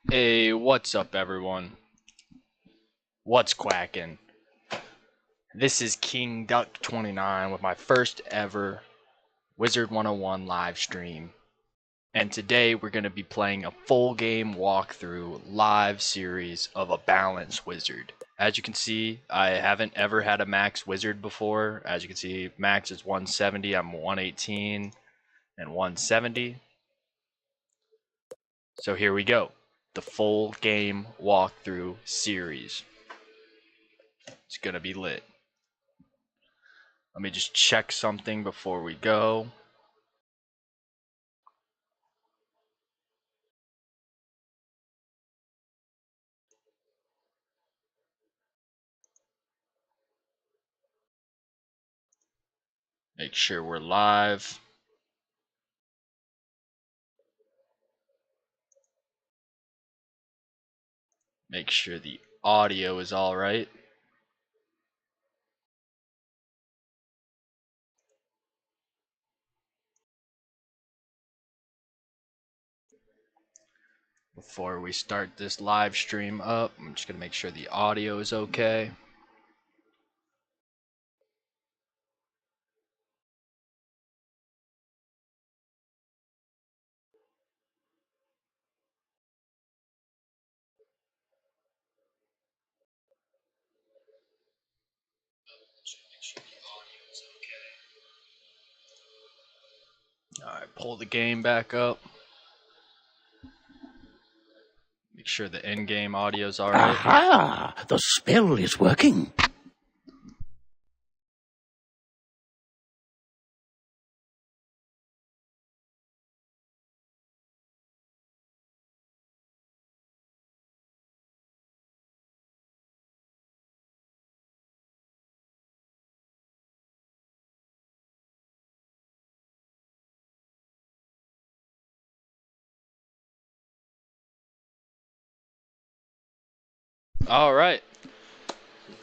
Hey, what's up, everyone? What's quacking? This is King Duck 29 with my first ever Wizard101 live stream. And today we're going to be playing a full game walkthrough live series of a balanced wizard. As you can see, I haven't ever had a max wizard before. As you can see, max is 170, I'm 118 and 170. So here we go. The full game walkthrough series. It's gonna be lit. Let me just check something before we go. Make sure we're live. Make sure the audio is all right. Before we start this live stream up, I'm just gonna make sure the audio is okay. Alright, pull the game back up. Make sure the in-game audio is alright. Aha! The spell is working. Alright.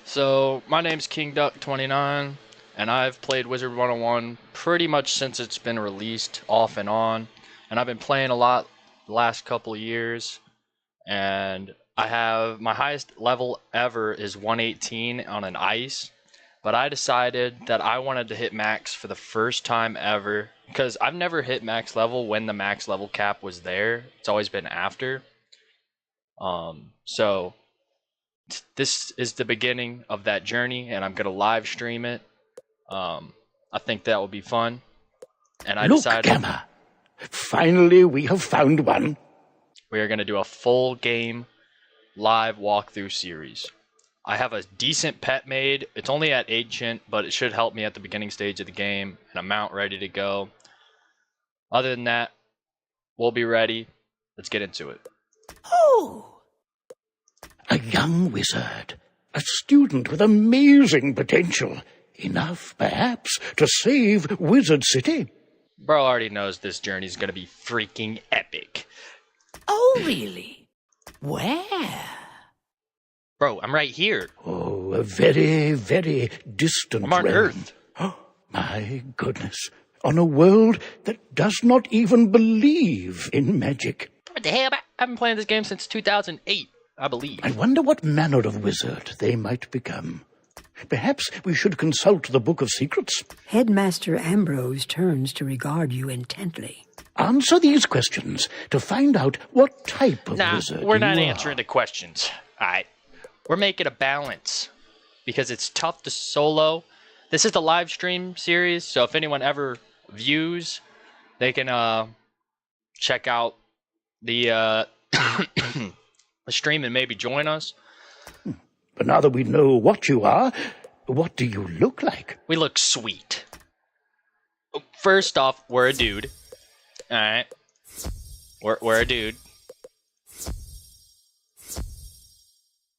So, my name's King Duck 29, and I've played Wizard101 pretty much since it's been released, off and on. And I've been playing a lot the last couple of years. And I have my highest level ever is 118 on an ice, but I decided that I wanted to hit max for the first time ever because I've never hit max level when the max level cap was there. It's always been after. So this is the beginning of that journey, and I'm gonna live stream it. I think that will be fun. And I Look, decided Gamma. Finally, we have found one. we are gonna do a full game live walkthrough series. I have a decent pet made. It's only at ancient, but it should help me at the beginning stage of the game, and a mount ready to go. Other than that, we'll be ready. Let's get into it. Oh! A young wizard. A student with amazing potential. Enough, perhaps, to save Wizard City. Bro already knows this journey's gonna be freaking epic. Oh, really? Where? Bro, I'm right here. Oh, a very, very distant I'm on realm. Earth. Oh, my goodness. On a world that does not even believe in magic. What the hell? I've been playing this game since 2008, I believe. I wonder what manner of wizard they might become. Perhaps we should consult the Book of Secrets. Headmaster Ambrose turns to regard you intently. Answer these questions to find out what type of Nah, wizard we're not you are. answering the questions. Alright. We're making a balance. Because it's tough to solo. This is the live stream series, so if anyone ever views, they can check out the the stream and maybe join us. But now that we know what you are, what do you look like? We look sweet. First off, we're a dude. Alright. We're a dude.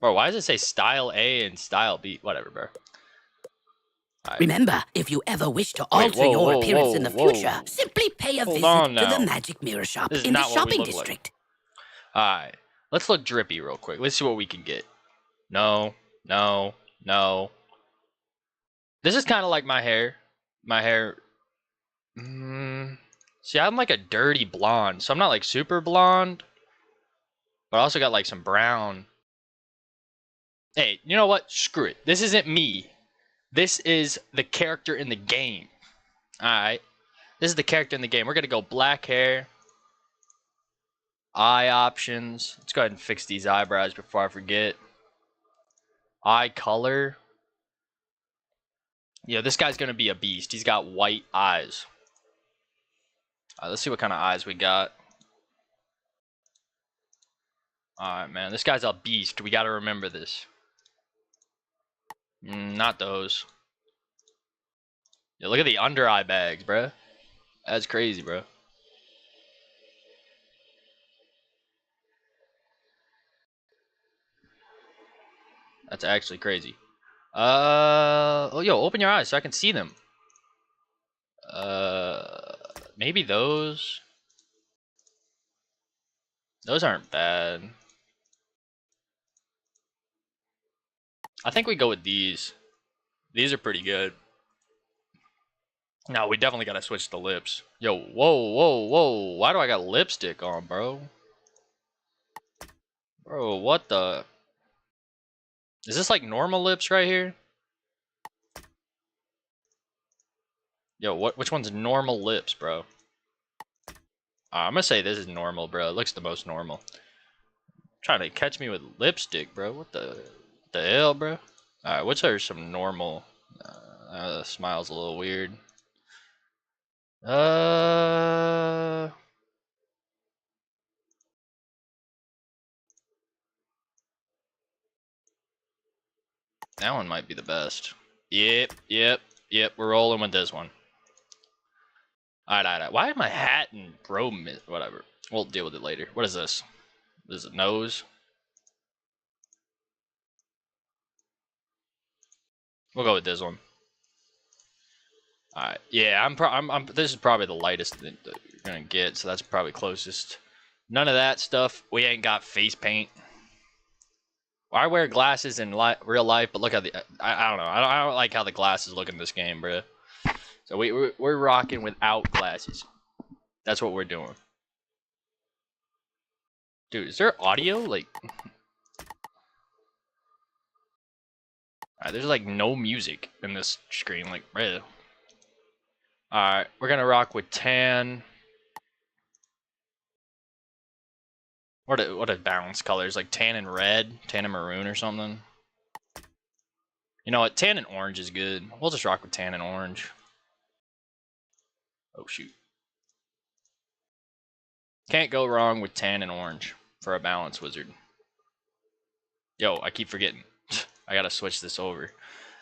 Bro, why does it say style A and style B? Whatever, bro. Right. Remember, if you ever wish to Wait, alter whoa, your whoa, appearance whoa, in the whoa. future, simply pay a Hold visit on to now. the Magic Mirror Shop This is in the not what we shopping look like. district. Alright. Let's look drippy real quick. Let's see what we can get. No. No. No. This is kind of like my hair. My hair... See, I'm like a dirty blonde, so I'm not like super blonde. But I also got like some brown. Hey, you know what? Screw it. This isn't me. This is the character in the game. Alright. This is the character in the game. We're going to go black hair. Eye options. Let's go ahead and fix these eyebrows before I forget. Eye color. Yeah, this guy's going to be a beast. He's got white eyes. Alright, let's see what kind of eyes we got. Alright, man. This guy's a beast. We got to remember this. Not those. Yeah, look at the under eye bags, bruh. That's crazy, bro. That's actually crazy. Oh, yo, open your eyes so I can see them. Maybe those. Those aren't bad. I think we go with these. These are pretty good. No, we definitely gotta switch the lips. Yo, whoa. Why do I got lipstick on, bro? Bro, what the? Is this like normal lips right here? Yo, which one's normal lips, bro? I'm gonna say this is normal, bro. It looks the most normal. Trying to catch me with lipstick, bro. What the hell, bro? Alright, what's her some normal? Smile's a little weird. That one might be the best. Yep. We're rolling with this one. Alright. Why am I hat and bro? Whatever. We'll deal with it later. What is this? This is a nose. We'll go with this one. Alright. Yeah, this is probably the lightest that you're gonna get, so that's probably closest. None of that stuff. We ain't got face paint. I wear glasses in real life, but look at the. I don't know. I don't like how the glasses look in this game, bro. So we're rocking without glasses. That's what we're doing. Dude, is there audio? Like, there's like no music in this screen. Like, bro. Alright, we're gonna rock with tan. What are balanced colors? Like tan and red, tan and maroon or something. You know what? Tan and orange is good. We'll just rock with tan and orange. Oh shoot. Can't go wrong with tan and orange for a balanced wizard. Yo, I keep forgetting. I gotta switch this over.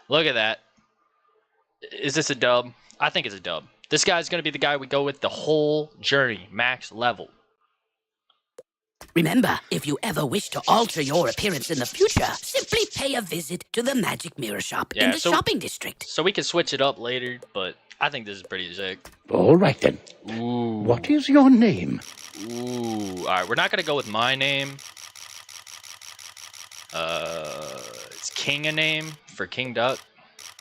Look at that. Is this a dub? I think it's a dub. This guy's gonna be the guy we go with the whole journey, max level. Remember, if you ever wish to alter your appearance in the future, simply pay a visit to the Magic Mirror Shop in the shopping district. So we can switch it up later, but I think this is pretty sick. All right, then. Ooh. What is your name? Ooh. Alright, we're not going to go with my name. Is King a name for King Duck?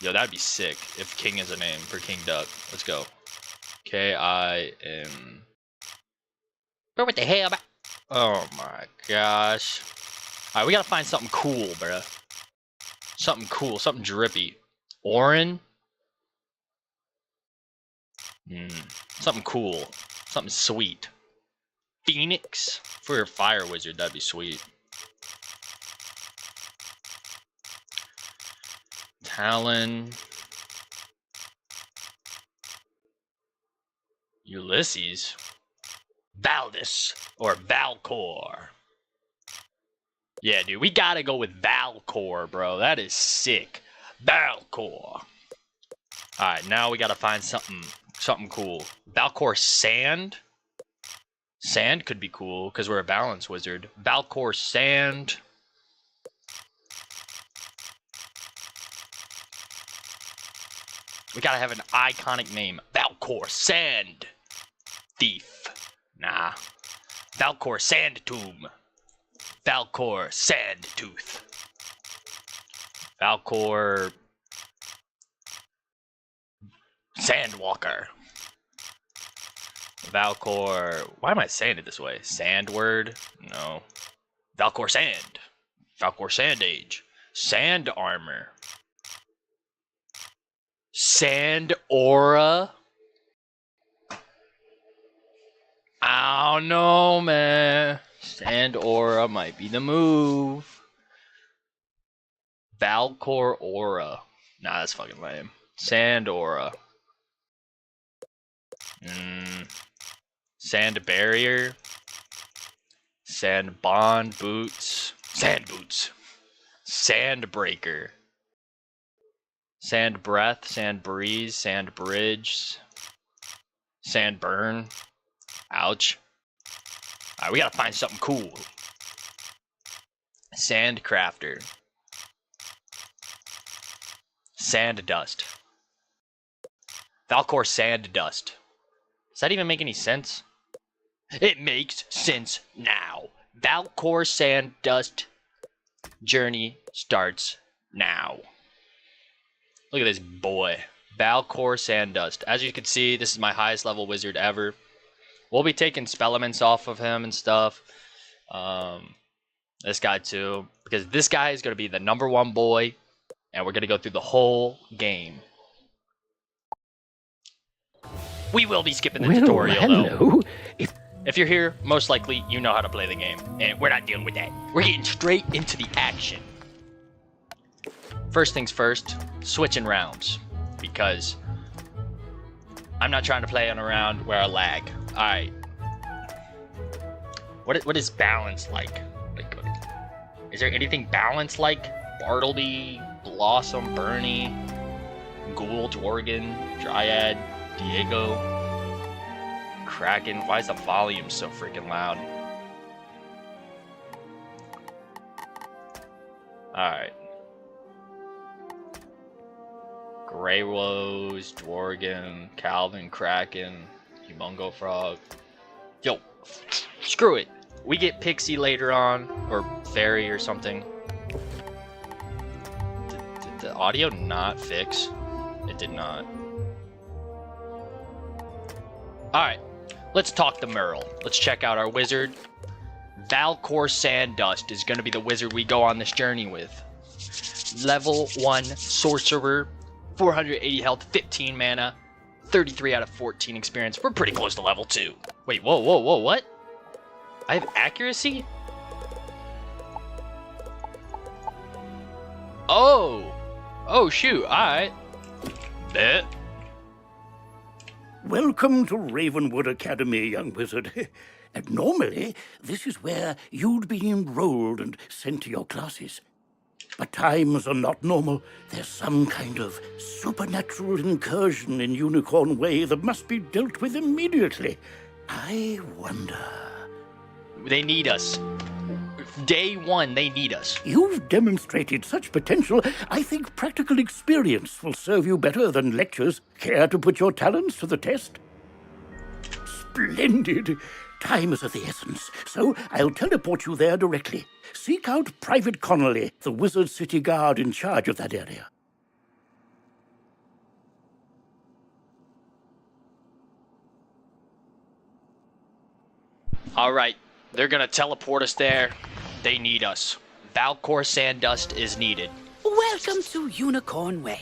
Yo, that'd be sick if King is a name for King Duck. Let's go. K-I-M. But what the hell? Oh my gosh. Alright, we gotta find something cool, bruh. Something cool, something drippy. Orin? Something cool. Something sweet. Phoenix? For a fire wizard, that'd be sweet. Talon. Ulysses. Valdis or Valcor. Yeah, dude, we gotta go with Valcor, bro. That is sick. Valcor. Alright, now we gotta find something cool. Valcor Sand? Sand could be cool, because we're a balance wizard. Valcor Sand. We gotta have an iconic name. Valcor Sand Thief. Nah. Valcor Sand Tomb. Valcor Sandtooth. Valcor Sandwalker. Valcor. Why am I saying it this way? Sandword? No. Valcor Sand. Valcor Sand Age. Sand Armor. Sand Aura. I don't know, man. Sand Aura might be the move. Valcor Aura. Nah, that's fucking lame. Sand Aura. Sand Barrier. Sand Bond Boots. Sand Boots. Sand Breaker. Sand Breath. Sand Breeze. Sand Bridge. Sand Burn. Ouch. Alright, we gotta find something cool. Sand Crafter. Sand Dust. Valcor Sand Dust. Does that even make any sense? It makes sense now. Valcor Sand Dust journey starts now. Look at this boy. Valcor Sand Dust. As you can see, this is my highest level wizard ever. We'll be taking spell elements off of him and stuff. This guy too. Because this guy is going to be the #1 boy. And we're going to go through the whole game. We will be skipping the tutorial though. If you're here, most likely you know how to play the game. And we're not dealing with that. We're getting straight into the action. First things first, switching rounds. Because I'm not trying to play on a round where I lag. Alright. What is balance like? Is there anything balanced like? Bartleby, Blossom, Bernie, Ghoul, Dworgen, Dryad, Diego, Kraken. Why is the volume so freaking loud? Alright. Grey Rose, Dworgen, Calvin, Kraken, Humongo Frog. Yo, screw it. We get Pixie later on, or Fairy or something. Did the audio not fix? It did not. Alright, let's talk to Merle. Let's check out our wizard. Valcor Sanddust is going to be the wizard we go on this journey with. Level 1 sorcerer, 480 health, 15 mana, 33 out of 14 experience. We're pretty close to level 2. Wait, whoa, what? I have accuracy? Oh shoot, alright. Bet. Welcome to Ravenwood Academy, young wizard. And normally, this is where you'd be enrolled and sent to your classes. But times are not normal. There's some kind of supernatural incursion in Unicorn Way that must be dealt with immediately. I wonder... They need us. Day 1, they need us. You've demonstrated such potential, I think practical experience will serve you better than lectures. Care to put your talents to the test? Splendid! Time is of the essence, so I'll teleport you there directly. Seek out Private Connolly, the Wizard City Guard in charge of that area. Alright, they're gonna teleport us there. They need us. Valcor Sanddust is needed. Welcome to Unicorn Way.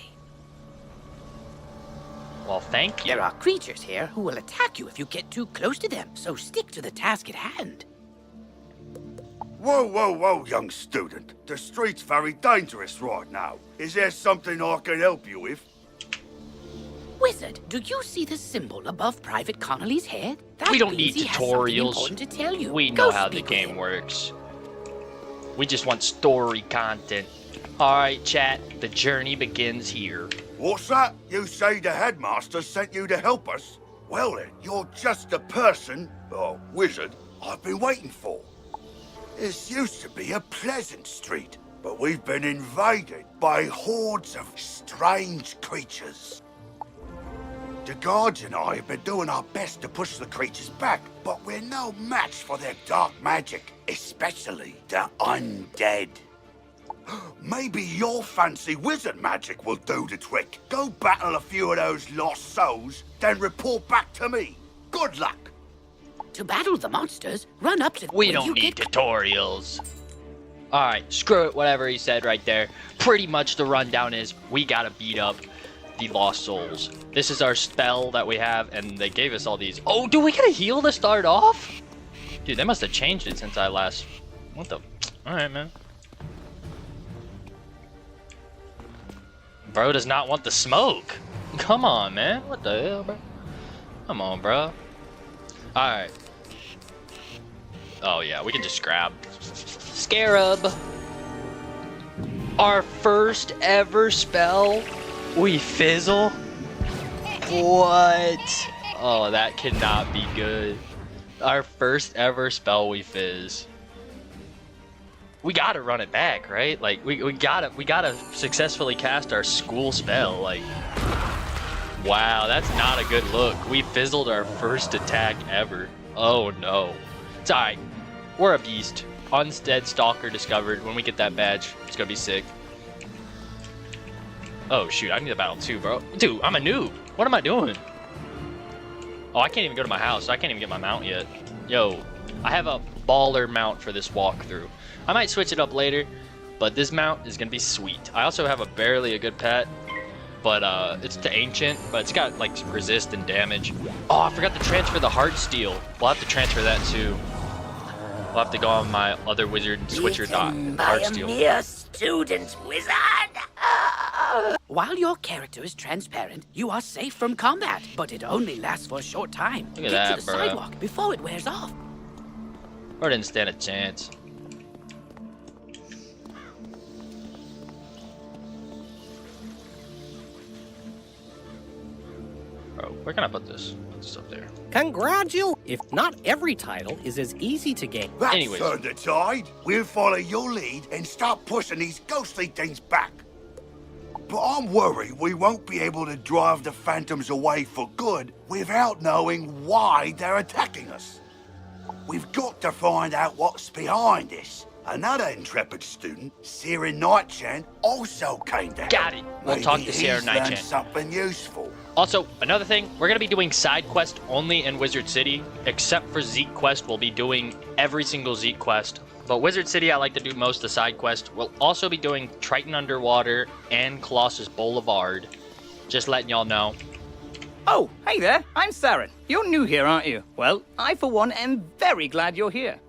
Well, thank you. There are creatures here who will attack you if you get too close to them, so stick to the task at hand. Whoa, young student. The street's very dangerous right now. Is there something I can help you with? Wizard, do you see the symbol above Private Connolly's head? We don't need He has something tutorials. important to tell you. We know Go how the speak with game him. works. We just want story content. Alright, chat. The journey begins here. What's that? You say the headmaster sent you to help us? Well then, you're just the person, or wizard, I've been waiting for. This used to be a pleasant street, but we've been invaded by hordes of strange creatures. The guards and I have been doing our best to push the creatures back, but we're no match for their dark magic, especially the undead. Maybe your fancy wizard magic will do the trick. Go battle a few of those lost souls, then report back to me. Good luck. To battle the monsters, run up to them. We when don't you need get... tutorials. Alright, screw it, whatever he said right there. Pretty much the rundown is we gotta beat up the Lost Souls. This is our spell that we have, and they gave us all these. Oh, do we get a heal to start off? Dude, they must have changed it since I last... What the... Alright, man. Bro does not want the smoke. Come on, man. What the hell, bro? Come on, bro. Alright. Oh, yeah, we can just grab... Scarab. Our first ever spell. We fizzle. What? Oh, that cannot be good. Our first ever spell, we fizz. We gotta run it back, right? Like we gotta successfully cast our school spell. Like, wow, that's not a good look. We fizzled our first attack ever. Oh no. It's alright. We're a beast. Undead Stalker discovered. When we get that badge, it's gonna be sick. Oh shoot, I need a battle too, bro. Dude, I'm a noob. What am I doing? Oh, I can't even go to my house. I can't even get my mount yet. Yo, I have a baller mount for this walkthrough. I might switch it up later, but this mount is gonna be sweet. I also have a barely a good pet, but it's the ancient, but it's got like resist and damage. Oh, I forgot to transfer the heart steel. We'll have to transfer that too. We'll have to go on my other wizard switcher dot heart steel. Mere student wizard. While your character is transparent, you are safe from combat, but it only lasts for a short time. Look at Get that, to the bro. sidewalk before it wears off. Bro didn't stand a chance. Bro, where can I put this? Put this up there. If not every title is as easy to gain. That's Anyways. turned the tide. We'll follow your lead and start pushing these ghostly things back. But I'm worried we won't be able to drive the phantoms away for good without knowing why they're attacking us. We've got to find out what's behind this. Another intrepid student, Sierra Nightchan, also came to help. Got it. We'll talk to Maybe Sierra he's learned Nightchan. something useful. Also, another thing, we're going to be doing side quest only in Wizard City, except for Zeke quest. We'll be doing every single Zeke quest. But Wizard City, I like to do most of the side quest. We'll also be doing Triton Underwater and Colossus Boulevard. Just letting y'all know. Oh, hey there, I'm Saren. You're new here, aren't you? Well, I for one am very glad you're here.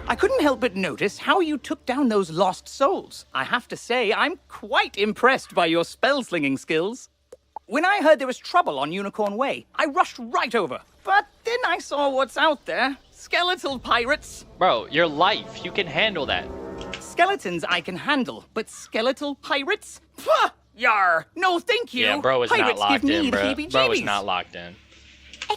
I couldn't help but notice how you took down those lost souls. I have to say, I'm quite impressed by your spell-slinging skills. When I heard there was trouble on Unicorn Way, I rushed right over. But then I saw what's out there. Skeletal pirates. Bro, your life, you can handle that. Skeletons I can handle, but skeletal pirates? Pah! Yar! No, thank you. Yeah, bro is Pirates not locked give me in, the bro. heebie-jeebies. Bro is not locked in.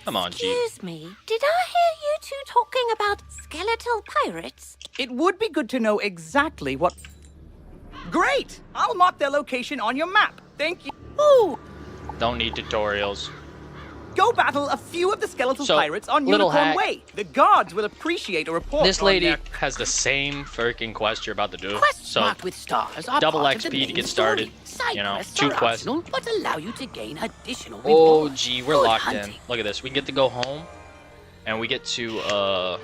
Come on, G. Excuse me, did I hear you two talking about skeletal pirates? It would be good to know exactly what... Great! I'll mark their location on your map. Thank you. Ooh! Don't need tutorials. Go battle a few of the skeletal So, pirates on little Unicorn hack. Way. The guards will appreciate a report This on lady their... has the same freaking quest you're about to do. Quests So, marked with stars are double part of the XP to main get started. story. Side You know, quests 2 are quests. optional, but allow you to gain additional oh, rewards. gee, we're Good locked hunting. in. Look at this. We get to go home, and we get to,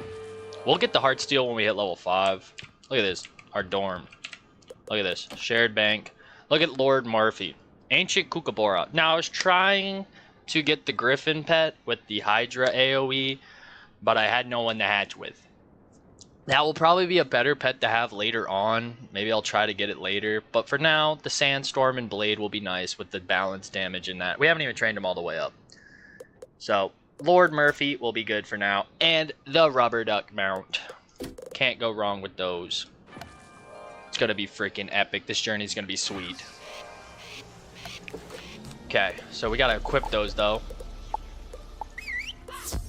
we'll get the heart steel when we hit level 5. Look at this. Our dorm. Look at this. Shared bank. Look at Lord Murphy. Ancient Kookaburra. Now, I was trying to get the Griffin pet with the Hydra AoE, but I had no one to hatch with. That will probably be a better pet to have later on. Maybe I'll try to get it later. But for now, the Sandstorm and Blade will be nice with the balance damage in that. We haven't even trained him all the way up. So, Lord Murphy will be good for now. And the Rubber Duck mount. Can't go wrong with those. It's going to be freaking epic. This journey is going to be sweet. Okay, so we got to equip those though.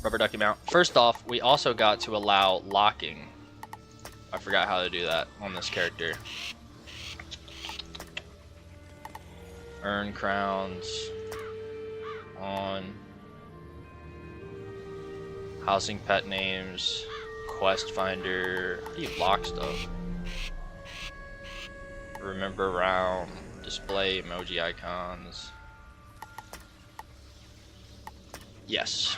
Rubber Ducky mount. First off, we also got to allow locking. I forgot how to do that on this character. Earn crowns. On. Housing pet names. Quest finder. How do you lock stuff? Remember round. Display emoji icons. Yes.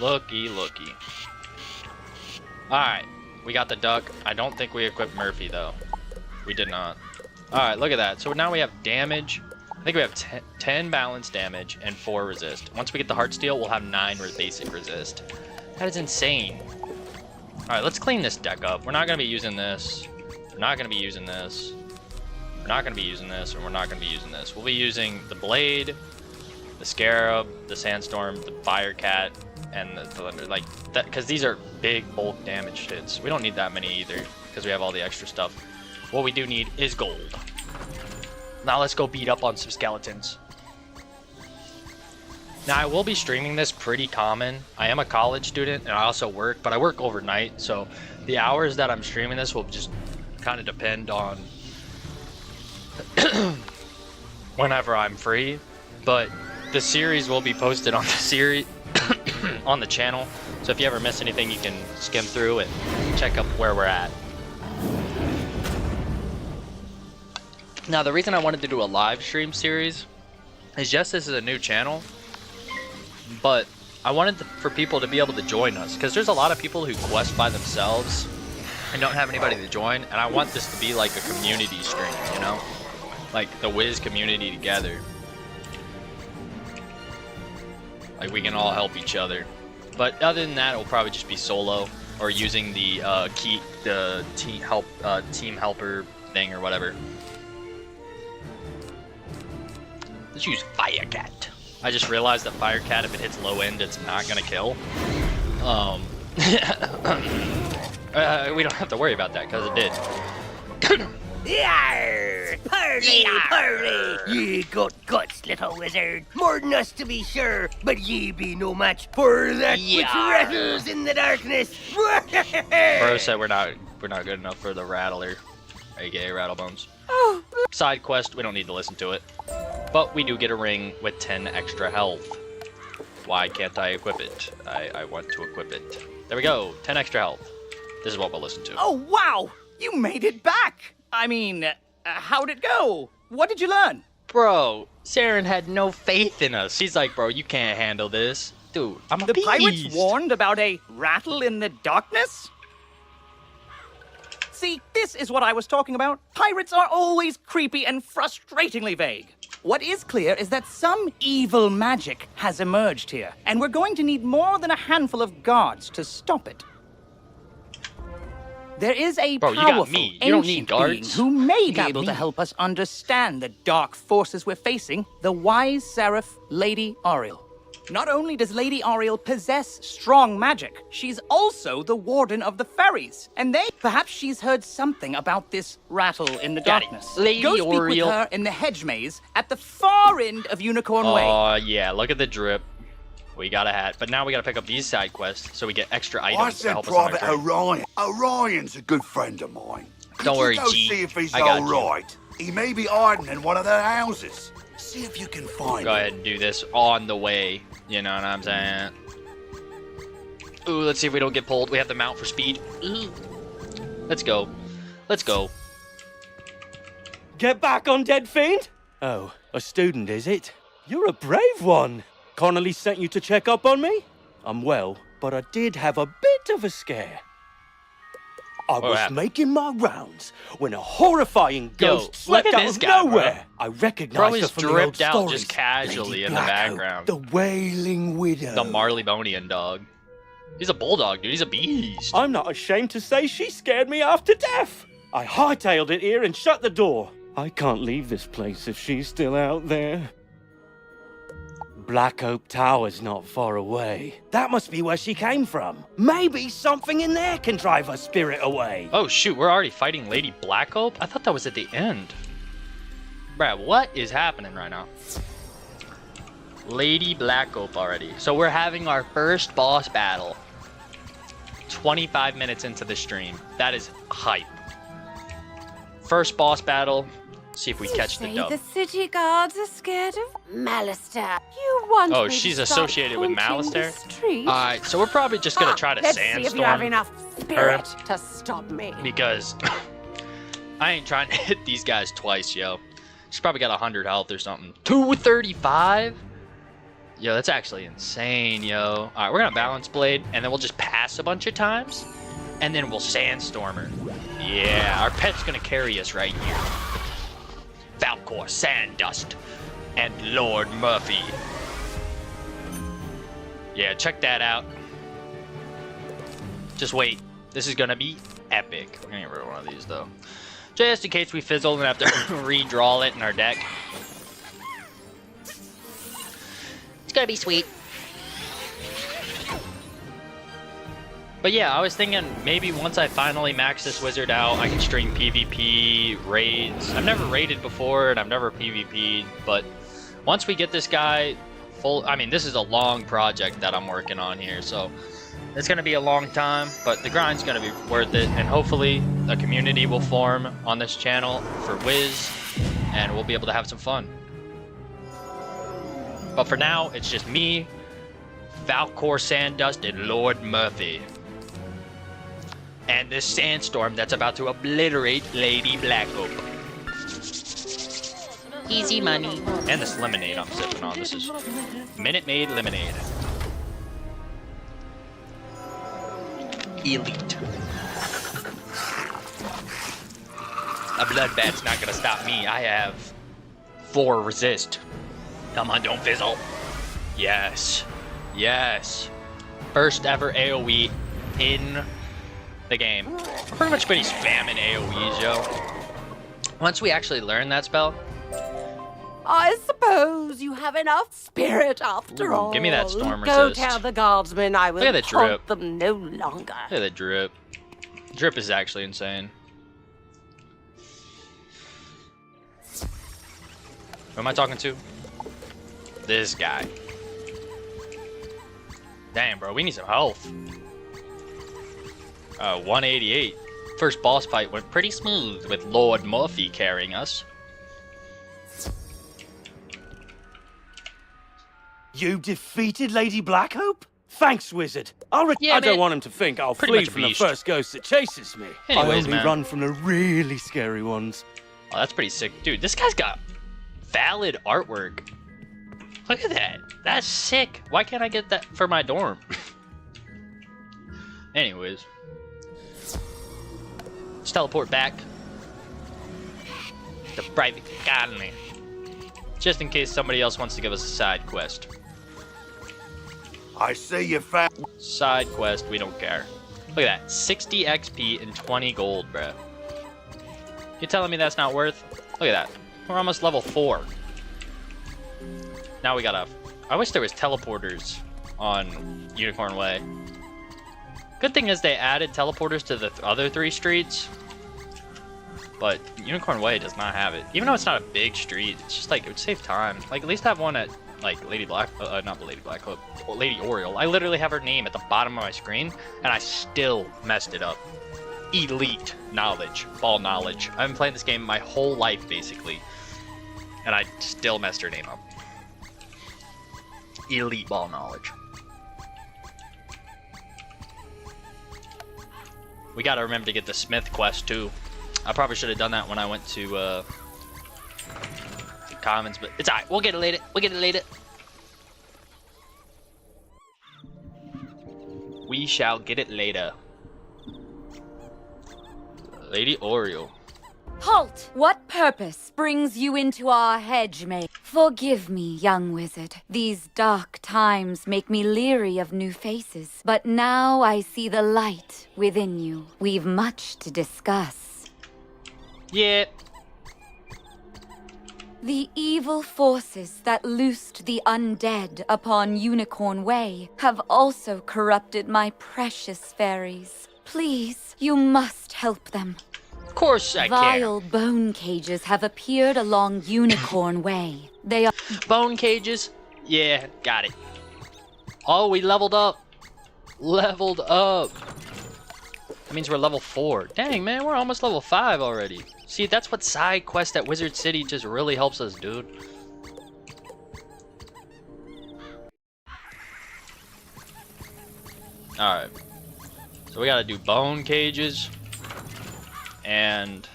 Looky, looky. Alright. We got the duck. I don't think we equipped Murphy, though. We did not. Alright, look at that. So now we have damage. I think we have 10 balance damage and 4 resist. Once we get the Heartsteel, we'll have 9 basic resist. That is insane. Alright, let's clean this deck up. We're not going to be using this. We're not going to be using this. We're not going to be using this, and we're not going to be using this. We'll be using the Blade, the Scarab, the Sandstorm, the Firecat, and the Thunder. Like, that, because these are big bulk damage hits. We don't need that many either, because we have all the extra stuff. What we do need is gold. Now let's go beat up on some skeletons. Now, I will be streaming this pretty common. I am a college student, and I also work, but I work overnight, so the hours that I'm streaming this will just kind of depend on whenever I'm free. But the series will be posted on the series on the channel, so if you ever miss anything, you can skim through and check up where we're at. Now, the reason I wanted to do a live stream series is, yes, this is a new channel, but I wanted for people to be able to join us, because there's a lot of people who quest by themselves and don't have anybody to join, and I want this to be like a community stream, you know? Like the Wiz community together. Like we can all help each other. But other than that, it'll probably just be solo or using the team helper thing or whatever. Let's use Firecat. I just realized that Firecat, if it hits low end, it's not gonna kill. We don't have to worry about that because it did. Yarr! Parley, parley! Ye got guts, little wizard. More than us, to be sure, but ye be no match for that which rattles in the darkness. Bro said we're not good enough for the Rattler, aka Rattlebones. Side quest, we don't need to listen to it. But we do get a ring with 10 extra health. Why can't I equip it? I want to equip it. There we go, 10 extra health. This is what we'll listen to. Oh, wow! You made it back! I mean, how'd it go? What did you learn? Bro, Saren had no faith in us. She's like, bro, you can't handle this. Dude, I'm a The beast. pirates warned about a rattle in the darkness? See, this is what I was talking about. Pirates are always creepy and frustratingly vague. What is clear is that some evil magic has emerged here, and we're going to need more than a handful of guards to stop it. There is a Bro, you got powerful me. You don't need ancient being guards. who may You be got able me. to help us understand the dark forces we're facing, the wise seraph, Lady Ariel. Not only does Lady Ariel possess strong magic, she's also the warden of the ferries. And perhaps she's heard something about this rattle in the Got it. darkness. Lady Go speak with Ariel. her in the hedge maze at the far end of Unicorn Way. Oh, yeah, look at the drip. We got a hat, but now we gotta pick up these side quests so we get extra I items to said help us on our Private journey. Orion. Orion's a good friend of mine. Could Don't worry, you go G. see if he's I got you. alright? He may be hiding in one of their houses. See if you can find Go him. ahead and do this on the way. You know what I'm saying? Ooh, let's see if we don't get pulled. We have the mount for speed. Ooh. Let's go. Let's go. Get back on, dead fiend! Oh, a student, is it? You're a brave one. Connolly sent you to check up on me? I'm well, but I did have a bit of a scare. I was happened? making my rounds when a horrifying Yo, ghost look slept at out this of guy, nowhere. I Bro recognized her is from the old dripped out stories. just casually Lady in the Blackhope, background. The Wailing Widow. The Marley Bonian dog. He's a bulldog, dude. He's a beast. I'm not ashamed to say she scared me half to death. I hightailed it here and shut the door. I can't leave this place if she's still out there. Black Oak Tower's not far away. That must be where she came from. Maybe something in there can drive her spirit away. Oh, shoot. We're already fighting Lady Blackhope? I thought that was at the end. Bruh, what is happening right now? Lady Blackhope already. So we're having our first boss battle 25 minutes into the stream. That is hype. First boss battle. See if we catch the dub. The city guards are scared of Malister. You want Oh, me to she's start associated with haunting the Malister? street? Alright, so we're probably just gonna try to Let's see if you have sandstorm enough spirit to stop me. because I ain't trying to hit these guys twice, yo. She's probably got 100 health or something. 235? Yo, that's actually insane, yo. Alright, we're gonna balance blade, and then we'll just pass a bunch of times. and then we'll sandstorm her. Yeah, our pet's gonna carry us right here. Falcor, Sandust, and Lord Murphy. Yeah, check that out. Just wait. This is gonna be epic. We're gonna get rid of one of these though. Just in case we fizzle and have to redraw it in our deck. It's gonna be sweet. But yeah, I was thinking maybe once I finally max this wizard out, I can stream PvP, raids. I've never raided before and I've never PvP'd, but once we get this guy full, I mean, this is a long project that I'm working on here, so it's going to be a long time, but the grind's going to be worth it, and hopefully a community will form on this channel for Wiz, and we'll be able to have some fun. But for now, it's just me, Falcor, Sandust, and Lord Murphy. And this sandstorm that's about to obliterate Lady Blackhope. Easy money. And this lemonade I'm sipping on. This is Minute Maid lemonade. Elite. A bloodbath's not gonna stop me. I have 4 resist. Come on, don't fizzle. Yes. Yes. First ever AoE in the game. We're pretty much been spamming AoEs, yo. Once we actually learn that spell. I suppose you have enough spirit after all. Give me that storm Go resist. tell the guardsmen I will Look at the drip. haunt them no longer. Look at the drip. Drip is actually insane. Who am I talking to? This guy. Damn, bro, we need some health. 188. First boss fight went pretty smooth with Lord Murphy carrying us. You defeated Lady Blackhope? Thanks, Wizard. I Yeah, don't man. want him to think I'll Pretty flee much a from the beast. first ghost that chases me. I Anyways, only man. run from the really scary ones. Oh, that's pretty sick. Dude, this guy's got valid artwork. Look at that. That's sick. Why can't I get that for my dorm? Anyways. Let's teleport back to Private Colony. Just in case somebody else wants to give us a side quest. I see you found. Side quest, we don't care. Look at that. 60 XP and 20 gold, bruh. You telling me that's not worth? Look at that. We're almost level 4. Now we gotta... I wish there was teleporters on Unicorn Way. Good thing is they added teleporters to the other 3 streets. But Unicorn Way does not have it. Even though it's not a big street, it's just like, it would save time. Like, at least have one at, like, Lady Black... not the Lady Blackhope. Lady Oriole. I literally have her name at the bottom of my screen, and I still messed it up. Elite knowledge. Ball knowledge. I've been playing this game my whole life, basically. And I still messed her name up. Elite ball knowledge. We gotta remember to get the Smith quest, too. I probably should have done that when I went to Commons, but it's alright. We'll get it later. We'll get it later. We shall get it later. Lady Oriole. Halt! What purpose brings you into our hedge, mate? Forgive me, young wizard. These dark times make me leery of new faces. But now I see the light within you. We've much to discuss. Yeah. The evil forces that loosed the undead upon Unicorn Way have also corrupted my precious fairies. Please, you must help them. Of course I can. Vile bone cages have appeared along Unicorn Way. They are... Bone cages? Yeah, got it. Oh, we leveled up. Leveled up. That means we're level 4. Dang, man, we're almost level 5 already. See, that's what side quest at Wizard City just really helps us, dude. Alright. So we gotta do bone cages. And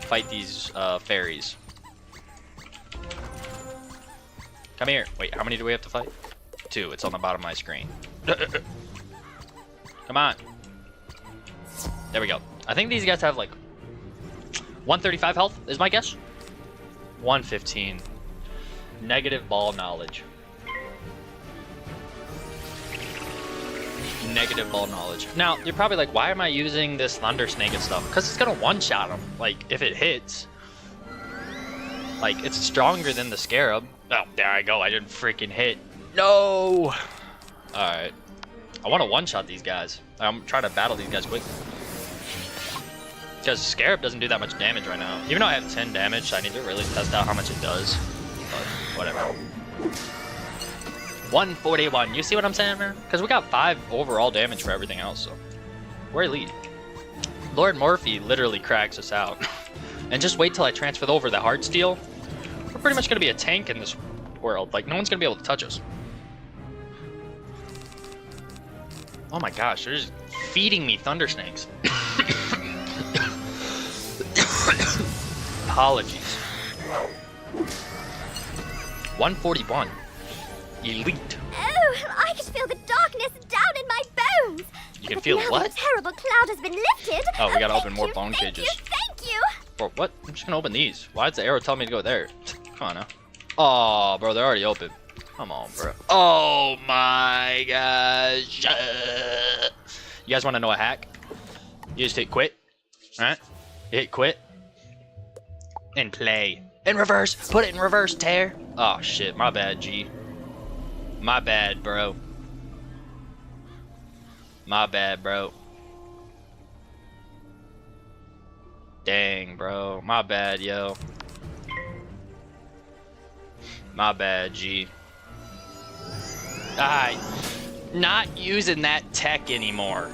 fight these fairies. Come here. Wait, how many do we have to fight? 2. It's on the bottom of my screen. Come on. There we go. I think these guys have like 135 health is my guess. 115. Negative ball knowledge. Negative ball knowledge. Now, you're probably like, why am I using this Thunder Snake and stuff? Because it's going to one-shot them. Like, if it hits. Like, it's stronger than the Scarab. Oh, there I go. I didn't freaking hit. No! Alright. I want to one-shot these guys. I'm trying to battle these guys quick. Because Scarab doesn't do that much damage right now. Even though I have 10 damage, I need to really test out how much it does. But, whatever. 141. You see what I'm saying, man? Because we got 5 overall damage for everything else, so we're elite. Lord Morphe literally cracks us out. And just wait till I transfer over the Heartsteel. We're pretty much going to be a tank in this world. Like, no one's going to be able to touch us. Oh my gosh, they're just feeding me Thunder Snakes. Apologies. 141. Elite. Oh, I can feel the darkness down in my bones. You can But feel now what? The terrible cloud has been lifted. Oh, we gotta thank open more you, bone cages. Thank you. Bro, what? I'm just gonna open these. Why does the arrow tell me to go there? Come on now. Oh, bro, they're already open. Come on, bro. Oh my gosh. You guys want to know a hack? You just hit quit. Alright? You hit quit. And play. In reverse. Put it in reverse, Tear. Oh, shit. My bad, G. My bad, bro. My bad, bro. Dang, bro. My bad, yo. My bad, G. Alright. Not using that tech anymore.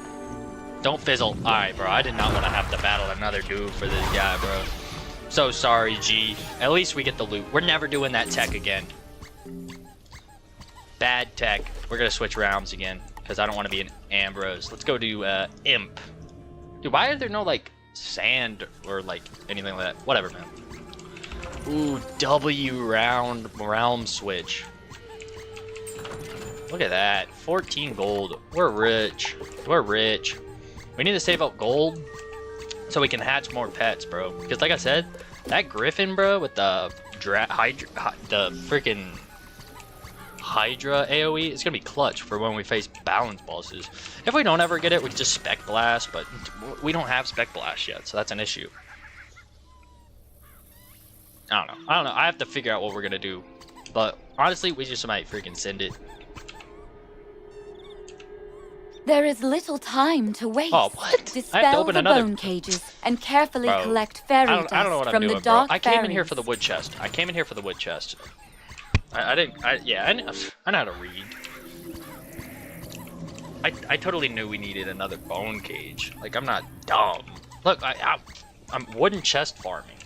Don't fizzle. Alright, bro. I did not want to have to battle another dude for this guy, bro. So sorry, G. At least we get the loot. We're never doing that tech again. Bad tech. We're going to switch rounds again. Because I don't want to be an Ambrose. Let's go to Imp. Dude, why are there no, like, sand or, like, anything like that? Whatever, man. Ooh, W realm switch. Look at that. 14 gold. We're rich. We're rich. We need to save up gold so we can hatch more pets, bro. Because like I said, that Griffin, bro, with the freaking Hydra AoE, it's gonna be clutch for when we face balance bosses. If we don't ever get it, we can just Spec Blast, but we don't have Spec Blast yet, so that's an issue. I don't know. I have to figure out what we're gonna do. But honestly, we just might freaking send it. There is little time to waste. Oh, what? Dispel I have to open the another bone cages and carefully Bro, collect fairy I don't know what dust I'm from doing, the dark bro. I came in here fairies. for the wood chest. I came in here for the wood chest. I know how to read. I totally knew we needed another bone cage. Like, I'm not dumb. Look, I'm wooden chest farming.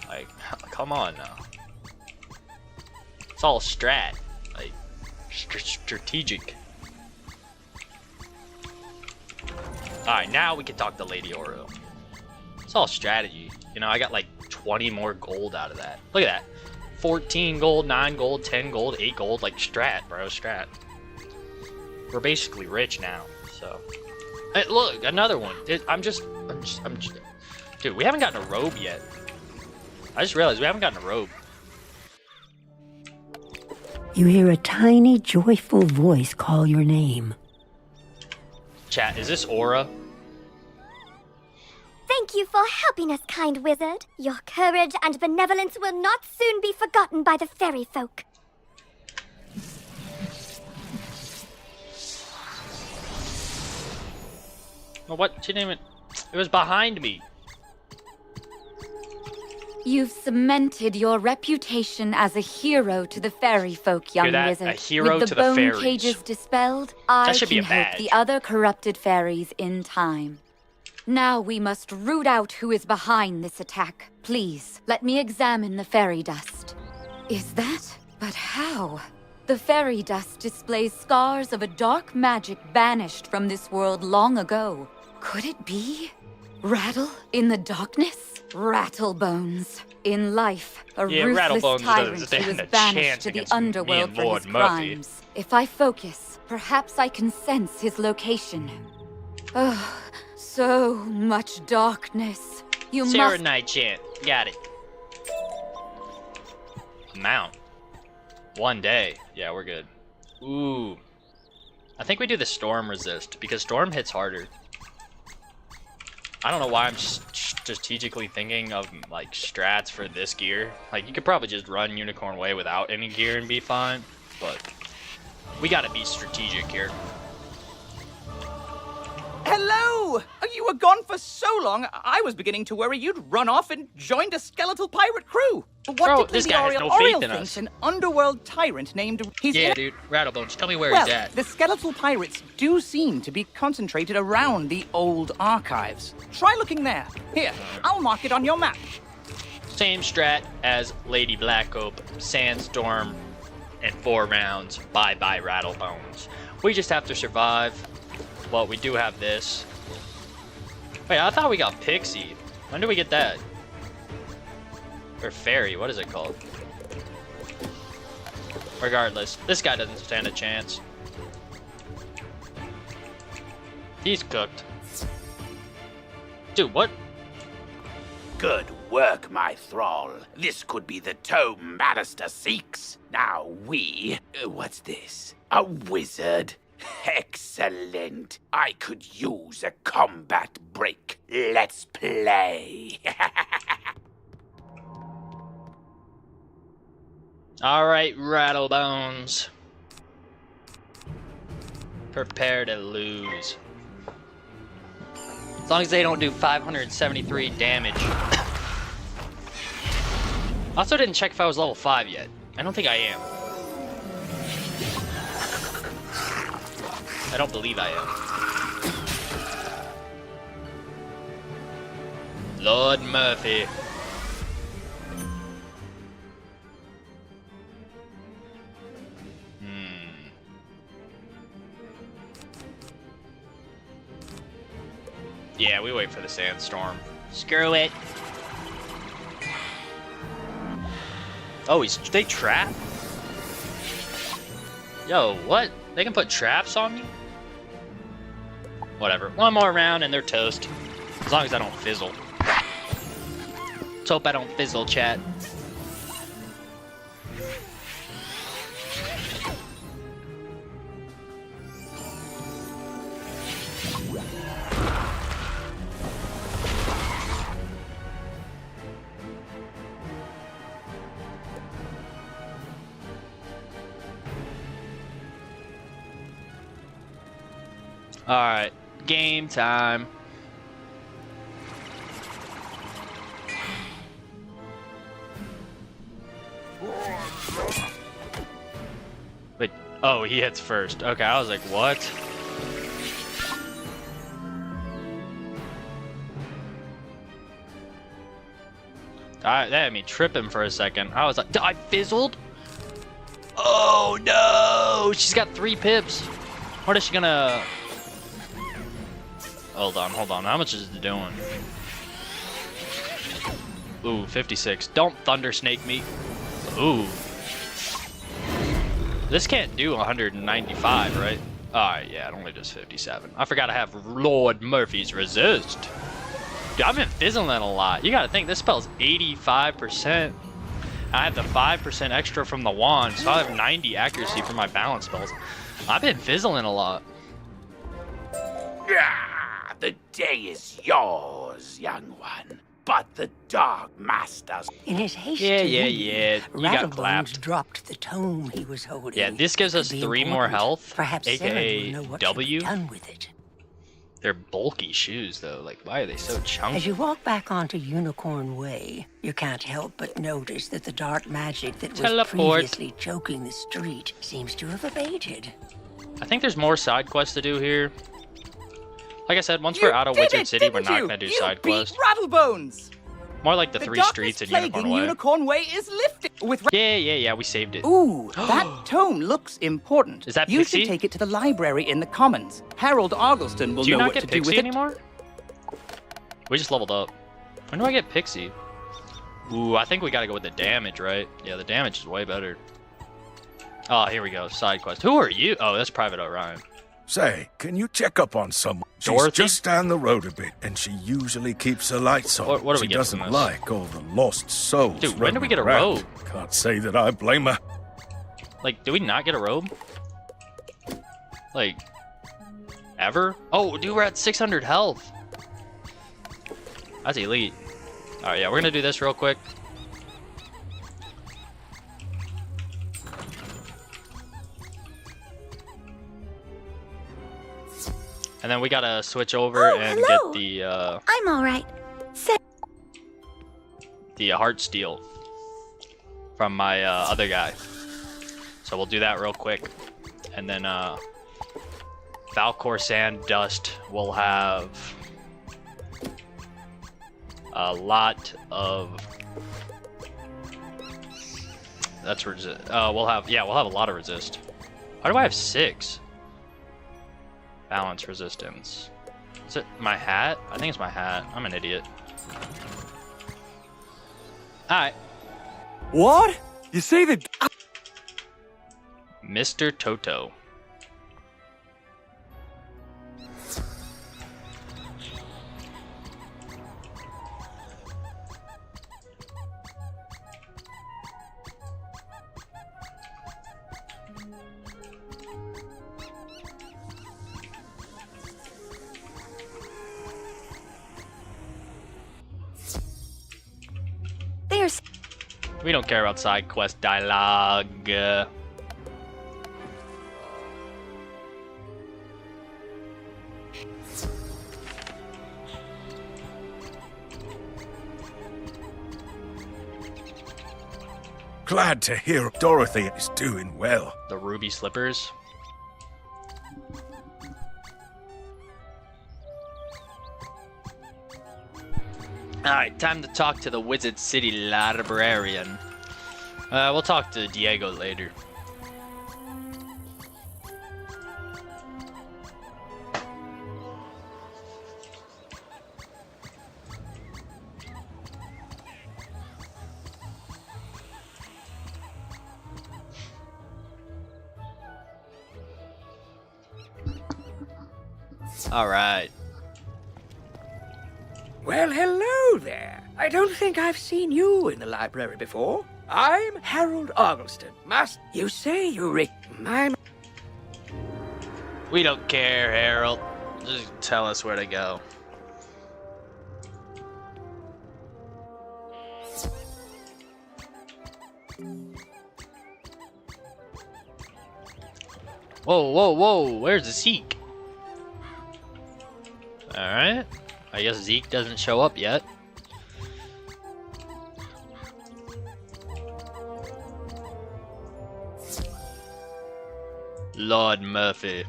Like, come on now. It's all strat. Like, strategic. Alright, now we can talk to Lady Oro. It's all strategy. You know, I got like 20 more gold out of that. Look at that. 14 gold, 9 gold, 10 gold, 8 gold. Like, strat, bro, strat. We're basically rich now, so. Hey, look, another one. I'm just. Dude, we haven't gotten a robe yet. I just realized we haven't gotten a robe. You hear a tiny, joyful voice call your name. Chat, is this Aura? Thank you for helping us, kind wizard. Your courage and benevolence will not soon be forgotten by the fairy folk. Well, what? She didn't even. It was behind me. You've cemented your reputation as a hero to the fairy folk, young Hear that? wizard. A hero With to the the bone fairies. cages dispelled, I should be can a help badge. the other corrupted fairies in time. Now we must root out who is behind this attack. Please, let me examine the fairy dust. Is that? But how? The fairy dust displays scars of a dark magic banished from this world long ago. Could it be? Rattle in the darkness? Rattlebones. In life, a ruthless Rattlebones tyrant doesn't who stand was a banished chance to the against me underworld and for Lord his Murphy. crimes. If I focus, perhaps I can sense his location. Oh, so much darkness. You Sarah must... Night Chant. Got it. Mount. 1 day. Yeah, we're good. Ooh. I think we do the storm resist, because storm hits harder. I don't know why I'm strategically thinking of, like, strats for this gear. Like, you could probably just run Unicorn Way without any gear and be fine, but we gotta be strategic here. Hello! You were gone for so long, I was beginning to worry you'd run off and joined a skeletal pirate crew. What Bro, did this Lady guy has Oriel? no faith Oriel in thinks us. an underworld tyrant named... Yeah, dude. Rattlebones, tell me where Well, he's at. the skeletal pirates do seem to be concentrated around the old archives. Try looking there. Here, I'll mark it on your map. Same strat as Lady Blackope, Sandstorm, and 4 rounds. Bye-bye, Rattlebones. We just have to survive. Well, we do have this. Wait, I thought we got Pixie. When did we get that? Or Fairy, what is it called? Regardless, this guy doesn't stand a chance. He's cooked. Dude, what? Good work, my thrall. This could be the tome Bannister seeks. Now we... what's this? A wizard? Excellent. I could use a combat break. Let's play. Alright, Rattlebones. Prepare to lose. As long as they don't do 573 damage. I also didn't check if I was level 5 yet. I don't think I am. I don't believe I am. Lord Murphy. Yeah, we wait for the sandstorm. Screw it. Oh, they trap? Yo, what? They can put traps on me? Whatever. One more round and they're toast. As long as I don't fizzle. Let's hope I don't fizzle, chat. Alright, game time. Wait, oh, he hits first. Okay, I was like, what? Alright, that had me tripping for a second. I was like, I fizzled? Oh no! She's got 3 pips. What is she gonna... Hold on. How much is it doing? Ooh, 56. Don't thunder snake me. Ooh. This can't do 195, right? Alright, yeah, it only does 57. I forgot I have Lord Murphy's resist. Dude, I've been fizzling a lot. You gotta think, this spell's 85%. I have the 5% extra from the wand, so I have 90 accuracy for my balance spells. I've been fizzling a lot. Yeah. The day is yours, young one. But the Dark Masters... In his haste Yeah. to You got Rattlebones clapped. dropped the tome he was holding. Yeah, this gives us Could be 3 more important. health, Perhaps Sarah aka will know what W. to be done with it. They're bulky shoes, though. Like, why are they so chunky? As you walk back onto Unicorn Way, you can't help but notice that the dark magic that was Teleport. previously choking the street seems to have abated. I think there's more side quests to do here. Like I said, once we're out of Wizard City, we're not gonna do side quests. Rattlebones! More like the 3 darkness streets in plaguing Unicorn Way. Unicorn Way is lifted with... Yeah, we saved it. Ooh, that tome looks important. Is that You Pixie? should take it to the library in the Commons. Harold Argleston will Do you know not what get to do Pixie with it. anymore? We just leveled up. When do I get Pixie? Ooh, I think we gotta go with the damage, right? Yeah, the damage is way better. Oh, here we go. Side quest. Who are you? Oh, that's Private Orion. Say, can you check up on someone? She's Dorothy? just down the road a bit, and she usually keeps her lights on. What do we she get doesn't from this? like all the lost souls. Dude, when do we roaming get a around. robe? Can't say that I blame her. Like, do we not get a robe? Like, ever? Oh, dude, we're at 600 health. That's elite. Alright, yeah, we're gonna do this real quick. And then we gotta switch over and hello. get the, I'm all right. the heart steel from my other guy. So we'll do that real quick. And then Valcor Sand Dust will have a lot of that's resist. We'll have a lot of resist. Why do I have 6? Balance resistance. Is it my hat? I think it's my hat. I'm an idiot. Alright. What? You say that? Mr. Toto. There's... We don't care about side quest dialogue. Glad to hear Dorothy is doing well. The ruby slippers. Alright, time to talk to the Wizard City librarian. We'll talk to Diego later. Alright. Well, hello there. I don't think I've seen you in the library before. I'm Harold Argleston. You say you We don't care, Harold. Just tell us where to go. Whoa, whoa, whoa, where's Zeke? Alright. I guess Zeke doesn't show up yet. Lord Murphy.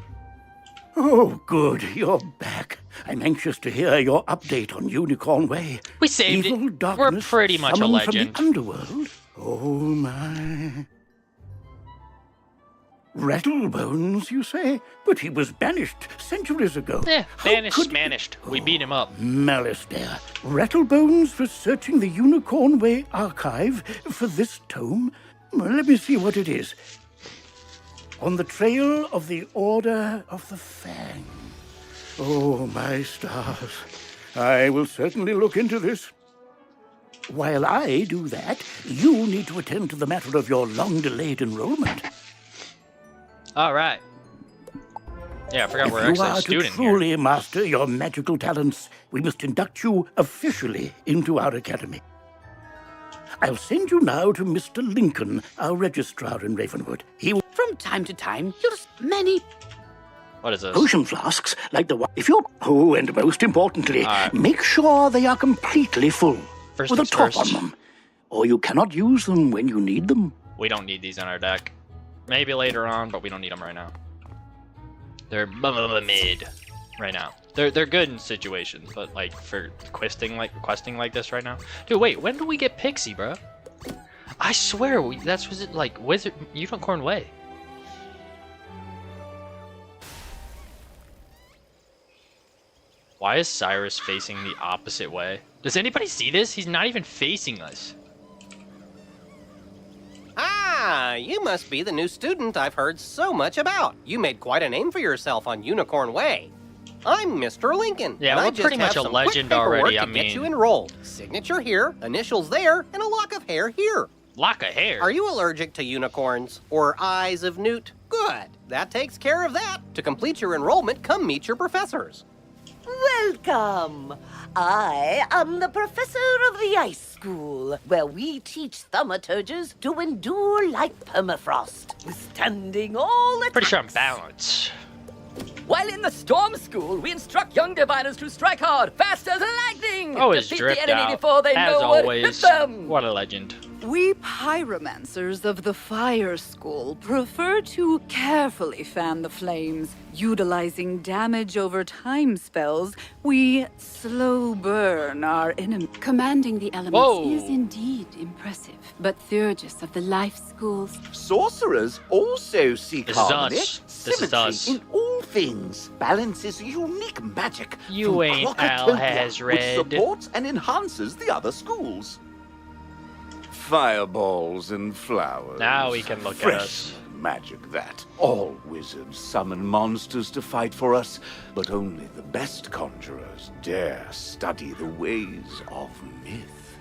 Oh, good. You're back. I'm anxious to hear your update on Unicorn Way. We saved Evil it. Darkness We're pretty much a summoned legend. From the underworld? Oh, my. Rattlebones, you say? But he was banished centuries ago. Banished, smanished. We beat him up. Malice there. Rattlebones was searching the Unicorn Way archive for this tome. Well, let me see what it is. On the trail of the Order of the Fang. Oh, my stars. I will certainly look into this. While I do that, you need to attend to the matter of your long-delayed enrollment. All right. Yeah, I forgot we're If you actually a are to student here. truly master your magical talents, we must induct you officially into our academy. I'll send you now to Mr. Lincoln, our registrar in Ravenwood. He will... From time to time, use many What is this? Potion flasks, like the one... If you're... Oh, and most importantly, make sure they are completely full. First with a things top first. on them. Or you cannot use them when you need them. We don't need these on our deck. Maybe later on, but we don't need them right now. They're mid right now. They're good in situations, but like for questing like this right now. Dude, wait, when do we get Pixie, bro? I swear that's was it like Wizard Unicorn Way. Why is Cyrus facing the opposite way? Does anybody see this? He's not even facing us. Ah, You must be the new student I've heard so much about. You made quite a name for yourself on Unicorn Way. I'm Mr. Lincoln. Yeah, and I we're just pretty much have a some quick legend paperwork already, to I get mean. you enrolled. Signature here, initials there, and a lock of hair here. Lock of hair? Are you allergic to unicorns or eyes of newt? Good. That takes care of that. To complete your enrollment, come meet your professors. Welcome! I am the professor of the Ice School, where we teach thaumaturges to endure like permafrost, withstanding all attacks. Pretty sure I'm balanced. While in the Storm School, we instruct young diviners to strike hard, fast as lightning! Always Defeat dripped the enemy out, before they as know what hit always. them! What a legend. We pyromancers of the Fire School prefer to carefully fan the flames. Utilizing damage over time spells, we slow burn our enemy. Commanding the elements Whoa. is indeed impressive, but Thurgis of the Life Schools... Sorcerers also seek This is harmony, us. This is symmetry us. in all things. Balance is unique magic. You from ain't Crocotopia, Al has read. which supports and enhances the other schools. Fireballs and flowers. Now we can look at Fresh us. magic that. All wizards summon monsters to fight for us, but only the best conjurers dare study the ways of myth.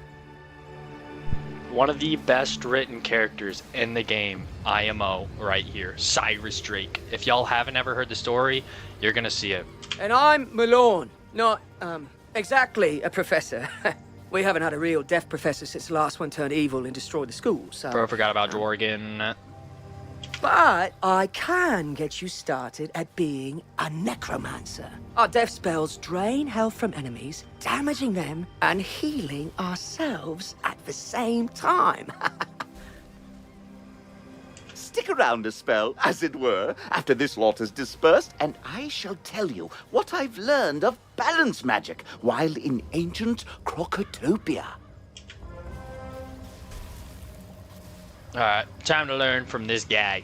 One of the best written characters in the game, IMO, right here, Cyrus Drake. If y'all haven't ever heard the story, you're gonna see it. And I'm Malone, not, exactly a professor. We haven't had a real deaf professor since the last one turned evil and destroyed the school, so... Bro, forgot about Jorgen. But I can get you started at being a necromancer. Our death spells drain health from enemies, damaging them and healing ourselves at the same time. Stick around a spell, as it were, after this lot has dispersed, and I shall tell you what I've learned of balance magic while in ancient Crocotopia. Alright, time to learn from this guy.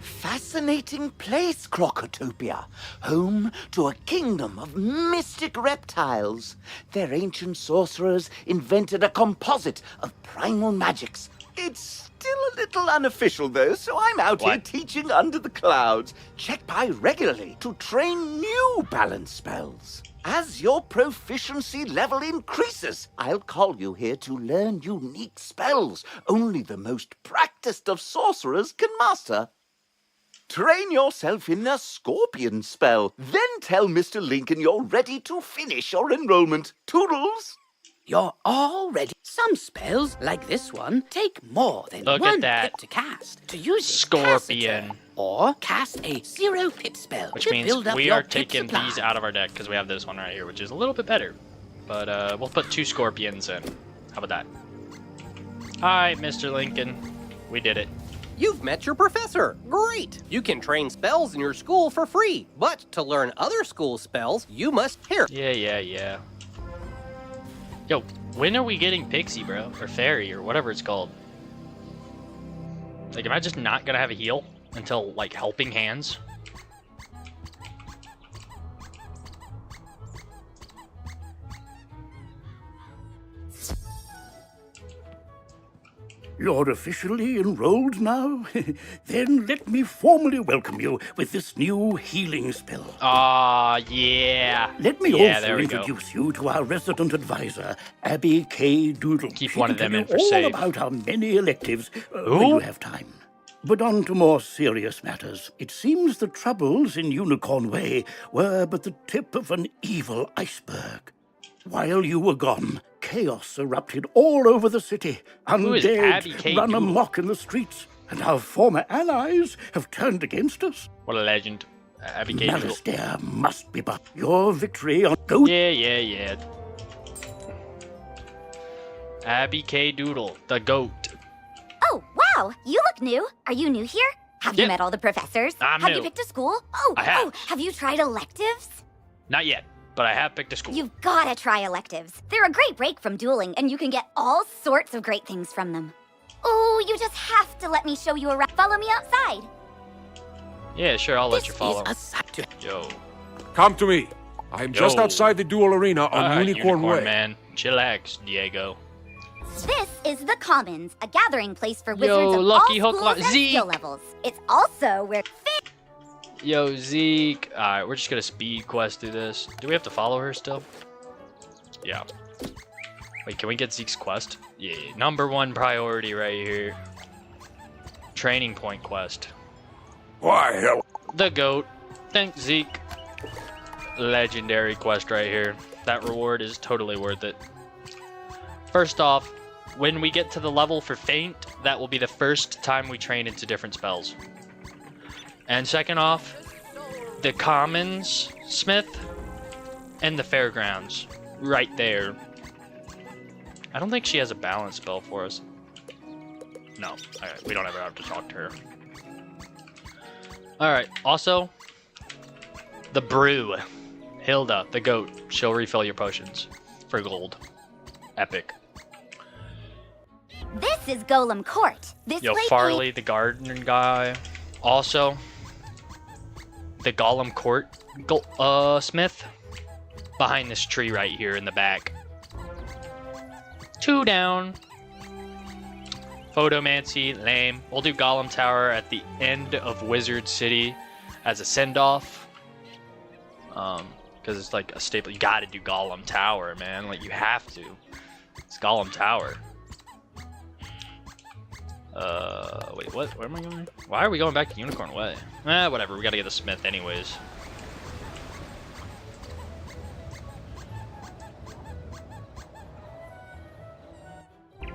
Fascinating place, Crocotopia. Home to a kingdom of mystic reptiles. Their ancient sorcerers invented a composite of primal magics. It's still a little unofficial, though, so I'm out here teaching under the clouds. Check by regularly to train new balance spells. As your proficiency level increases, I'll call you here to learn unique spells only the most practiced of sorcerers can master. Train yourself in a scorpion spell. Then tell Mr. Lincoln you're ready to finish your enrollment. Toodles! You're all ready. Some spells, like this one, take more than Look one at that. pip to cast. To use it, Scorpion. cast a turn, or cast a 0 pip spell Which to means build up we your are pip taking supply. these out of our deck because we have this one right here, which is a little bit better. But we'll put 2 scorpions in. How about that? Hi, Mr. Lincoln. We did it. You've met your professor. Great. You can train spells in your school for free, but to learn other school spells, you must hear. Yeah. Yo, when are we getting Pixie, bro? Or Fairy, or whatever it's called? Like, am I just not gonna have a heal until, like, Helping Hands? You're officially enrolled now? Then let me formally welcome you with this new healing spell. Yeah. Let me Yeah, also there we go. introduce you to our resident advisor, Abby K. Doodle. Keep She one can of them tell in you for all save. about our many electives when you have time. But on to more serious matters. It seems the troubles in Unicorn Way were but the tip of an evil iceberg. While you were gone, chaos erupted all over the city. Who is Abby K. Undead run Doodle? amok in the streets, and our former allies have turned against us. What a legend. Abby K. Doodle. Malice there must be but your victory on Ghost. Yeah. Abby K. Doodle, the goat. Oh, wow! You look new. Are you new here? Have you met all the professors? I'm have new. you picked a school? Oh, I have. Have you tried electives? Not yet, but I have picked a school. You've gotta try electives. They're a great break from dueling, and you can get all sorts of great things from them. Oh, you just have to let me show you around. Follow me outside. Yeah, sure, I'll let you follow. Yo. Come to me. I am just Yo. outside the duel arena on Unicorn Way. Man. Chillax, Diego. This is the Commons, a gathering place for wizards Yo, of Lucky all Hook schools and Zeke. skill levels. It's also where Yo, Zeke. Alright, we're just gonna speed quest through this. Do we have to follow her still? Yeah. Wait, can we get Zeke's quest? Yeah, #1 priority right here. Training point quest. Why? The GOAT. Thanks, Zeke. Legendary quest right here. That reward is totally worth it. First off, when we get to the level for Feint, that will be the first time we train into different spells. And second off, the Commons Smith and the Fairgrounds. Right there. I don't think she has a balance spell for us. No, we don't ever have to talk to her. Alright, also, the Brew. Hilda, the GOAT. She'll refill your potions for gold. Epic. this is Golem Court. This Yo, way Farley, the gardener guy. Also, the Golem Court Smith. Behind this tree right here in the back. 2 down. Photomancy, lame. We'll do Golem Tower at the end of Wizard City as a send-off. Because it's like a staple. You gotta do Golem Tower, man. Like, you have to. It's Golem Tower. Wait, what? Where am I going? Why are we going back to Unicorn Way? Whatever. We gotta get the Smith anyways.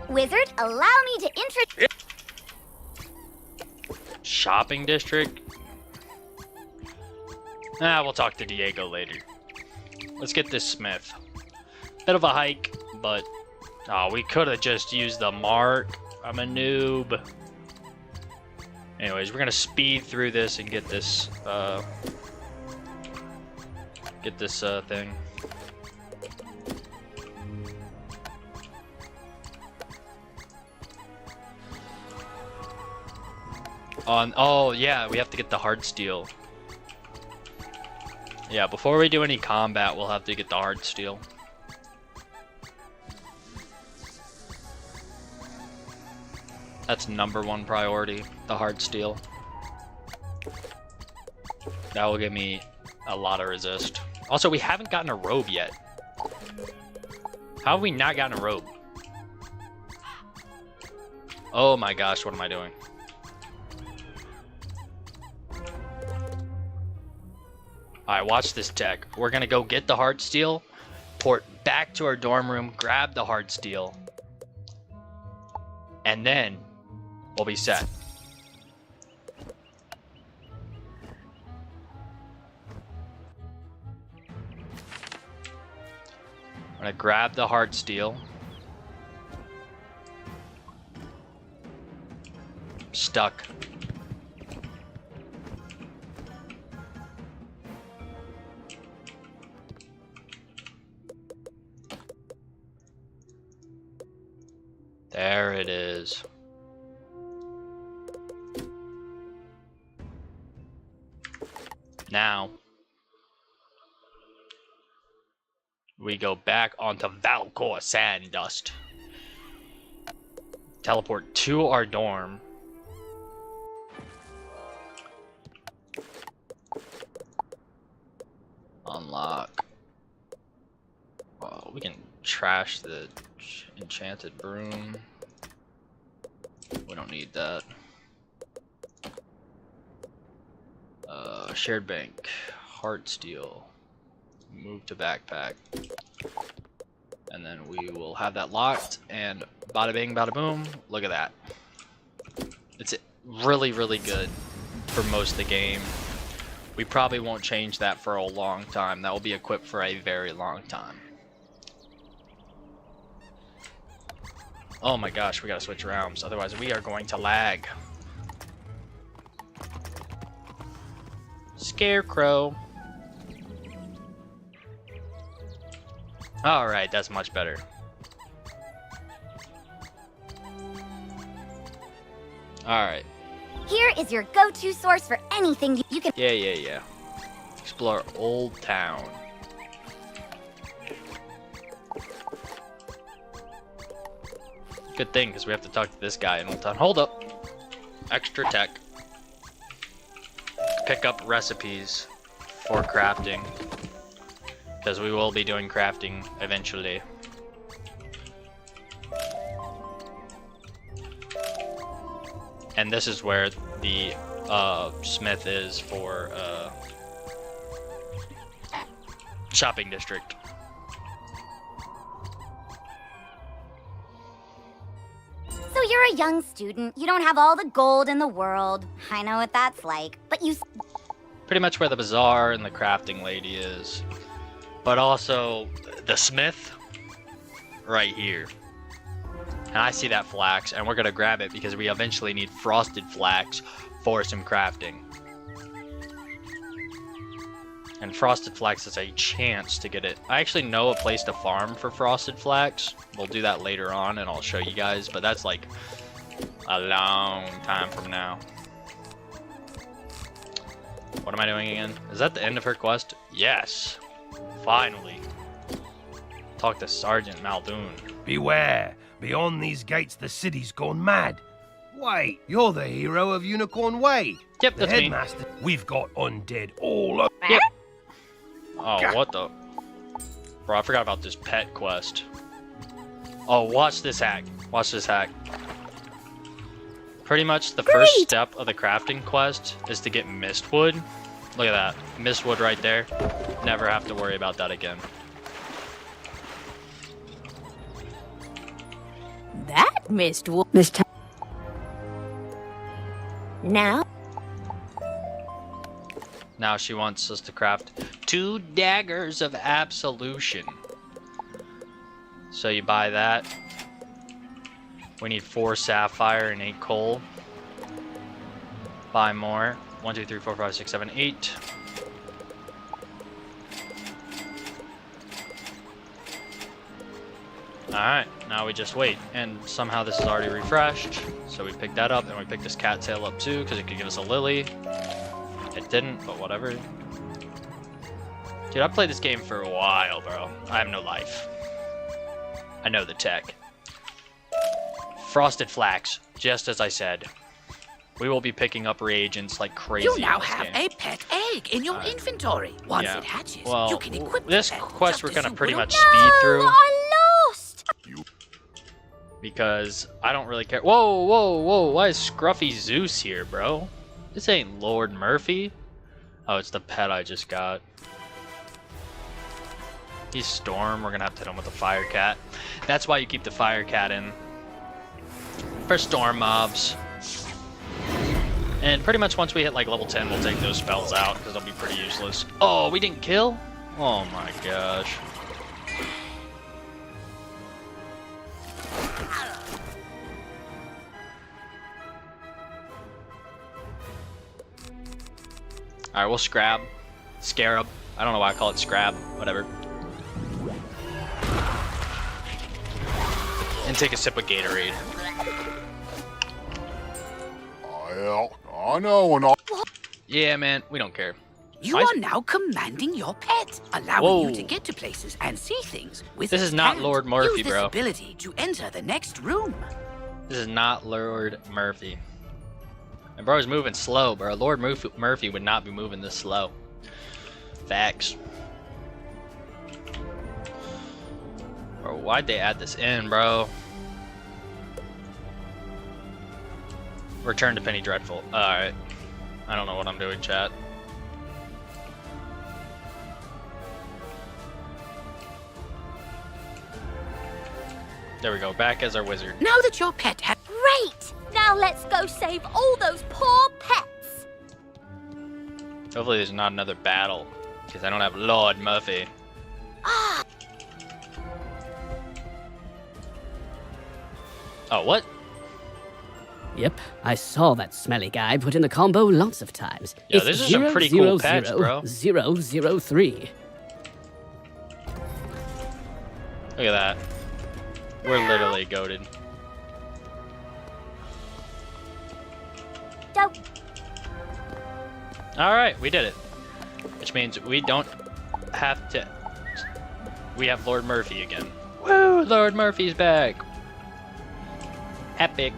Wizard, allow me to introduce... Shopping district? We'll talk to Diego later. Let's get this Smith. Bit of a hike, but... Oh, we could have just used the mark. I'm a noob. Anyways, we're gonna speed through this and get this, thing. Oh, yeah, we have to get the hard steel. Yeah, before we do any combat, we'll have to get the hard steel. That's #1 priority, the hard steel. That will give me a lot of resist. Also, we haven't gotten a robe yet. How have we not gotten a robe? Oh my gosh, what am I doing? Alright, watch this tech. We're gonna go get the hard steel, port back to our dorm room, grab the hard steel, and then we'll be set. I'm gonna grab the hard steel. Stuck. There it is. Now, we go back onto Valcor Sandust. Teleport to our dorm. Unlock. Well, we can trash the enchanted broom. We don't need that. Shared bank. Heart steel. Move to backpack. And then we will have that locked, and bada bing, bada boom. Look at that. It's really, really good for most of the game. We probably won't change that for a long time. That will be equipped for a very long time. Oh my gosh, we gotta switch realms, otherwise we are going to lag. Scarecrow. Alright, that's much better. Alright. Here is your go-to source for anything you can... Yeah. Explore Old Town. good thing, because we have to talk to this guy in Old Town. Hold up. Extra tech. Pick up recipes for crafting, because we will be doing crafting eventually. And this is where the smith is for shopping district. So you're a young student. You don't have all the gold in the world. I know what that's like. But you... Pretty much where the bazaar and the crafting lady is. But also the smith right here. And I see that flax, and we're gonna grab it because we eventually need frosted flax for some crafting. And frosted flax is a chance to get it. I actually know a place to farm for frosted flax. We'll do that later on, and I'll show you guys, but that's like a long time from now. What am I doing again? Is that the end of her quest? Yes. Finally. Talk to Sergeant Muldoon. Beware. Beyond these gates, the city's gone mad. Wait, you're the hero of Unicorn Way. Yep, the that's me. headmaster. We've got undead all over. Yep. Oh, what the? Bro, I forgot about this pet quest. Oh, watch this hack. Watch this hack. Pretty much the first step of the crafting quest is to get mistwood. Look at that. Mistwood right there. Never have to worry about that again. That missed one. Now? Now she wants us to craft 2 daggers of absolution. So you buy that. We need 4 sapphire and 8 coal. Buy more. 1, 2, 3, 4, 5, 6, 7, 8. Alright, now we just wait. And somehow this is already refreshed. So we picked that up, and we picked this cattail up too, because it could give us a lily. It didn't, but whatever. Dude, I played this game for a while, bro. I have no life. I know the tech. Frosted flax, just as I said. We will be picking up reagents like crazy. You now in this have game. a pet egg in your inventory. Once Yeah. it hatches, Well, you can equip this the pet quest just we're as gonna you pretty would a- much speed through. I lost! Because I don't really care. Whoa, whoa, whoa. Why is Scruffy Zeus here, bro? This ain't Lord Murphy. Oh, it's the pet I just got. He's Storm. We're gonna have to hit him with a fire cat. That's why you keep the fire cat in. For storm mobs. And pretty much once we hit like level 10, we'll take those spells out because they'll be pretty useless. Oh, we didn't kill? Oh my gosh. Alright, we'll Scarab. I don't know why I call it Scrab. Whatever. And take a sip of Gatorade. I know, and I... Yeah, man, we don't care. You are now commanding your pet, allowing you to get to places and see things with This its is not hand. Lord Murphy, Use this bro. ability to enter the next room. This is not Lord Murphy. And bro's moving slow, bro. Lord Murphy would not be moving this slow. Facts. Bro, why'd they add this in, bro? Return to Penny Dreadful. Alright. I don't know what I'm doing, chat. There we go. Back as our wizard. Now that your pet has... Great! Now let's go save all those poor pets! Hopefully there's not another battle. Because I don't have Lord Murphy. Oh, what? Yep, I saw that smelly guy put in the combo lots of times. Yeah, It's this is some pretty cool pets, bro. 003. Look at that. We're literally goated. Dope. Alright, we did it. Which means we don't have to... We have Lord Murphy again. Woo! Lord Murphy's back! Epic.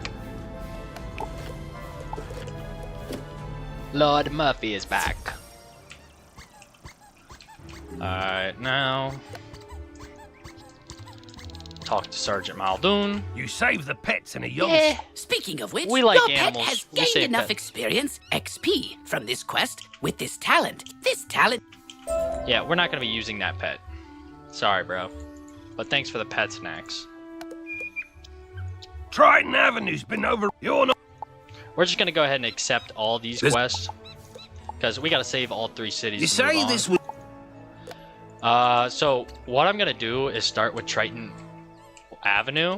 Lord Murphy is back. Alright, now... talk to Sergeant Muldoon. You saved the pets and a young... Yeah. Speaking of which, We like your animals. pet has We gained save enough pets. experience, XP, from this quest with this talent. This talent... Yeah, we're not going to be using that pet. Sorry, bro. But thanks for the pet snacks. Triton Avenue's been over... You're not... We're just going to go ahead and accept all these quests. Because we got to save all 3 cities. You to move say on. this would... So, what I'm going to do is start with Triton Avenue.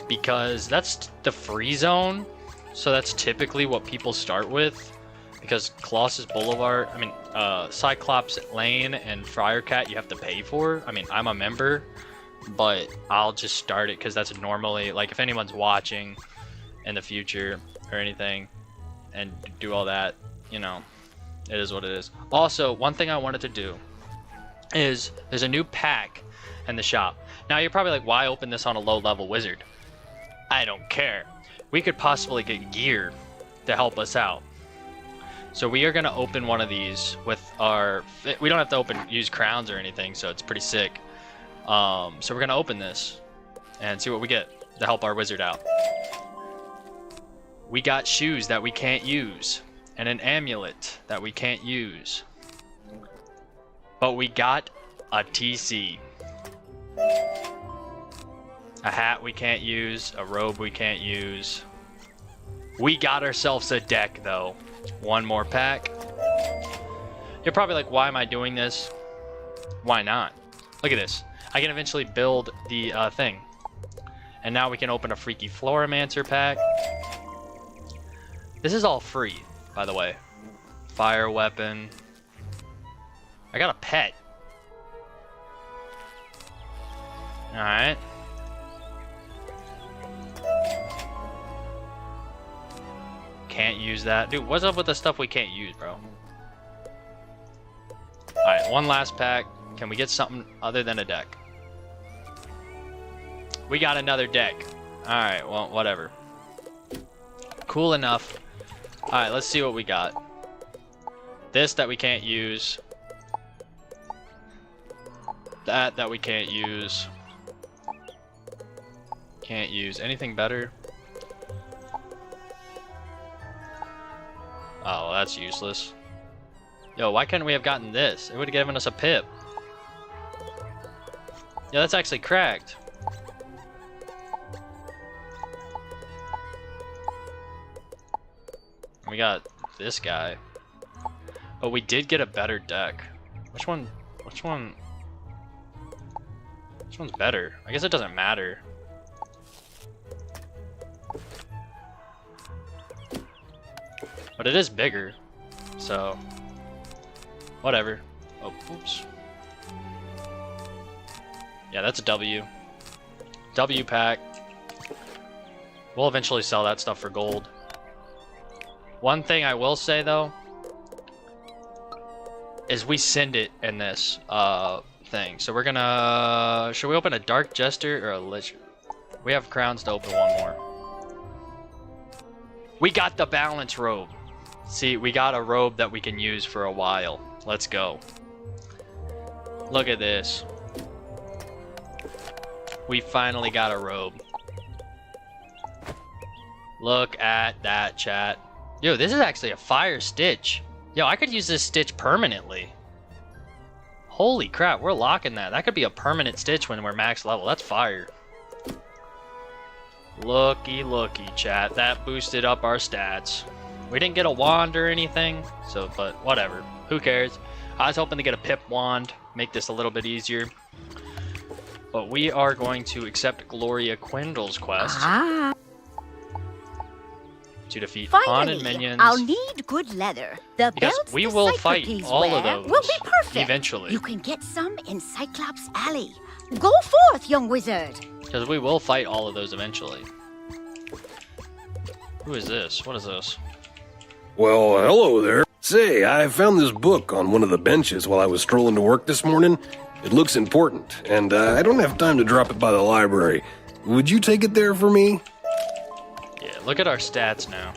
Because that's the free zone. So that's typically what people start with. Because Colossus Boulevard, Cyclops Lane and Friarcat you have to pay for. I mean, I'm a member, but I'll just start it because that's normally, like, if anyone's watching in the future or anything and do all that, you know, it is what it is. Also, one thing I wanted to do is there's a new pack in the shop. Now, you're probably like, why open this on a low-level wizard? I don't care. We could possibly get gear to help us out. So we are going to open one of these with our... We don't have to use crowns or anything, so it's pretty sick. So we're going to open this and see what we get to help our wizard out. We got shoes that we can't use and an amulet that we can't use. But we got a TC. A hat we can't use, a robe we can't use. We got ourselves a deck, though. One more pack. You're probably like, why am I doing this? Why not? Look at this. I can eventually build the thing. And now we can open a Freaky Florimancer pack. This is all free, by the way. Fire weapon. I got a pet. Alright. Can't use that. Dude, what's up with the stuff we can't use, bro? Alright, one last pack. Can we get something other than a deck? We got another deck. Alright, well, whatever. Cool enough. Alright, let's see what we got. This that we can't use. That we can't use. Can't use. Anything better? Oh, that's useless. Yo, why couldn't we have gotten this? It would have given us a pip. Yeah, that's actually cracked. We got this guy. But we did get a better deck. Which one's better? I guess it doesn't matter. But it is bigger, so whatever. Oh, oops. Yeah, that's a W. W pack. We'll eventually sell that stuff for gold. One thing I will say, though, is we send it in this thing. So we're gonna... Should we open a Dark Jester or a Lich? We have crowns to open one more. We got the balance robe. See, we got a robe that we can use for a while. Let's go. Look at this. We finally got a robe. Look at that, chat. Yo, this is actually a fire stitch. Yo, I could use this stitch permanently. Holy crap, we're locking that. That could be a permanent stitch when we're max level. That's fire. Looky, looky, chat. That boosted up our stats. We didn't get a wand or anything, so, but whatever. Who cares? I was hoping to get a pip wand, make this a little bit easier. But we are going to accept Gloria Quindle's quest. To defeat haunted minions. I'll need good leather. The Because belts we the will fight Cyclopes all of wear those will be perfect. eventually. You can get some in Cyclops Alley. Go forth, young wizard. Because we will fight all of those eventually. Who is this? What is this? Well, hello there. Say, I found this book on one of the benches while I was strolling to work this morning. It looks important, and I don't have time to drop it by the library. Would you take it there for me? Alright, look at our stats now.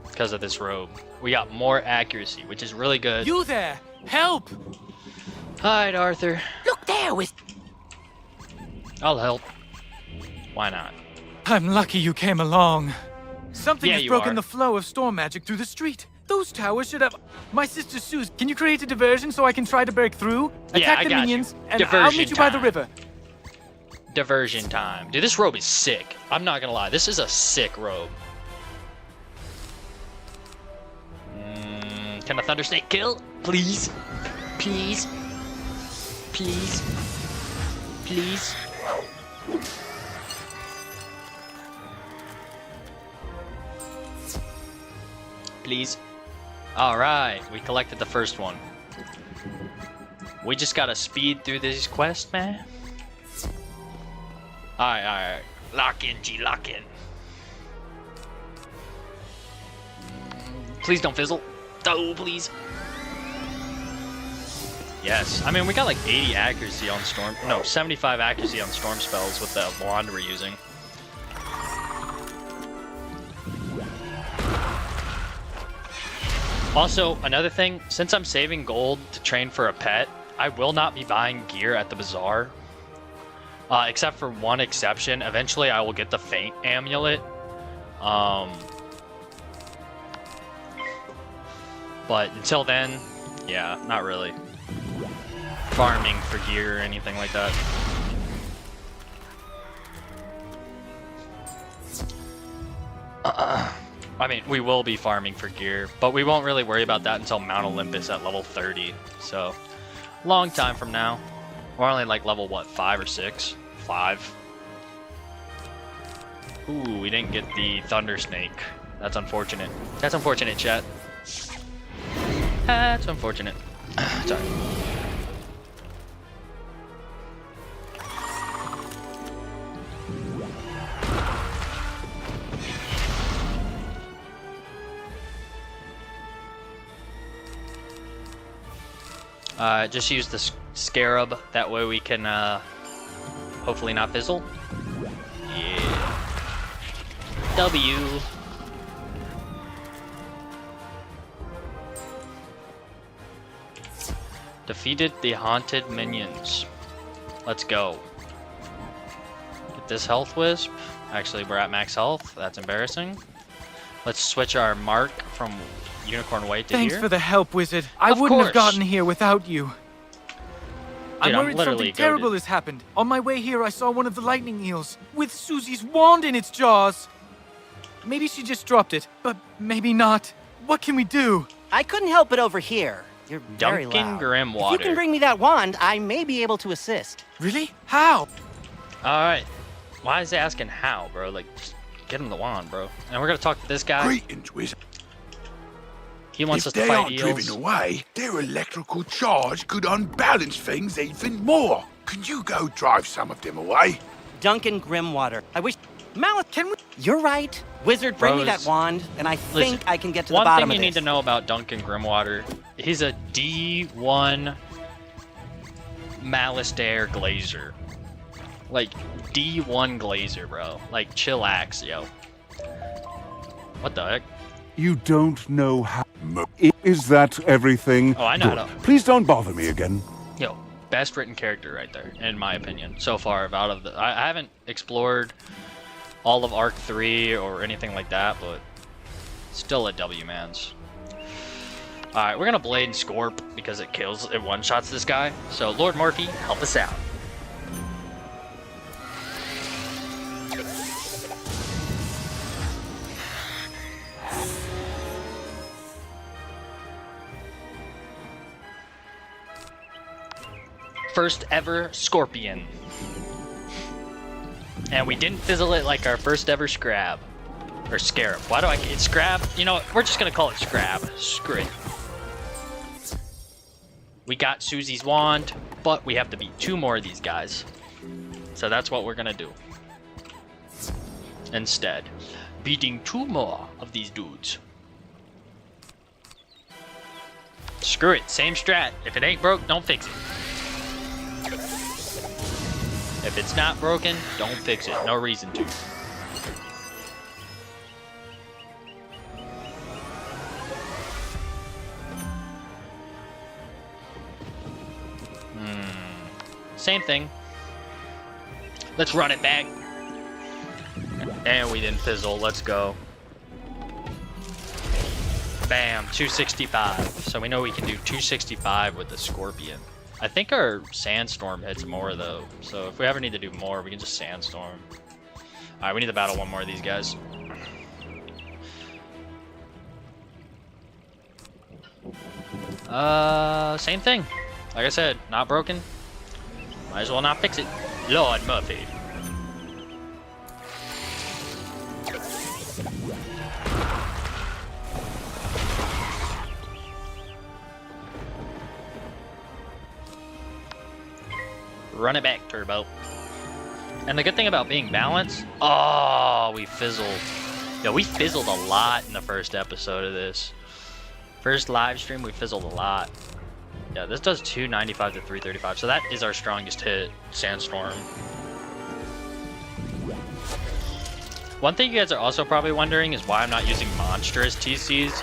Because of this robe. We got more accuracy, which is really good. You there! Help! Alright, Arthur. Look there, I'll help. Why not? I'm lucky you came along. Something Yeah, has you broken are. the flow of storm magic through the street. Those towers should have... My sister Suze, can you create a diversion so I can try to break through? Yeah, Attack I the got minions, you. and I'll Diversion meet you by the time. river. Diversion time. Dude, this robe is sick. I'm not gonna lie. This is a sick robe. Can a Thunder Snake kill? Please? Please? Please? Please? Please? Alright, we collected the first one. We just gotta speed through this quest, man. Alright. Lock in, G, lock in. Please don't fizzle. Oh, please. Yes. I mean, we got like 80 accuracy on storm. No, 75 accuracy on storm spells with the wand we're using. Also, another thing, since I'm saving gold to train for a pet, I will not be buying gear at the bazaar. Except for one exception. Eventually, I will get the Faint Amulet. But until then, yeah, not really farming for gear or anything like that. I mean, we will be farming for gear, but we won't really worry about that until Mount Olympus at level 30. So, long time from now. We're only like level, what, 5 or 6? 5. Ooh, we didn't get the Thunder Snake. That's unfortunate. That's unfortunate, chat. That's unfortunate. Sorry. Just use the scarab. That way we can hopefully not fizzle. Yeah. W. Defeated the haunted minions. Let's go. Get this health wisp. Actually, we're at max health. That's embarrassing. Let's switch our mark from Unicorn Way to Thanks here. for the help, Wizard. I Of wouldn't have course. gotten here without you. I'm Dude, I'm worried literally something terrible has happened. On my way here, I saw one of the lightning eels with Susie's wand in its jaws. Maybe she just dropped it, but maybe not. What can we do? I couldn't help it over here. You're very Duncan loud. Grimwater. If you can bring me that wand, I may be able to assist. Really? How? Alright. Why is he asking how, bro? Like, just get him the wand, bro. And we're gonna talk to this guy. Greetings, Wizard. He wants us If to they fight aren't eels. driven away, their electrical charge could unbalance things even more. Can you go drive some of them away? Duncan Grimwater. I wish... Malice, can we... You're right. Wizard, bring me Bros, that wand, and I think I can get to the one bottom thing of you this. need to know about Duncan Grimwater, he's a D1 Malistaire Glazer. Like, D1 Glazer, bro. Like, chillax, yo. What the heck? You don't know how... Is that everything? Oh, I know Good. how to- Please don't bother me again. Yo, best written character right there, in my opinion, so far. Out of the, I haven't explored all of Arc 3 or anything like that, but still a W, mans. Alright, we're gonna Blade Scorp because it kills, it one-shots this guy. So, Lord Morphe, help us out. First ever Scorpion. And we didn't fizzle it like our first ever Scrab. Or Scarab. Why do it's Scrab? You know what? We're just gonna call it Scrab. Screw it. We got Susie's wand, but we have to beat 2 more of these guys. So that's what we're gonna do. Instead. Beating 2 more of these dudes. Screw it. Same strat. If it ain't broke, don't fix it. If it's not broken, don't fix it. No reason to. same thing. Let's run it back. And we didn't fizzle. Let's go. Bam, 265. So we know we can do 265 with the Scorpion. I think our Sandstorm hits more though. So if we ever need to do more, we can just Sandstorm. Alright, we need to battle one more of these guys. Same thing. Like I said, not broken. Might as well not fix it. Lord Murphy. Run it back, Turbo. And the good thing about being balanced, oh, we fizzled. Yeah, we fizzled a lot in the first episode of this. First live stream, we fizzled a lot. Yeah, this does 295 to 335, so that is our strongest hit, Sandstorm. One thing you guys are also probably wondering is why I'm not using monstrous TCs.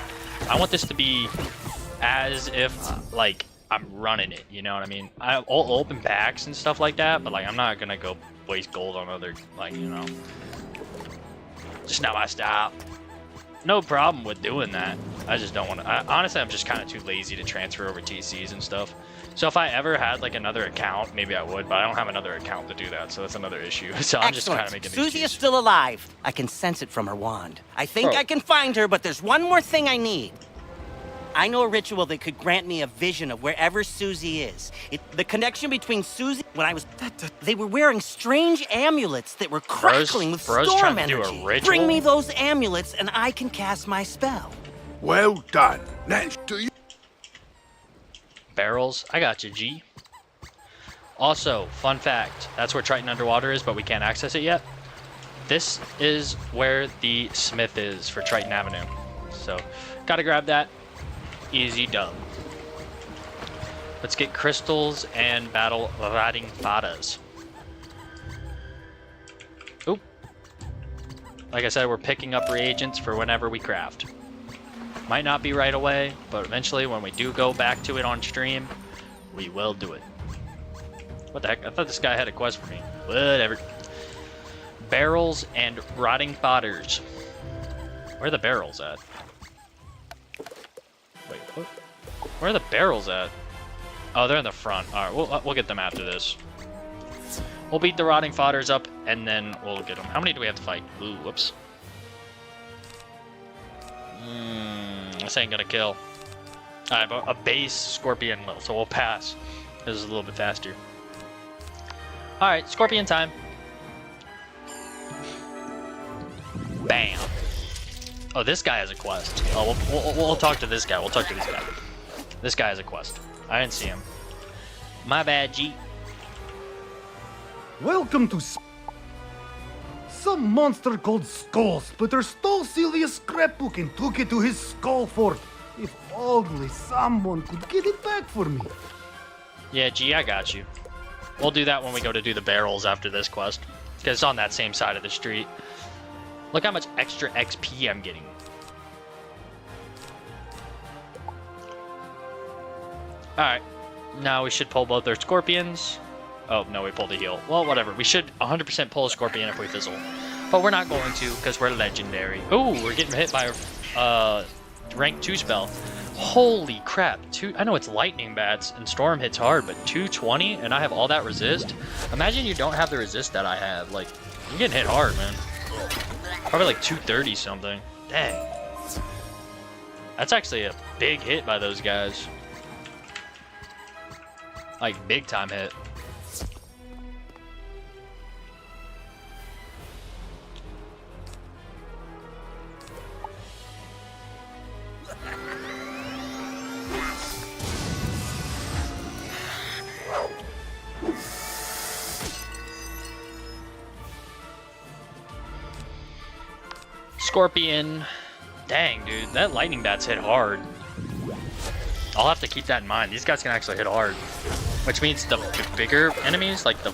I want this to be as if, like, I'm running it, you know what I mean? I'll open packs and stuff like that, but like I'm not gonna go waste gold on other, like, you know, just not my style. No problem with doing that. I just don't want to. Honestly, I'm just kind of too lazy to transfer over TCs and stuff. So if I ever had like another account, maybe I would, but I don't have another account to do that, so that's another issue. So I'm just kind of making Susie is still alive. I can sense it from her wand. I think I can find her, but there's one more thing I need. I know a ritual that could grant me a vision of wherever Susie is. The connection between Susie when I was... They were wearing strange amulets that were crackling with storm energy. Bring me those amulets and I can cast my spell. Well done. Next to you. Barrels, I got you, G. Also, fun fact, that's where Triton Underwater is, but we can't access it yet. This is where the smith is for Triton Avenue. So, gotta grab that. Easy dub. Let's get crystals and battle riding fadas. Oop. Like I said, we're picking up reagents for whenever we craft. Might not be right away, but eventually when we do go back to it on stream, we will do it. What the heck? I thought this guy had a quest for me. Whatever. Barrels and rotting fodders. Where are the barrels at? Wait, what? Where are the barrels at? Oh, they're in the front. Alright, we'll get them after this. We'll beat the rotting fodders up, and then we'll get them. How many do we have to fight? Ooh, whoops. This ain't gonna kill. I have a base Scorpion will, so we'll pass. This is a little bit faster. Alright, Scorpion time. Bam. Oh, this guy has a quest. Oh, we'll talk to this guy. We'll talk to this guy. This guy has a quest. I didn't see him. My bad, G. Welcome to... Some monster called Skull Splitter stole Sylvia's scrapbook and took it to his skull fort. If only someone could get it back for me. Yeah, G, I got you. We'll do that when we go to do the barrels after this quest. Because it's on that same side of the street. Look how much extra XP I'm getting. Alright. Now we should pull both our Scorpions. Oh, no, we pulled a heal. Well, whatever. We should 100% pull a Scorpion if we fizzle. But we're not going to, because we're legendary. Ooh, we're getting hit by a rank 2 spell. Holy crap. I know it's lightning bats and storm hits hard, but 220 and I have all that resist? Imagine you don't have the resist that I have. Like, you're getting hit hard, man. Probably like 230 something. Dang. That's actually a big hit by those guys. Like, big time hit. Scorpion. Dang, dude, that lightning bats hit hard. I'll have to keep that in mind. These guys can actually hit hard, which means the bigger enemies, like the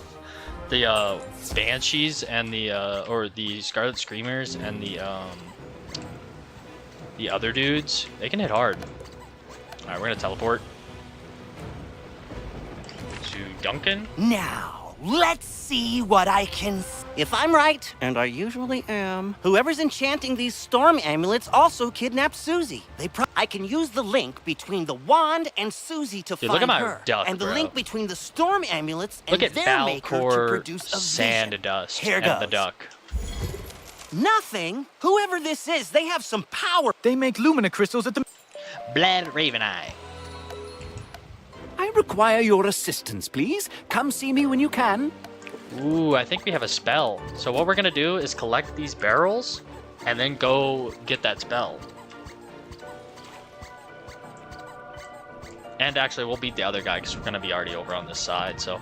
Banshees and the Scarlet Screamers and the other dudes, they can hit hard. All right, we're gonna teleport to to Duncan. Now, let's see what I can... If I'm right, and I usually am, whoever's enchanting these storm amulets also kidnapped Susie. I can use the link between the wand and Susie to Dude, find look at my her. duck, and the bro. link between the storm amulets and Look at their maker to Valcor, produce a Sand vision. Dust, Here and the goes. duck. Nothing. Whoever this is, they have some power. They make lumina crystals at the... Blood Raven Eye. I require your assistance, please. Come see me when you can. Ooh, I think we have a spell. So what we're gonna do is collect these barrels and then go get that spell. And actually, we'll beat the other guy because we're gonna be already over on this side. So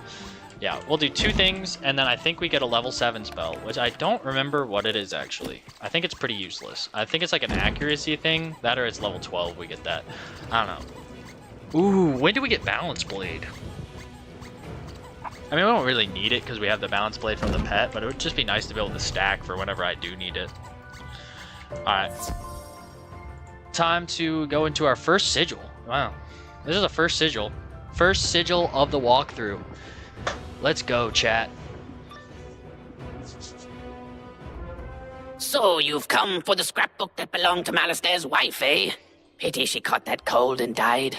yeah, we'll do 2 things, and then I think we get a level 7 spell, which I don't remember what it is actually. I think it's pretty useless. I think it's like an accuracy thing. That or it's level 12 we get that. I don't know. Ooh, when do we get Balance Blade? I mean, we don't really need it because we have the Balance Blade from the pet, but it would just be nice to be able to stack for whenever I do need it. Alright. Time to go into our first sigil. Wow. This is the first sigil. First sigil of the walkthrough. Let's go, chat. So, you've come for the scrapbook that belonged to Malistair's wife, eh? Pity she caught that cold and died.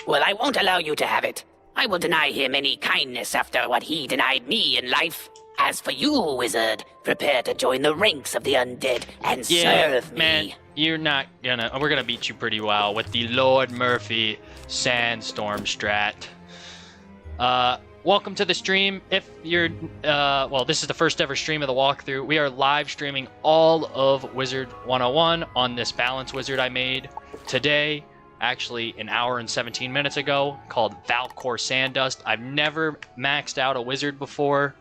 Well, I won't allow you to have it. I will deny him any kindness after what he denied me in life. As for you, wizard, prepare to join the ranks of the undead and serve me. Man, you're not gonna... We're gonna beat you pretty well with the Lord Murphy Sandstorm strat. Welcome to the stream. If you're... well, this is the first ever stream of the walkthrough. We are live streaming all of Wizard101 on this balance wizard I made today. Actually, an hour and 17 minutes ago, called Valcor Sand-Dust. I've never maxed out a wizard before.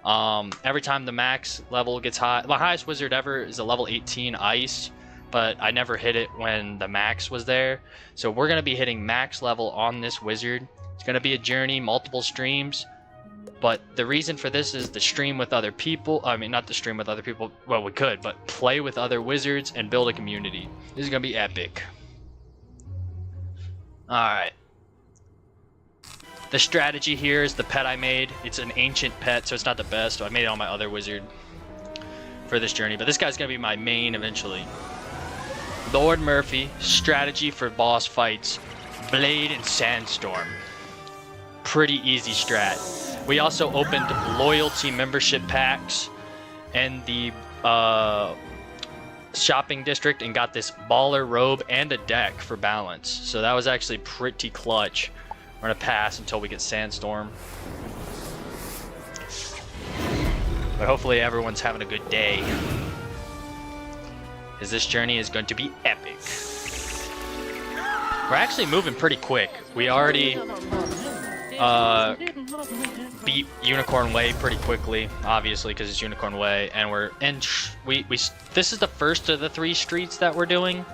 Every time the max level gets high, my highest wizard ever is a level 18 ice, but I never hit it when the max was there. So we're going to be hitting max level on this wizard. It's going to be a journey, multiple streams, but the reason for this is to stream with other people. I mean, not to stream with other people, well, we could, but play with other wizards and build a community. This is going to be epic. Alright. The strategy here is the pet I made. It's an ancient pet, so it's not the best. So I made it on my other wizard for this journey. But this guy's going to be my main eventually. Lord Murphy, strategy for boss fights. Blade and Sandstorm. Pretty easy strat. We also opened loyalty membership packs and the shopping district and got this baller robe and a deck for balance. So that was actually pretty clutch. We're gonna pass until we get Sandstorm. But hopefully everyone's having a good day, because this journey is going to be epic. We're actually moving pretty quick. We already beat Unicorn Way pretty quickly, obviously, because it's Unicorn Way, and we're in. This is the first of the 3 streets that we're doing.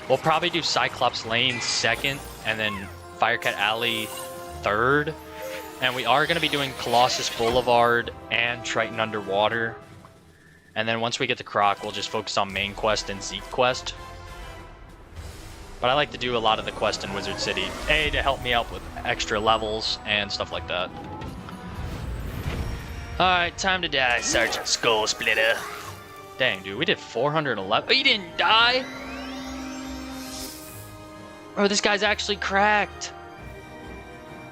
We'll probably do Cyclops Lane second, and then Firecat Alley third. And we are going to be doing Colossus Boulevard and Triton Underwater. And then once we get to Croc, we'll just focus on main quest and Zeke quest. But I like to do a lot of the quest in Wizard City. A, to help me out with extra levels and stuff like that. Alright, time to die, Sergeant Skull Splitter. Dang, dude, we did 411. Oh, he didn't die? Oh, this guy's actually cracked.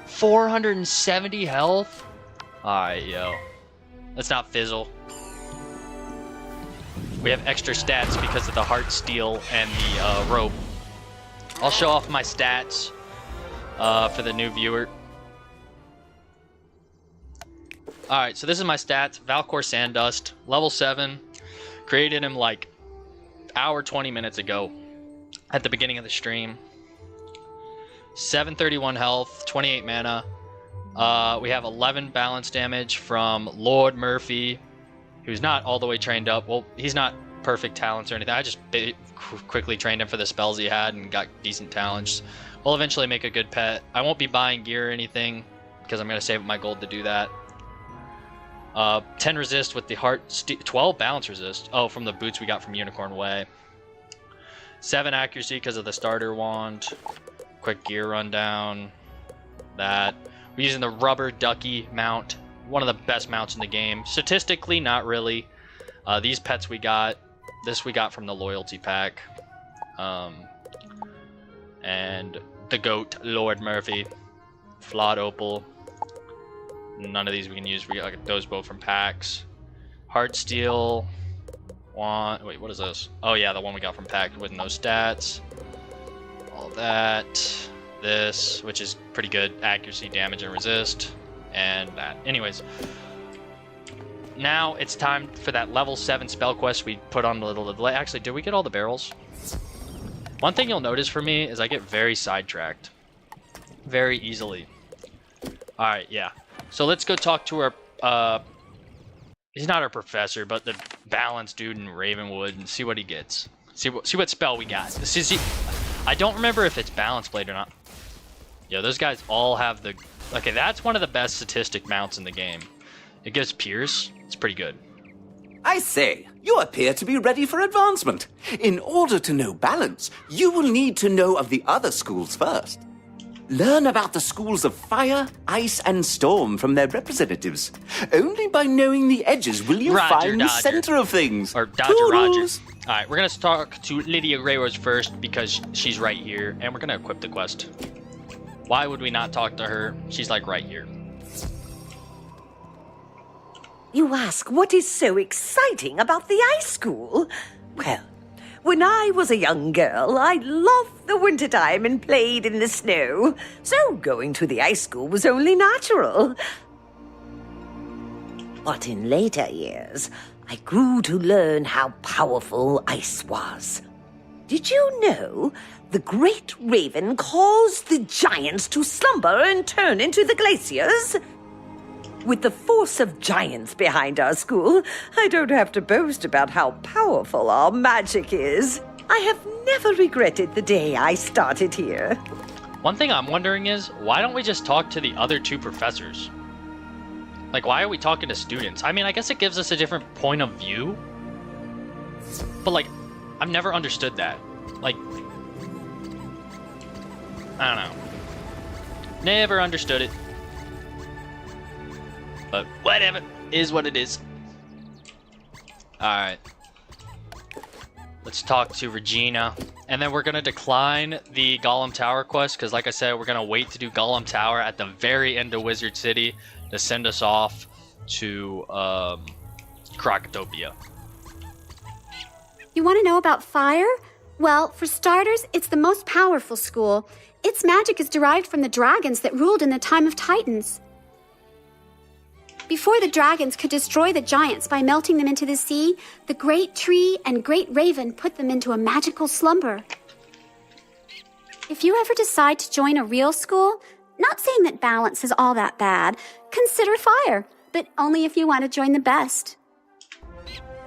470 health? Alright, yo. Let's not fizzle. We have extra stats because of the heart steel and the rope. I'll show off my stats for the new viewer. Alright, so this is my stats. Valcor Sand-Dust, level 7. Created him like hour 20 minutes ago at the beginning of the stream. 731 health, 28 mana. We have 11 balance damage from Lord Murphy, who's not all the way trained up. Well, he's not perfect talents or anything. I just quickly trained him for the spells he had and got decent talents. We'll eventually make a good pet. I won't be buying gear or anything because I'm going to save up my gold to do that. 10 resist with the heart, 12 balance resist. Oh, from the boots we got from Unicorn Way. 7 accuracy because of the starter wand. quick gear rundown. That. We're using the rubber ducky mount. One of the best mounts in the game. Statistically, not really. These pets we got. This we got from the loyalty pack. And the goat, Lord Murphy. Flawed opal. None of these we can use. We got those both from packs. Heart steel. Wait, what is this? Oh yeah, the one we got from pack with no stats. All that. This, which is pretty good. Accuracy, damage, and resist. And that. Anyways. Now it's time for that level 7 spell quest we put on the little delay. Actually, did we get all the barrels? One thing you'll notice for me is I get very sidetracked. Very easily. Alright, yeah. So let's go talk to our, he's not our professor, but the balance dude in Ravenwood and see what he gets. See what spell we got. I don't remember if it's balance blade or not. Yo, those guys all have the... Okay, that's one of the best statistic mounts in the game. It gives Pierce. It's pretty good. I say, you appear to be ready for advancement. In order to know balance, you will need to know of the other schools first. Learn about the schools of fire, ice, and storm from their representatives. Only by knowing the edges will you find the center of things. Or Dodger Rogers. Alright, we're going to talk to Lydia Greyrose first because she's right here, and we're going to equip the quest. Why would we not talk to her? She's like right here. You ask what is so exciting about the ice school? Well, when I was a young girl, I loved the wintertime and played in the snow. So going to the ice school was only natural. But in later years, I grew to learn how powerful ice was. Did you know the great raven caused the giants to slumber and turn into the glaciers? With the force of giants behind our school, I don't have to boast about how powerful our magic is. I have never regretted the day I started here. One thing I'm wondering is, why don't we just talk to the other 2 professors? Like, why are we talking to students? I mean, I guess it gives us a different point of view. But, like, I've never understood that. Like, I don't know. Never understood it. But whatever, is what it is. Alright. Let's talk to Regina. And then we're going to decline the Golem Tower quest, because like I said, we're going to wait to do Golem Tower at the very end of Wizard City to send us off to Krokotopia. You want to know about fire? Well, for starters, it's the most powerful school. Its magic is derived from the dragons that ruled in the time of Titans. Before the dragons could destroy the giants by melting them into the sea, the great tree and great raven put them into a magical slumber. If you ever decide to join a real school, not saying that balance is all that bad, consider fire, but only if you want to join the best.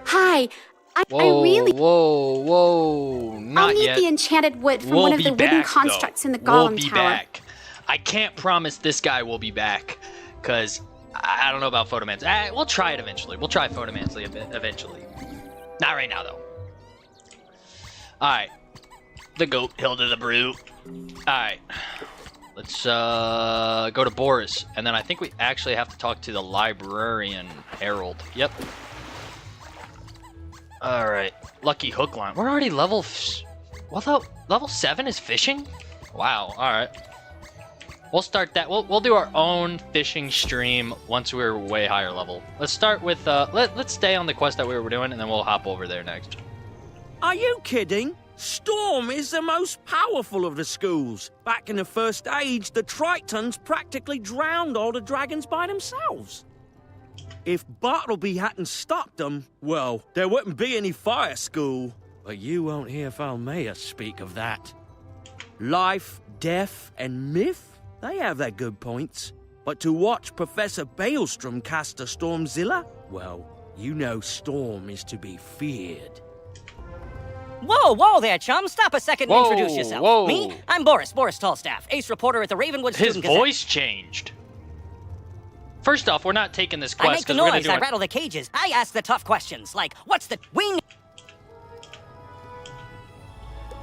Hi, I really... Whoa, not I'll need yet. the enchanted wood from We'll one of be the wooden back, constructs though. in the Golem We'll be Tower. back. I can't promise this guy will be back, because I don't know about Photomancy. We'll try it eventually. We'll try Photomancy eventually. Not right now, though. Alright. The goat, Hilda the Brute. Alright. Let's go to Boris. And then I think we actually have to talk to the librarian, Harold. Yep. Alright. Lucky hook line. We're already level... level 7 is fishing? Wow, alright. We'll start that. We'll do our own fishing stream once we're way higher level. Let's start with, let's stay on the quest that we were doing, and then we'll hop over there next. Are you kidding? Storm is the most powerful of the schools. Back in the First Age, the Tritons practically drowned all the dragons by themselves. If Bartleby hadn't stopped them, well, there wouldn't be any fire school. But you won't hear Falmea speak of that. Life, death, and myth? They have their good points. But to watch Professor Baelstrom cast a Stormzilla? Well, you know Storm is to be feared. Whoa there, chum. Stop a second and Whoa, introduce yourself. whoa. Me? I'm Boris Tallstaff, ace reporter at the Ravenwood His Student Gazette. voice changed. First off, we're not taking this I quest make the because we're noise, gonna I do it. rattle the cages. I ask the tough questions, like, what's the...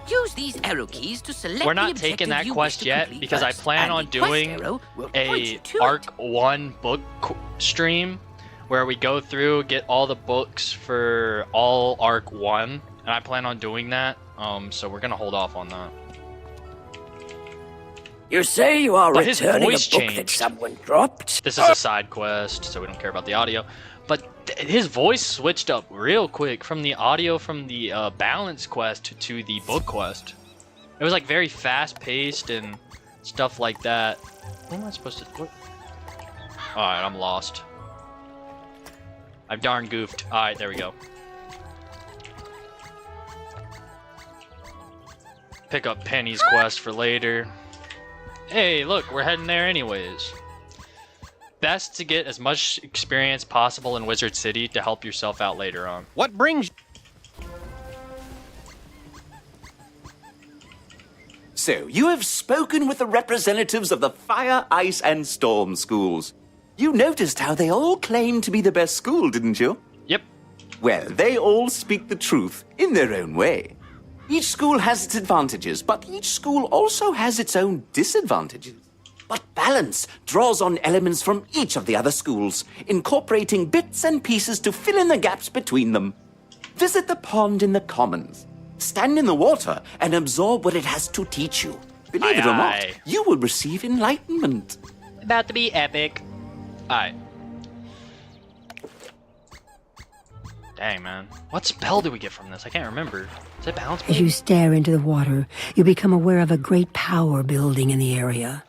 Use these arrow keys to select We're the not objective taking that you wish quest to yet complete because I first, plan and on the quest doing arrow will point you a to Arc it. 1 book stream where we go through, get all the books for all Arc 1, and I plan on doing that. So we're gonna hold off on that. You say you are But his returning a voice book that changed. someone dropped? This is a side quest, so we don't care about the audio. But his voice switched up real quick from the audio from the balance quest to the book quest. It was like very fast paced and stuff like that. What am I supposed to do? Alright, I'm lost. I've darn goofed. Alright, there we go. Pick up Penny's quest for later. Hey, look, we're heading there anyways. Best to get as much experience possible in Wizard City to help yourself out later on. What brings... So, you have spoken with the representatives of the Fire, Ice, and Storm schools. You noticed how they all claim to be the best school, didn't you? Yep. Well, they all speak the truth in their own way. Each school has its advantages, but each school also has its own disadvantages. But balance draws on elements from each of the other schools, incorporating bits and pieces to fill in the gaps between them. Visit the pond in the commons. Stand in the water and absorb what it has to teach you. Believe it or not, you will receive enlightenment. About to be epic. Alright. Dang, man. What spell do we get from this? I can't remember. Is it balance? As you stare into the water, you become aware of a great power building in the area.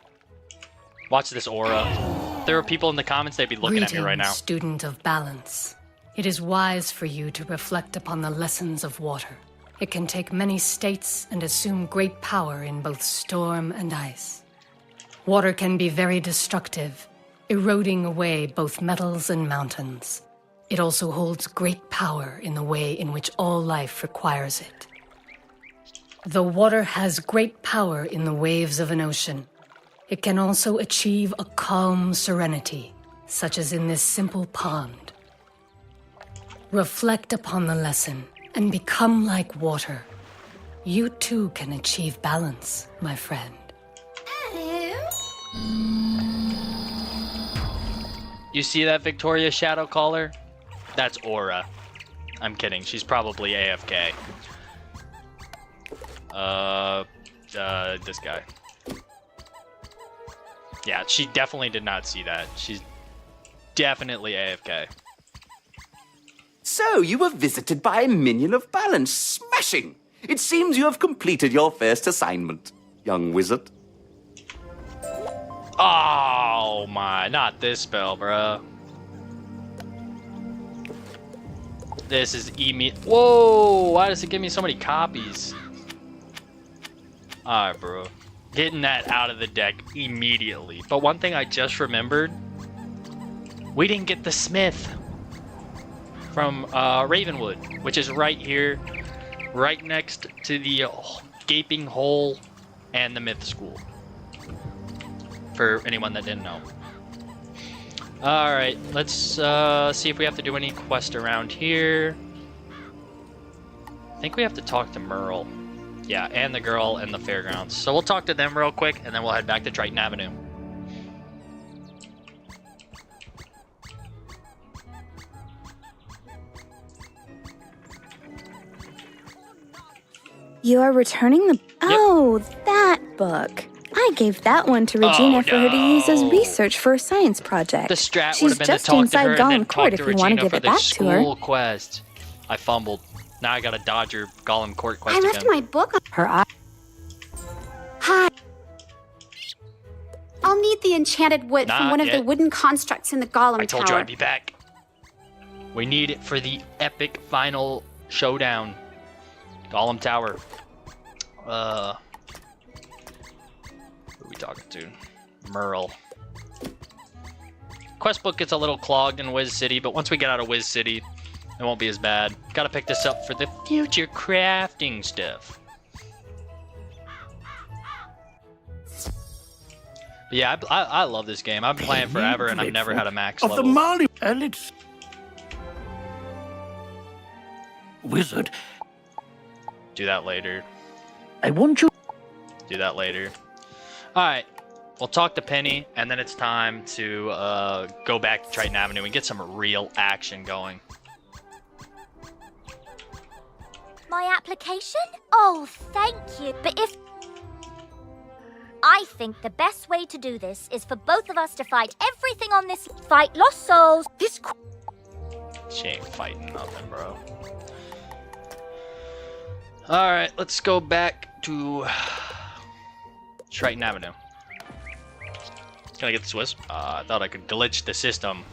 Watch this aura. If there were people in the comments, they'd be looking at me right now. Student of balance. It is wise for you to reflect upon the lessons of water. It can take many states and assume great power in both storm and ice. Water can be very destructive, eroding away both metals and mountains. It also holds great power in the way in which all life requires it. Though water has great power in the waves of an ocean, it can also achieve a calm serenity, such as in this simple pond. Reflect upon the lesson and become like water. You too can achieve balance, my friend. You see that Victoria Shadow Caller? That's Aura. I'm kidding. She's probably AFK. This guy. Yeah, she definitely did not see that. She's definitely AFK. So, you were visited by a minion of balance. Smashing! It seems you have completed your first assignment, young wizard. Oh my, not this spell, bruh. This is Whoa, why does it give me so many copies? Alright, bro. Getting that out of the deck immediately. But one thing I just remembered, we didn't get the Smith from Ravenwood, which is right here, right next to the gaping hole and the myth school. For anyone that didn't know. Alright, let's see if we have to do any quest around here. I think we have to talk to Merle. Yeah, and the girl in the fairgrounds. So we'll talk to them real quick, and then we'll head back to Triton Avenue. You are returning the... Oh, that book. I gave that one to Regina for her to use as research for a science project. The strat would She's have been to just talk to inside her and then Gollum Court talk if to you want Regina to give for it the back to her. school quest. I fumbled. Now I gotta dodge your Gollum Court quest I again. left my book on her eye. Hi. I'll need the enchanted wood from Not one of the yet. wooden constructs in the Golem I told Tower. you I'd be back. We need it for the epic final showdown. Gollum Tower. Who are we talking to? Merle. Quest book gets a little clogged in Wiz City, but once we get out of Wiz City, it won't be as bad. Gotta pick this up for the future crafting stuff. But yeah, I love this game. I've been playing forever, and I've never had a max of level. the Mali, and it's wizard. Do that later. I want you... Do that later. Alright. We'll talk to Penny, and then it's time to go back to Triton Avenue and get some real action going. My application? Oh, thank you. But if... I think the best way to do this is for both of us to fight everything on this... Fight lost souls. This... She ain't fighting nothing, bro. Alright, let's go back to Triton Avenue. Can I get the Swiss? I thought I could glitch the system.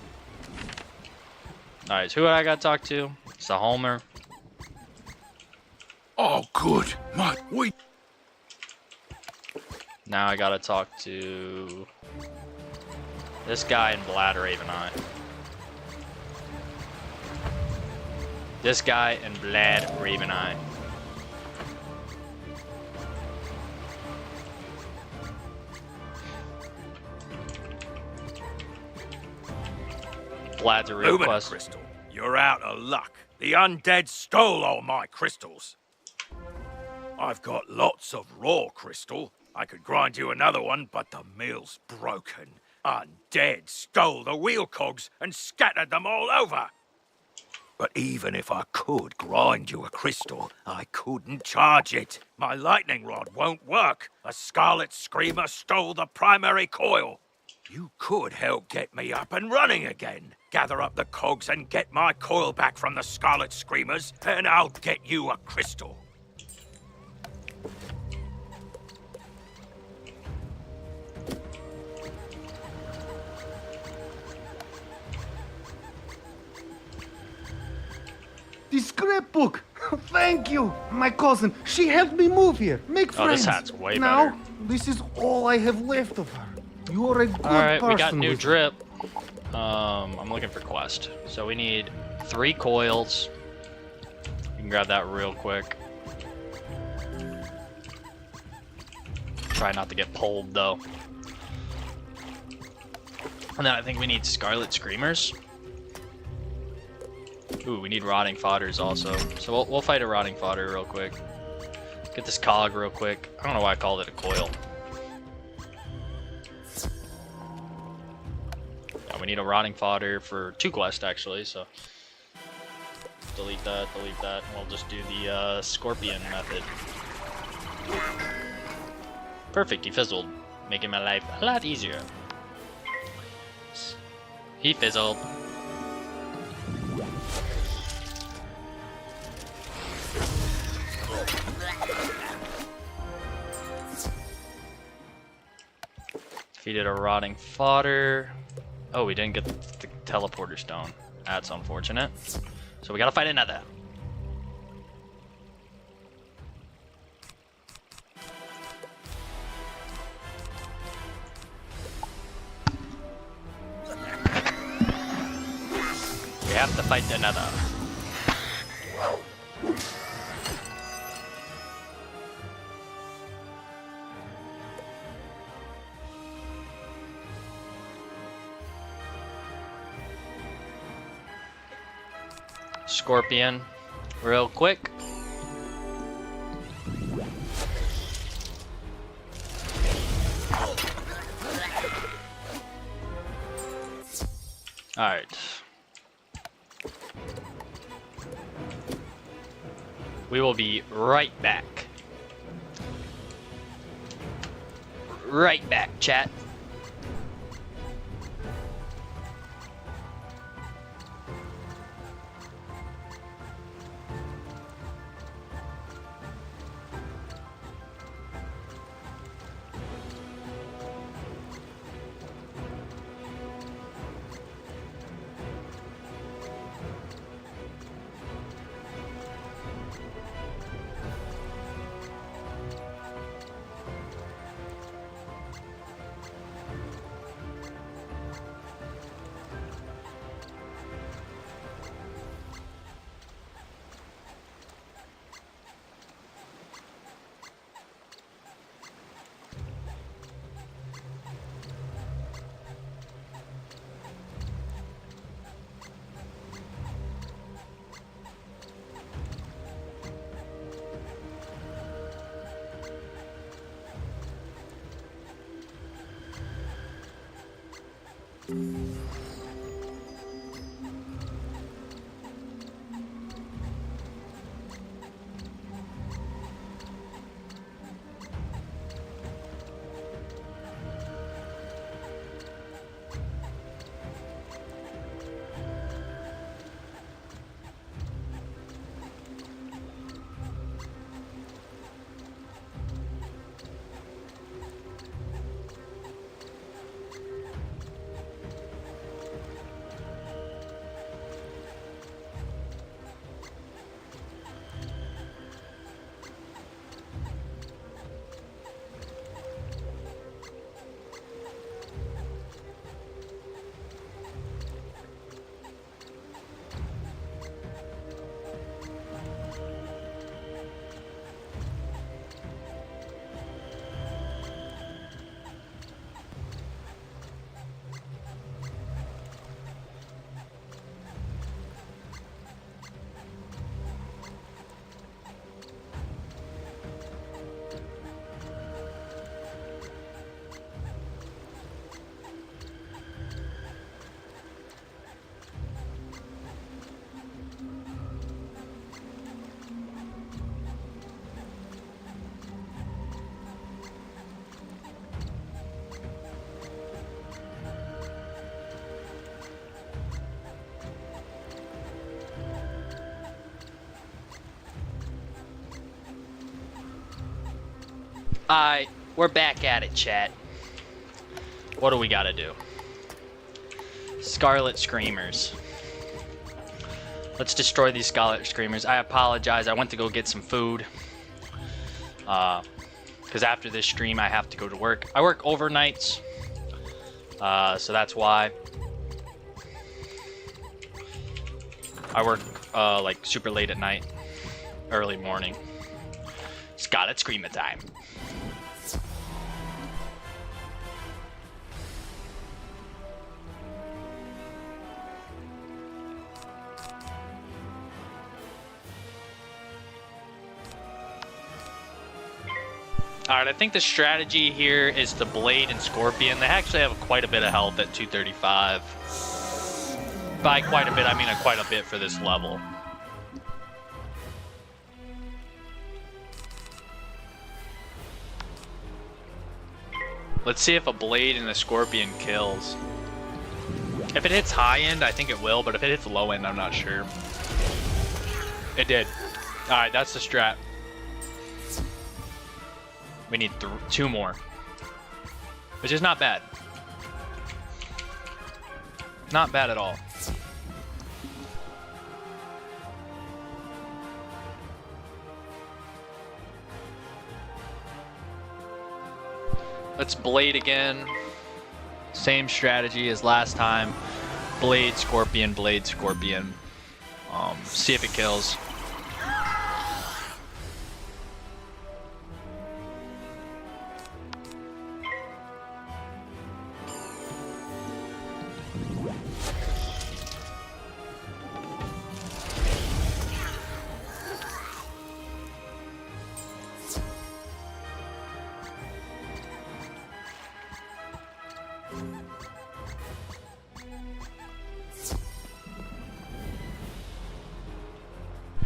Alright, so who I gotta talk to? It's a Homer. Oh, good. We... Now I gotta talk to this guy in Blad Raveneye. This guy in Blad Raveneye. Vlad's a real Lumina quest. crystal, you're out of luck. The undead stole all my crystals. I've got lots of raw crystal. I could grind you another one, but the mill's broken. Undead stole the wheel cogs and scattered them all over. But even if I could grind you a crystal, I couldn't charge it. My lightning rod won't work. A Scarlet Screamer stole the primary coil. You could help get me up and running again. Gather up the cogs and get my coil back from the Scarlet Screamers, and I'll get you a crystal. The scrapbook! Thank you! My cousin, she helped me move here, make friends. Oh, this hat's way now, better. This is all I have left of her. You are a good Alright, person. we got new with- drip. I'm looking for quest. So we need 3 coils. You can grab that real quick. Try not to get pulled though. And then I think we need Scarlet Screamers. Ooh, we need Rotting Fodders also. So we'll fight a Rotting Fodder real quick. Get this cog real quick. I don't know why I called it a coil. Yeah, we need a Rotting Fodder for 2 quests actually, so delete that, and we'll just do the Scorpion method. Perfect, he fizzled, making my life a lot easier. He fizzled. Defeated a Rotting Fodder. Oh, we didn't get the Teleporter Stone. That's unfortunate. So we gotta fight another. We have to fight another. Scorpion, real quick. Alright. We will be right back. Right back, chat. Alright, we're back at it, chat. What do we gotta do? Scarlet Screamers. Let's destroy these Scarlet Screamers. I apologize, I went to go get some food. Because after this stream, I have to go to work. I work overnights. So that's why. I work, like, super late at night. Early morning. Scarlet Screamer time. Alright, I think the strategy here is to Blade and Scorpion. They actually have quite a bit of health at 235. By quite a bit, I mean quite a bit for this level. Let's see if a Blade and a Scorpion kills. If it hits high end, I think it will, but if it hits low end, I'm not sure. It did. Alright, that's the strat. We need 2 more. Which is not bad. Not bad at all. Let's Blade again. Same strategy as last time. Blade, Scorpion, Blade, Scorpion. See if it kills.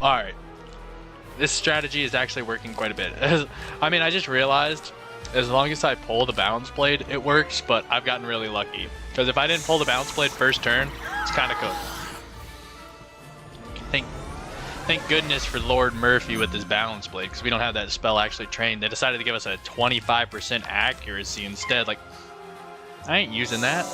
Alright. This strategy is actually working quite a bit. I mean, I just realized as long as I pull the Balance Blade, it works, but I've gotten really lucky. Because if I didn't pull the Balance Blade first turn, it's kind of cooked. Thank goodness for Lord Murphy with his Balance Blade, because we don't have that spell actually trained. They decided to give us a 25% accuracy instead. Like, I ain't using that.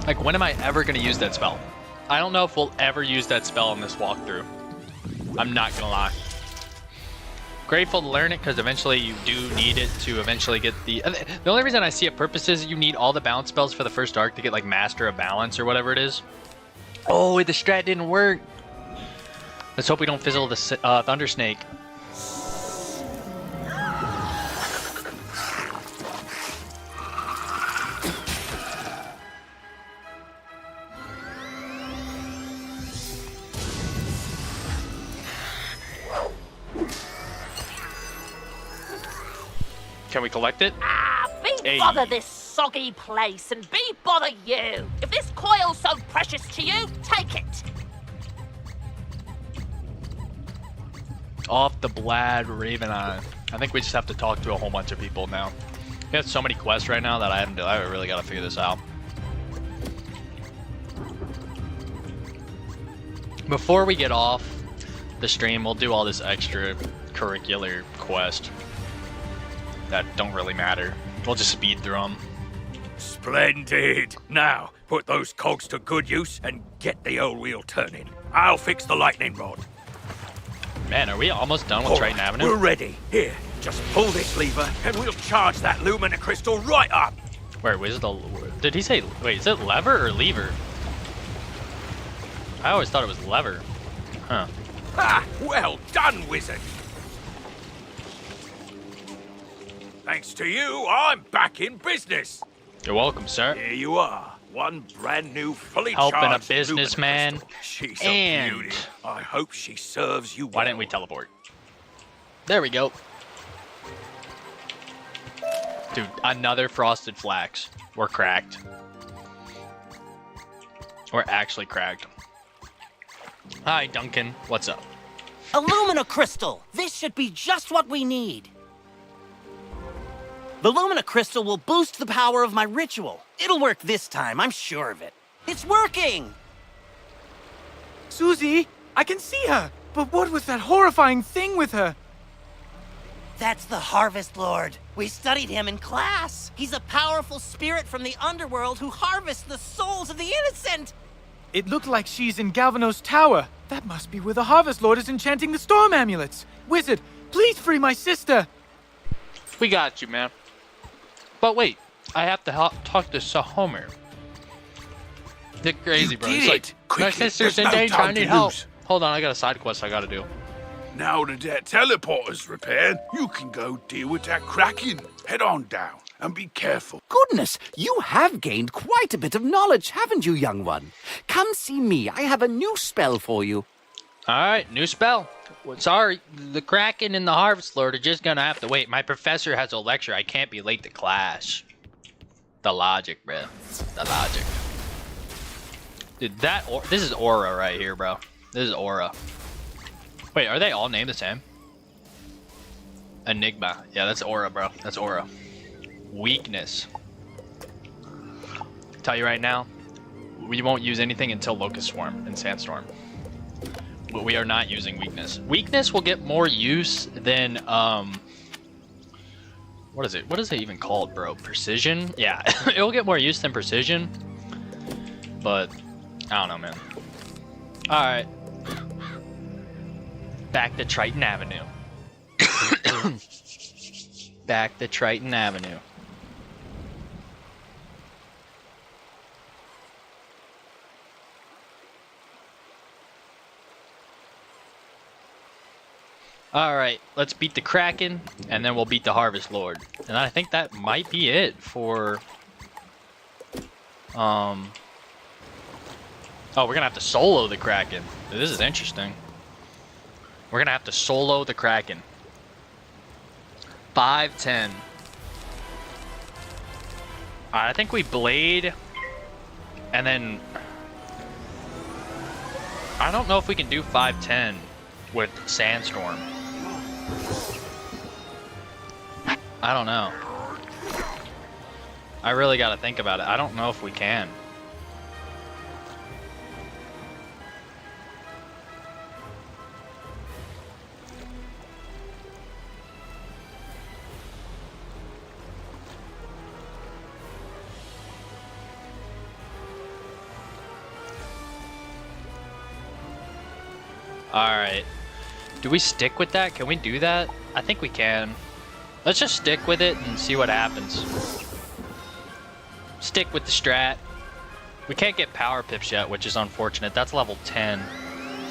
Like, when am I ever going to use that spell? I don't know if we'll ever use that spell in this walkthrough. I'm not going to lie. Grateful to learn it, because eventually you do need it to eventually get the... The only reason I see a purpose is you need all the balance spells for the first arc to get, like, Master of Balance or whatever it is. Oh, the strat didn't work. Let's hope we don't fizzle the Thunder Snake. Can we collect it? Be Hey. bother this soggy place and be bother you. If this coil's so precious to you, take it. Off the Blad Raven Eye. I think we just have to talk to a whole bunch of people now. We have so many quests right now that I really got to figure this out. Before we get off the stream, we'll do all this extra curricular quest that don't really matter. We'll just speed through them. Splendid. Now, put those cogs to good use and get the old wheel turning. I'll fix the lightning rod. Man, are we almost done with Triton Avenue? We're ready. Here, just pull this lever and we'll charge that Lumina crystal right up. Wait, where's the... Did he say... Wait, is it lever or lever? I always thought it was lever. Huh. Ah, well done, wizard. Thanks to you, I'm back in business. You're welcome, sir. Here you are. One brand new, fully Helping a charged businessman. Lumina crystal. She's And... a beauty. I hope she serves you well. Why didn't we teleport? There we go. Dude, another frosted flax. We're cracked. We're actually cracked. Hi, Duncan. What's up? Illumina crystal! This should be just what we need. The Lumina crystal will boost the power of my ritual. It'll work this time, I'm sure of it. It's working! Susie, I can see her. But what was that horrifying thing with her? That's the Harvest Lord. We studied him in class. He's a powerful spirit from the underworld who harvests the souls of the innocent. It looked like she's in Galvanos Tower. That must be where the Harvest Lord is enchanting the storm amulets. Wizard, please free my sister. We got you, man. But wait, I have to talk to Homer. The crazy bro. He's like, my sister's in danger, I need help. Hold on, I got a side quest I gotta do. Now that that teleporter's repaired, you can go deal with that Kraken. Head on down and be careful. Goodness, you have gained quite a bit of knowledge, haven't you, young one? Come see me. I have a new spell for you. Alright, new spell. Well, sorry, the Kraken and the Harvest Lord are just gonna have to wait. My professor has a lecture. I can't be late to class. The logic, bro. The logic. Dude, this is Aura right here, bro. This is Aura. Wait, are they all named the same? Enigma. Yeah, that's Aura, bro. That's Aura. Weakness. Tell you right now, we won't use anything until Locust Swarm and Sandstorm. But we are not using weakness. Weakness will get more use than what is it? What is it even called, bro? Precision? Yeah, it will get more use than precision. But I don't know, man. All right. Back to Triton Avenue. Back to Triton Avenue. Alright, let's beat the Kraken, and then we'll beat the Harvest Lord. And I think that might be it for... Oh, we're gonna have to solo the Kraken. This is interesting. We're gonna have to solo the Kraken. 5-10. I think we Blade, and then... I don't know if we can do 5-10 with Sandstorm. I don't know. I really gotta think about it. I don't know if we can. Alright. Do we stick with that? Can we do that? I think we can. Let's just stick with it and see what happens. Stick with the strat. We can't get power pips yet, which is unfortunate. That's level 10.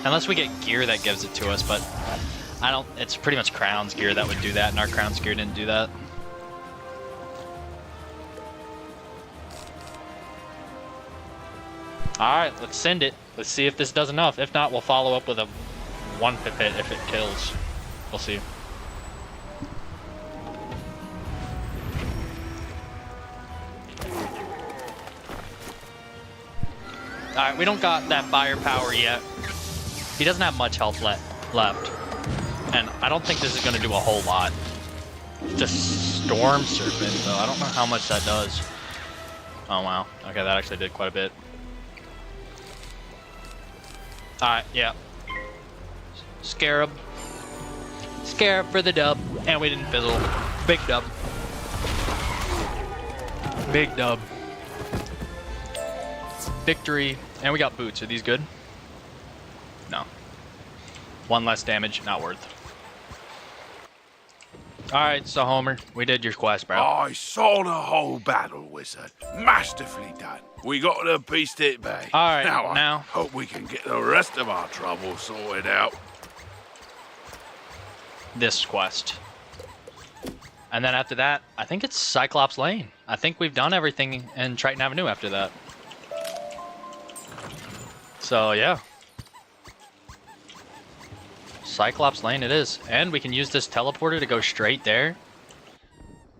Unless we get gear that gives it to us, but I don't... It's pretty much Crown's gear that would do that, and our Crown's gear didn't do that. Alright, let's send it. Let's see if this does enough. If not, we'll follow up with a 1 pip hit if it kills. We'll see. Alright, we don't got that firepower yet. He doesn't have much health left. And I don't think this is going to do a whole lot. Just Storm Serpent, though. I don't know how much that does. Oh, wow. Okay, that actually did quite a bit. Alright, yeah. Scarab. Scarab for the dub. And we didn't fizzle. Big dub. Big dub. Victory. And we got boots. Are these good? No. One less damage. Not worth. Alright, so Homer, we did your quest, bro. I saw the whole battle, Wizard. Masterfully done. We got the beast at bay. Alright, now now. I hope we can get the rest of our trouble sorted out. This quest. And then after that, I think it's Cyclops Lane. I think we've done everything in Triton Avenue after that. So, yeah. Cyclops Lane it is. And we can use this teleporter to go straight there.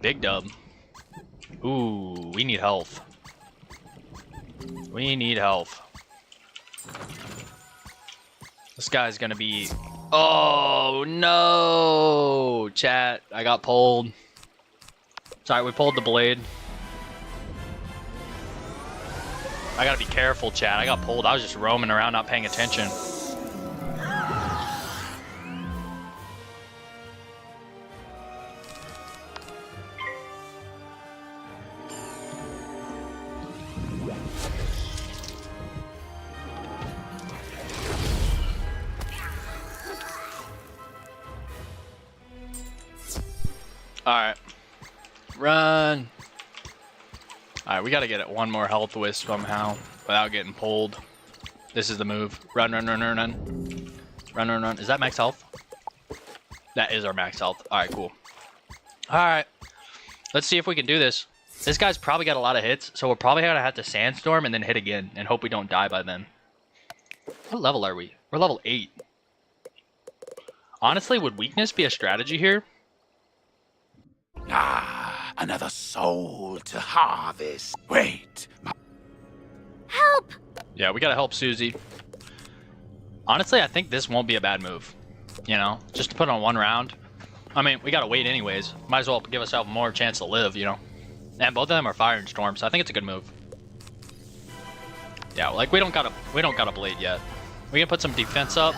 Big dub. Ooh, we need health. We need health. This guy's gonna be... Oh, no! Chat, I got pulled. Sorry, we pulled the blade. I gotta be careful, chat. I got pulled. I was just roaming around, not paying attention. Alright. Run! Alright, we gotta get it one more health wisp somehow without getting pulled. This is the move. Run, run, run, run, run. Run, run, run. Is that max health? That is our max health. Alright, cool. Alright. Let's see if we can do this. This guy's probably got a lot of hits, so we're probably gonna have to sandstorm and then hit again and hope we don't die by then. What level are we? We're level 8. Honestly, would weakness be a strategy here? Ah, another soul to harvest. Wait. Help! Yeah, we gotta help Susie. Honestly, I think this won't be a bad move. You know, just to put on one round. I mean, we gotta wait anyways. Might as well give ourselves more chance to live, you know. And both of them are fire and storm, so I think it's a good move. Yeah, like we don't got a blade yet. We can put some defense up.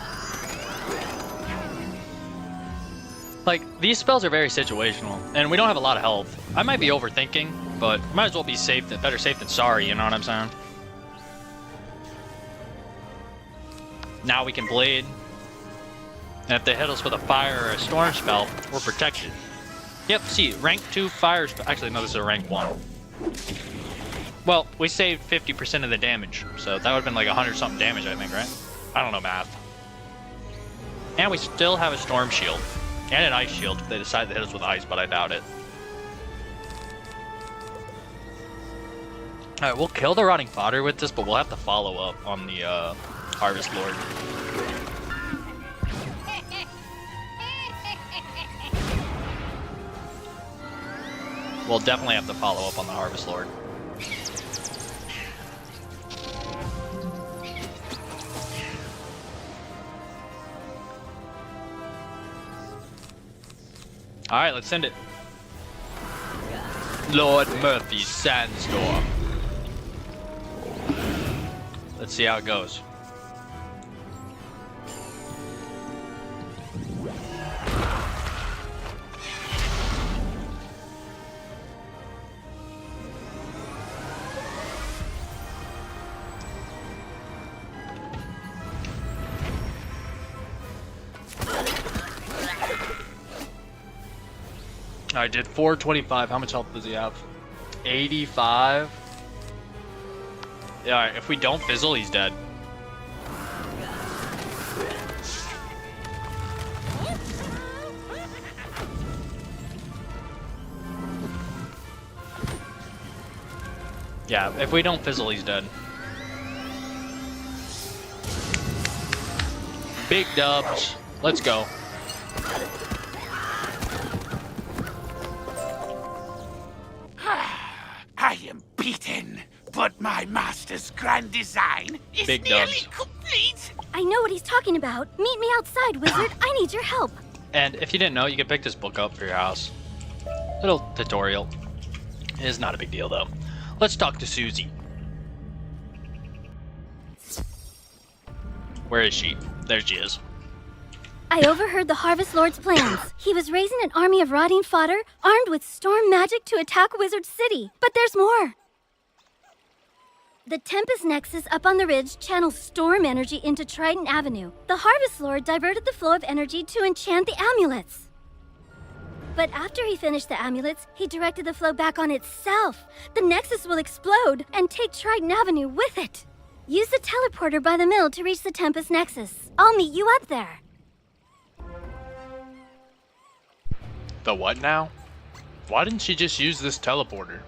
Like, these spells are very situational, and we don't have a lot of health. I might be overthinking, but might as well be safe, better safe than sorry, you know what I'm saying? Now we can blade. And if they hit us with a fire or a storm spell, we're protected. Yep, see, rank 2 fire spell. Actually, no, this is a rank 1. Well, we saved 50% of the damage, so that would have been like 100-something damage, I think, right? I don't know math. And we still have a storm shield. And an ice shield if they decide to hit us with ice, but I doubt it. Alright, we'll kill the rotting fodder with this, but we'll have to follow up on the Harvest Lord. We'll definitely have to follow up on the Harvest Lord. Alright, let's send it. Lord Murphy's Sandstorm. Let's see how it goes. I did 425. How much health does he have? 85. Yeah, alright, if we don't fizzle, he's dead. Yeah, if we don't fizzle, he's dead. Big dubs. Let's go. I am beaten. But my master's grand design is Big nearly dubs. complete. I know what he's talking about. Meet me outside, wizard. I need your help. And if you didn't know, you can pick this book up for your house. Little tutorial. It is not a big deal, though. Let's talk to Susie. Where is she? There she is. I overheard the Harvest Lord's plans. He was raising an army of rotting fodder, armed with storm magic to attack Wizard City. But there's more. The Tempest Nexus up on the ridge channels storm energy into Trident Avenue. The Harvest Lord diverted the flow of energy to enchant the amulets. But after he finished the amulets, he directed the flow back on itself. The Nexus will explode and take Trident Avenue with it. Use the teleporter by the mill to reach the Tempest Nexus. I'll meet you up there. The what now? Why didn't she just use this teleporter?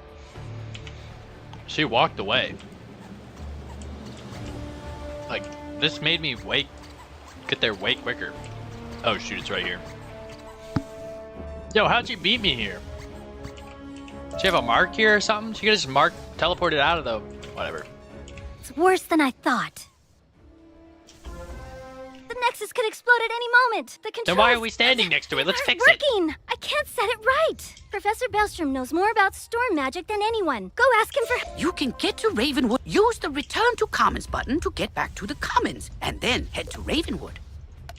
She walked away. Like, this made me get there way quicker. Oh shoot, it's right here. Yo, how'd you beat me here? Does she have a mark here or something? She could just teleported out of the whatever. It's worse than I thought. The Nexus could explode at any moment. The controls... Then why are we standing next to it? Let's fix it. Working. I can't set it right. Professor Bellstrom knows more about storm magic than anyone. Go ask him for... You can get to Ravenwood. Use the Return to Commons button to get back to the Commons, and then head to Ravenwood.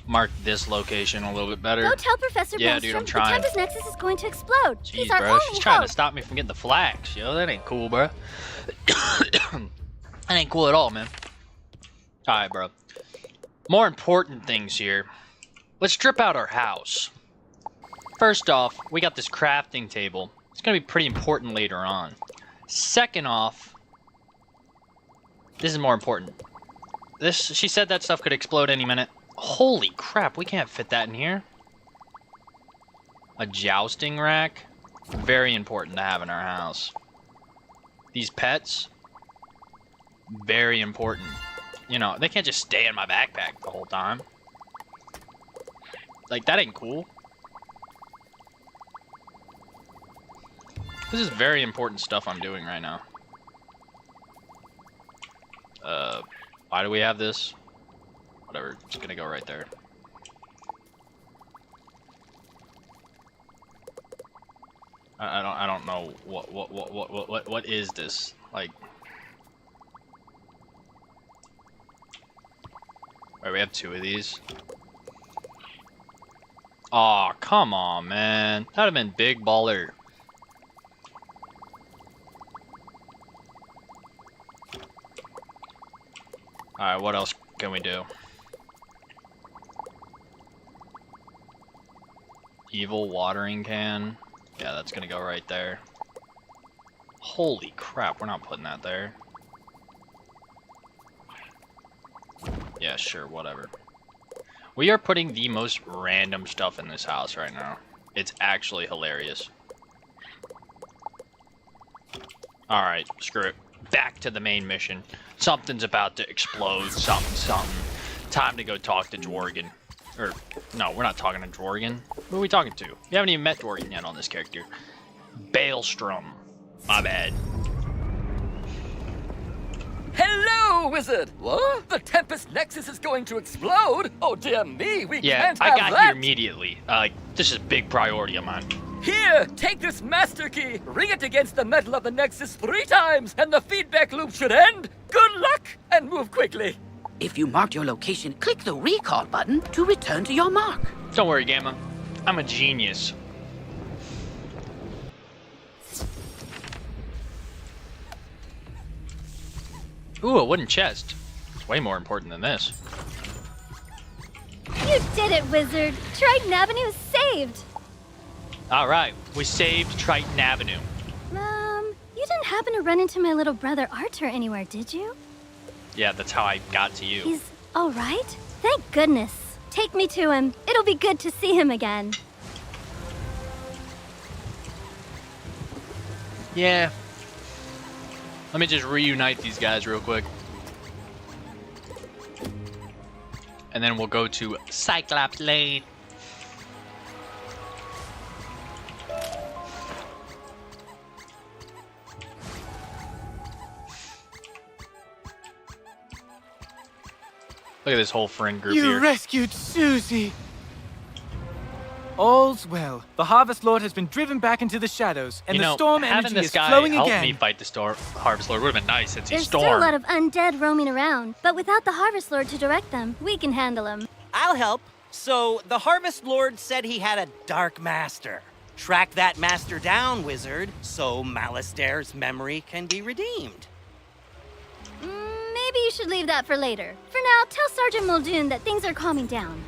Mark this location a little bit better. Go tell Professor Yeah, Bellstrom dude, I'm the trying. Tempest Nexus is going to explode. He's Jeez, our bro, only she's trying hope. to stop me from getting the flags. Yo, that ain't cool, bro. That ain't cool at all, man. All right, bro. More important things here. Let's strip out our house. First off, we got this crafting table. It's gonna be pretty important later on. Second off, this is more important. She said that stuff could explode any minute. Holy crap, we can't fit that in here. A jousting rack. Very important to have in our house. These pets. Very important. You know, they can't just stay in my backpack the whole time. Like, that ain't cool. This is very important stuff I'm doing right now. Why do we have this? Whatever, it's gonna go right there. I don't know what is this? Like, alright, we have two of these. Aw, come on, man. That'd have been big baller. Alright, what else can we do? Evil watering can. Yeah, that's gonna go right there. Holy crap, we're not putting that there. Yeah, sure, whatever. We are putting the most random stuff in this house right now. It's actually hilarious. Alright, screw it. Back to the main mission. Something's about to explode. Something. Time to go talk to Dworgen. Or, no, we're not talking to Dworgen. Who are we talking to? We haven't even met Dworgen yet on this character. Baelstrom. My bad. Hello, wizard! What? The Tempest Nexus is going to explode? Oh dear me, we can't have I got that! here immediately. This is a big priority of mine. Here, take this master key, ring it against the metal of the Nexus 3 times, and the feedback loop should end. Good luck, and move quickly. If you marked your location, click the recall button to return to your mark. Don't worry, Gamma. I'm a genius. Ooh, a wooden chest. It's way more important than this. You did it, wizard. Trident Avenue is saved. Alright, we saved Triton Avenue. You didn't happen to run into my little brother Arthur anywhere, did you? Yeah, that's how I got to you. He's all right? Thank goodness. Take me to him. It'll be good to see him again. Yeah. Let me just reunite these guys real quick. And then we'll go to Cyclops Lane. Look at this whole friend group You here. rescued Susie! All's well. The Harvest Lord has been driven back into the shadows, and the storm having energy this is guy flowing help again. me fight the Harvest Lord would have been nice since he's There's still a Storm. lot of undead roaming around, but without the Harvest Lord to direct them, we can handle them. I'll help. So, the Harvest Lord said he had a Dark Master. Track that master down, wizard, so Malastaire's memory can be redeemed. Maybe you should leave that for later. For now, tell Sergeant Muldoon that things are calming down.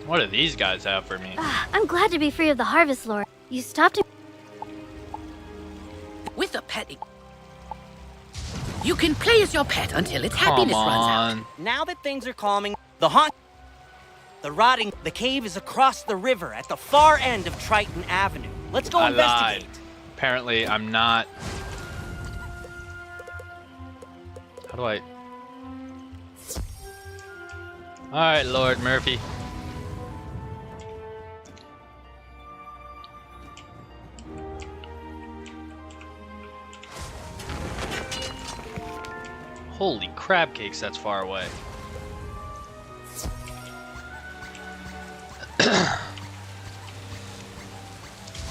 What do these guys have for me? I'm glad to be free of the Harvest Lord. You stopped him. With a pet, you can play as your pet until its happiness runs out. Now that things are calming, the cave is across the river at the far end of Triton Avenue. Let's go investigate. Lied. Apparently, I'm not. How do I? All right, Lord Murphy. Holy crab cakes, that's far away.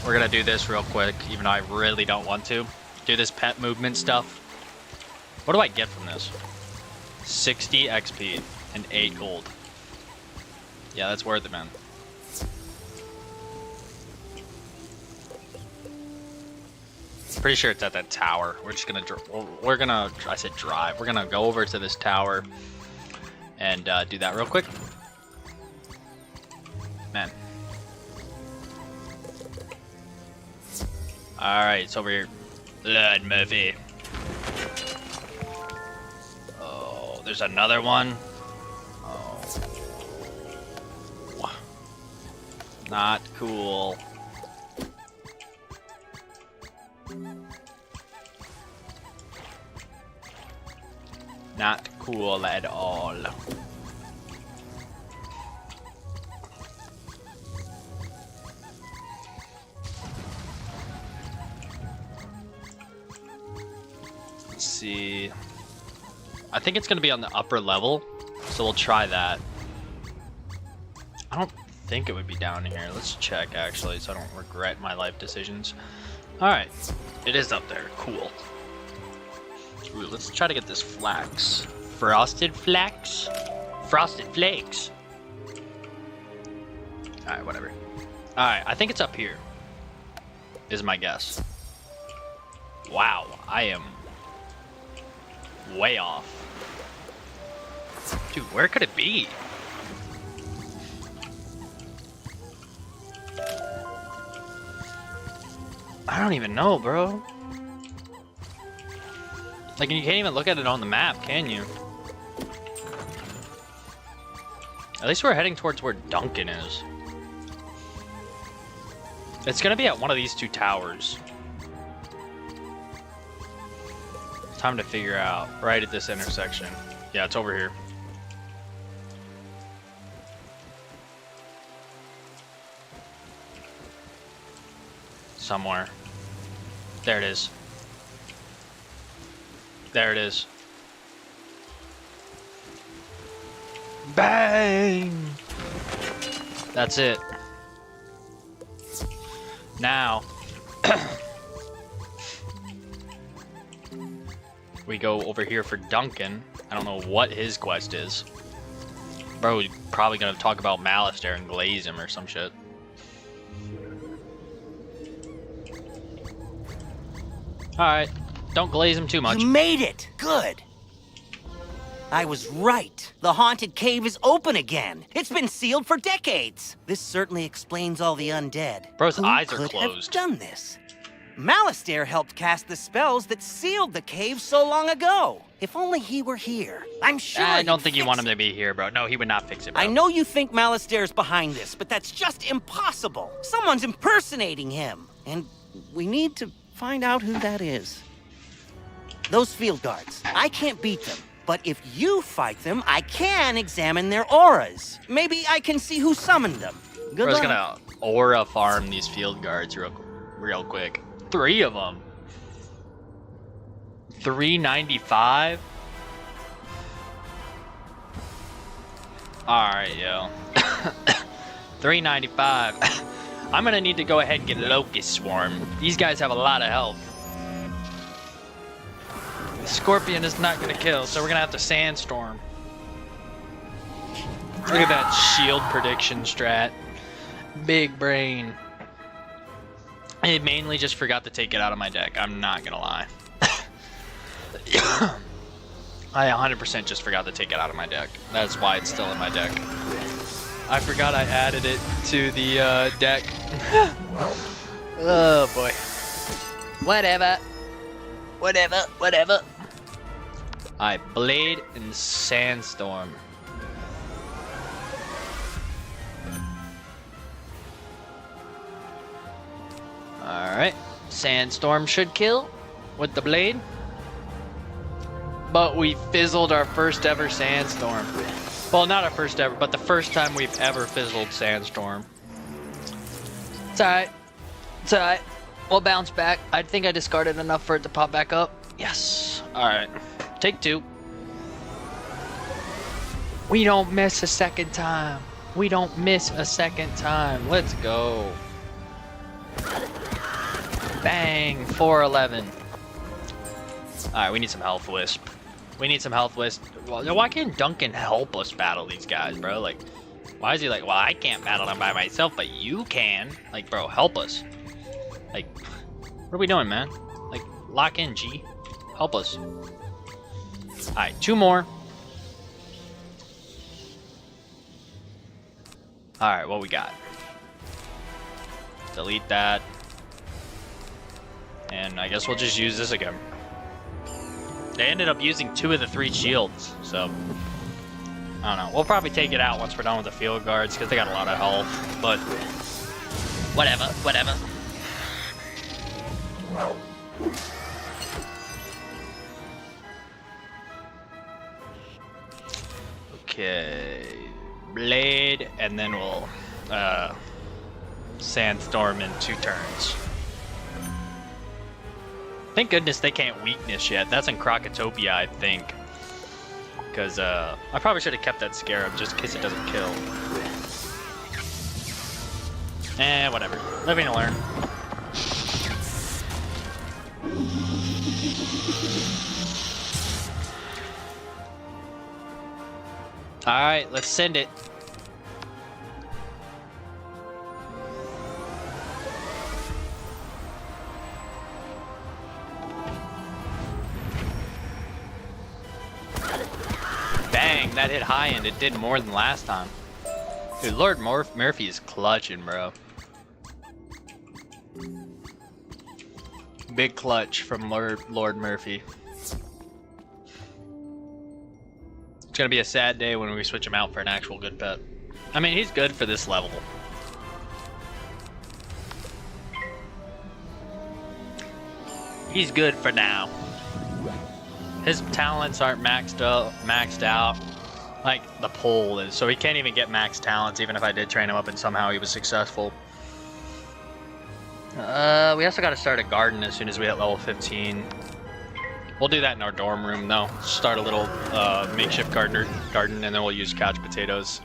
We're gonna do this real quick, even though I really don't want to. Do this pet movement stuff. What do I get from this? 60 XP and 8 gold. Yeah, that's worth it, man. Pretty sure it's at that tower. We're just gonna, I said drive. We're gonna go over to this tower and do that real quick. Man. Alright, it's over here. Lord Murphy. Oh, there's another one. Oh. Not cool. Not cool at all. Let's see. I think it's going to be on the upper level, so we'll try that. I don't think it would be down here. Let's check, actually, so I don't regret my life decisions. Alright, it is up there. Cool. Ooh, let's try to get this flax. Frosted flax? Frosted flakes. Alright, whatever. Alright, I think it's up here. Is my guess. Wow, I am way off. Dude, where could it be? I don't even know, bro. Like, you can't even look at it on the map, can you? At least we're heading towards where Duncan is. It's gonna be at one of these two towers. Time to figure out. Right at this intersection. Yeah, it's over here. Somewhere. There it is. There it is. Bang! That's it. Now, we go over here for Duncan. I don't know what his quest is. Bro, he's probably gonna talk about Malastair and glaze him or some shit. Alright, don't glaze him too much. You made it! Good! I was right. The haunted cave is open again. It's been sealed for decades. This certainly explains all the undead. Bro's Who eyes are could closed. have done this? Malastair helped cast the spells that sealed the cave so long ago. If only he were here. I'm sure I don't he'd think you fix want him to be here, bro. No, he would not fix it, bro. I know you think Malastair's behind this, but that's just impossible. Someone's impersonating him. And we need to find out who that is. Those field guards, I can't beat them. But if you fight them, I can examine their auras. Maybe I can see who summoned them. Good Bro's luck. gonna aura farm these field guards real quick. 3 of them. 395. Alright, yo. 395. I'm gonna need to go ahead and get Locust Swarm. These guys have a lot of health. The Scorpion is not gonna kill, so we're gonna have to Sandstorm. Look at that shield prediction strat. Big brain. I mainly just forgot to take it out of my deck. I'm not gonna lie. I 100% just forgot to take it out of my deck. That's why it's still in my deck. I forgot I added it to the deck. Oh boy. Whatever. Whatever. Alright, Blade and Sandstorm. Alright. Sandstorm should kill with the Blade. But we fizzled our first ever Sandstorm. Well, not our first ever, but the first time we've ever fizzled Sandstorm. It's alright. It's alright. We'll bounce back. I think I discarded enough for it to pop back up. Yes. Alright. Take 2. We don't miss a second time. We don't miss a second time. Let's go. Bang. 411. Alright, we need some Health Wisp. We need some Health Wisp. Well, why can't Duncan help us battle these guys, bro? Like, why is he like, well, I can't battle them by myself, but you can. Like, bro, help us. Like, what are we doing, man? Like, lock in, G. Help us. Alright, 2 more. Alright, what we got? Delete that. And I guess we'll just use this again. They ended up using 2 of the 3 shields, so I don't know. We'll probably take it out once we're done with the field guards because they got a lot of health, but whatever. Okay, Blade, and then we'll Sandstorm in 2 turns. Thank goodness they can't weakness yet. That's in Crocotopia, I think. Because I probably should have kept that Scarab just in case it doesn't kill. Whatever. Living to learn. Alright, let's send it. Bang, that hit high and it did more than last time. Dude, Lord Murphy is clutching, bro. Big clutch from Lord Murphy. It's gonna be a sad day when we switch him out for an actual good pet. I mean, he's good for this level. He's good for now. His talents aren't maxed out like the pole is, so he can't even get max talents even if I did train him up and somehow he was successful. We also got to start a garden as soon as we hit level 15. We'll do that in our dorm room though. Start a little makeshift garden and then we'll use couch potatoes.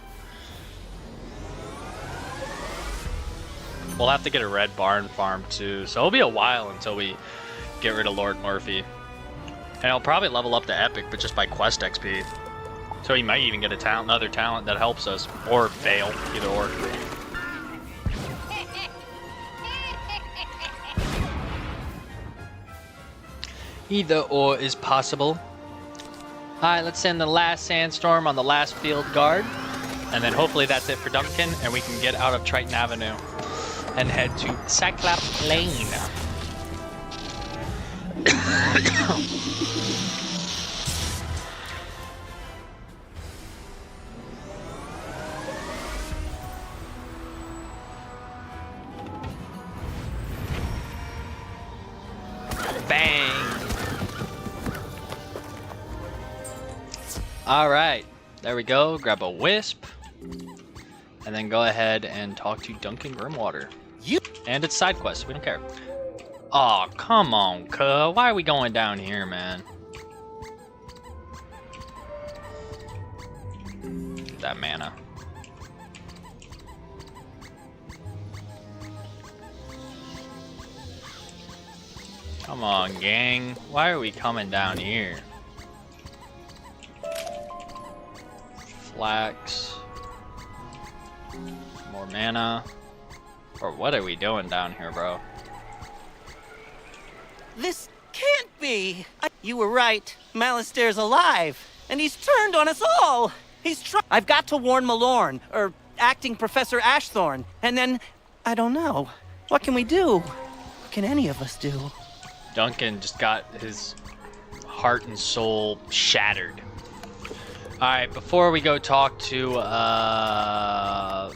We'll have to get a red barn farm too, so it'll be a while until we get rid of Lord Murphy. And he'll probably level up to Epic, but just by quest XP. So he might even get another talent that helps us. Or fail, either or. Either or is possible. Alright, let's send the last Sandstorm on the last field guard. And then hopefully that's it for Duncan, and we can get out of Triton Avenue and head to Cyclops Lane. Bang! Alright, there we go. Grab a wisp. And then go ahead and talk to Duncan Grimwater. And it's side quest, we don't care. Aw, oh, come on, cuh. Why are we going down here, man? get that mana. Come on, gang. Why are we coming down here? Flax. More mana. Or what are we doing down here, bro? This can't be. You were right. Malistair's alive, and he's turned on us all. I've got to warn Malorn, or acting Professor Ashthorn, and then, I don't know. What can we do? What can any of us do? Duncan just got his heart and soul shattered. Alright, before we go talk to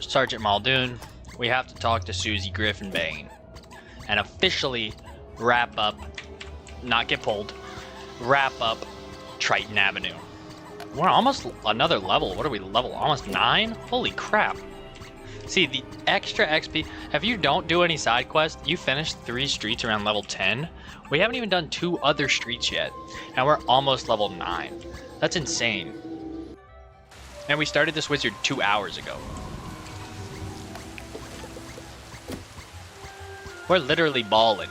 Sergeant Muldoon, we have to talk to Susie Griffinbane and officially wrap up, not get pulled, wrap up Triton Avenue. We're almost another level. What are we, level almost 9? Holy crap. See, the extra XP, if you don't do any side quests, you finish 3 streets around level 10. We haven't even done 2 other streets yet, and we're almost level 9. That's insane. And we started this wizard 2 hours ago. We're literally balling.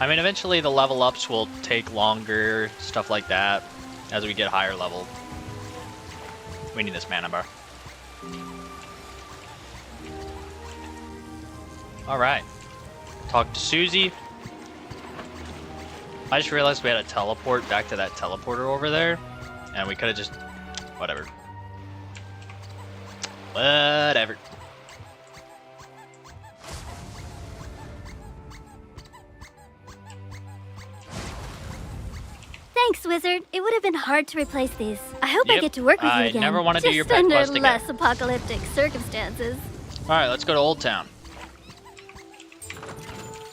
I mean, eventually the level ups will take longer, stuff like that, as we get higher level. We need this mana bar. Alright. Talk to Susie. I just realized we had to teleport back to that teleporter over there. And we could have just... whatever. Whatever. Thanks, Wizard. It would have been hard to replace these. I hope I get to work with you again. I never want to do your pet Just under quest again. less apocalyptic circumstances. Alright, let's go to Old Town.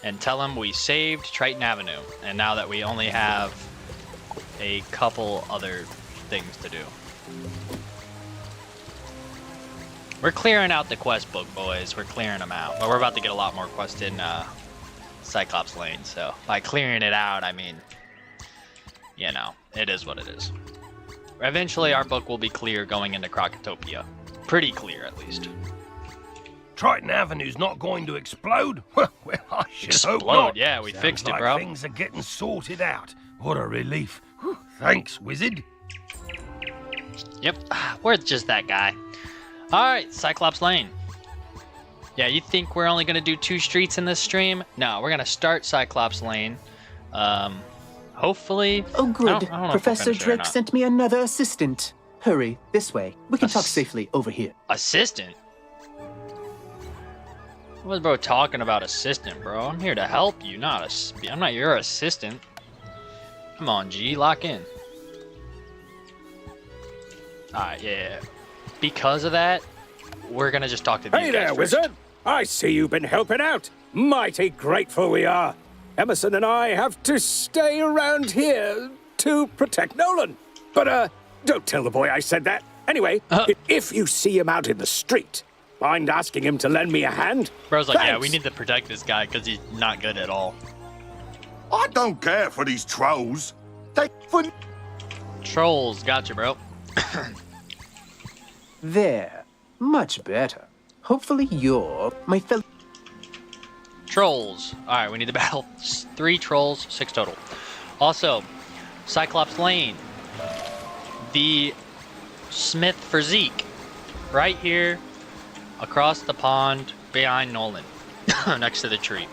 And tell him we saved Triton Avenue. And now that we only have a couple other things to do. We're clearing out the quest book, boys. We're clearing them out. But we're about to get a lot more quests in Cyclops Lane. So by clearing it out, I mean, you know, it is what it is. Eventually, our book will be clear going into Crocotopia. Pretty clear, at least. Triton Avenue's not going to explode? Well, I should hope not. Yeah, we Sounds fixed it, like bro. Things are getting sorted out. What a relief. Whew, thanks, Wizard. Yep, we're just that guy. Alright, Cyclops Lane. Yeah, you think we're only going to do 2 streets in this stream? No, we're going to start Cyclops Lane. Hopefully... Oh, good. I don't know if Professor we'll finish it or Drake not. sent me another assistant. Hurry, this way. We can talk safely over here. Assistant? What was bro talking about assistant, bro? I'm here to help you, I'm not your assistant. Come on, G, lock in. Alright, yeah. Because of that, we're gonna just talk to these Hey guys there, first. Wizard. I see you've been helping out. Mighty grateful we are. Emerson and I have to stay around here to protect Nolan. But, don't tell the boy I said that. Anyway, if you see him out in the street, mind asking him to lend me a hand? Bro's like, yeah, Thanks. we need to protect this guy because he's not good at all. I don't care for these trolls. They Trolls, gotcha, bro. There. Much better. Hopefully you're my fellow... Trolls. Alright, we need to battle 3 trolls, 6 total. Also, Cyclops Lane. The Smith for Zeke. Right here, across the pond, behind Nolan. Next to the tree.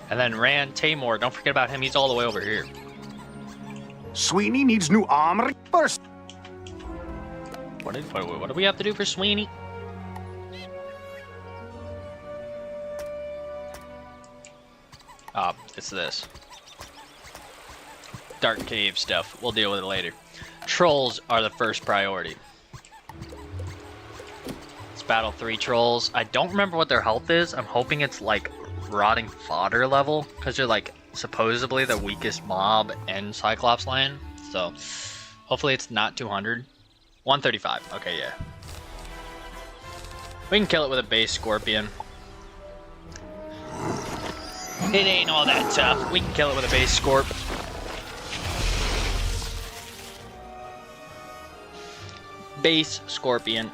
And then Rand Tamor, don't forget about him, he's all the way over here. Sweeney needs new armor first. What do we have to do for Sweeney? It's this. Dark Cave stuff. We'll deal with it later. Trolls are the first priority. Let's battle 3 trolls. I don't remember what their health is. I'm hoping it's like rotting fodder level, because they're like supposedly the weakest mob in Cyclops Lane. So hopefully it's not 200. 135. Okay, yeah. We can kill it with a base scorpion. It ain't all that tough. We can kill it with a base scorp. base scorpion.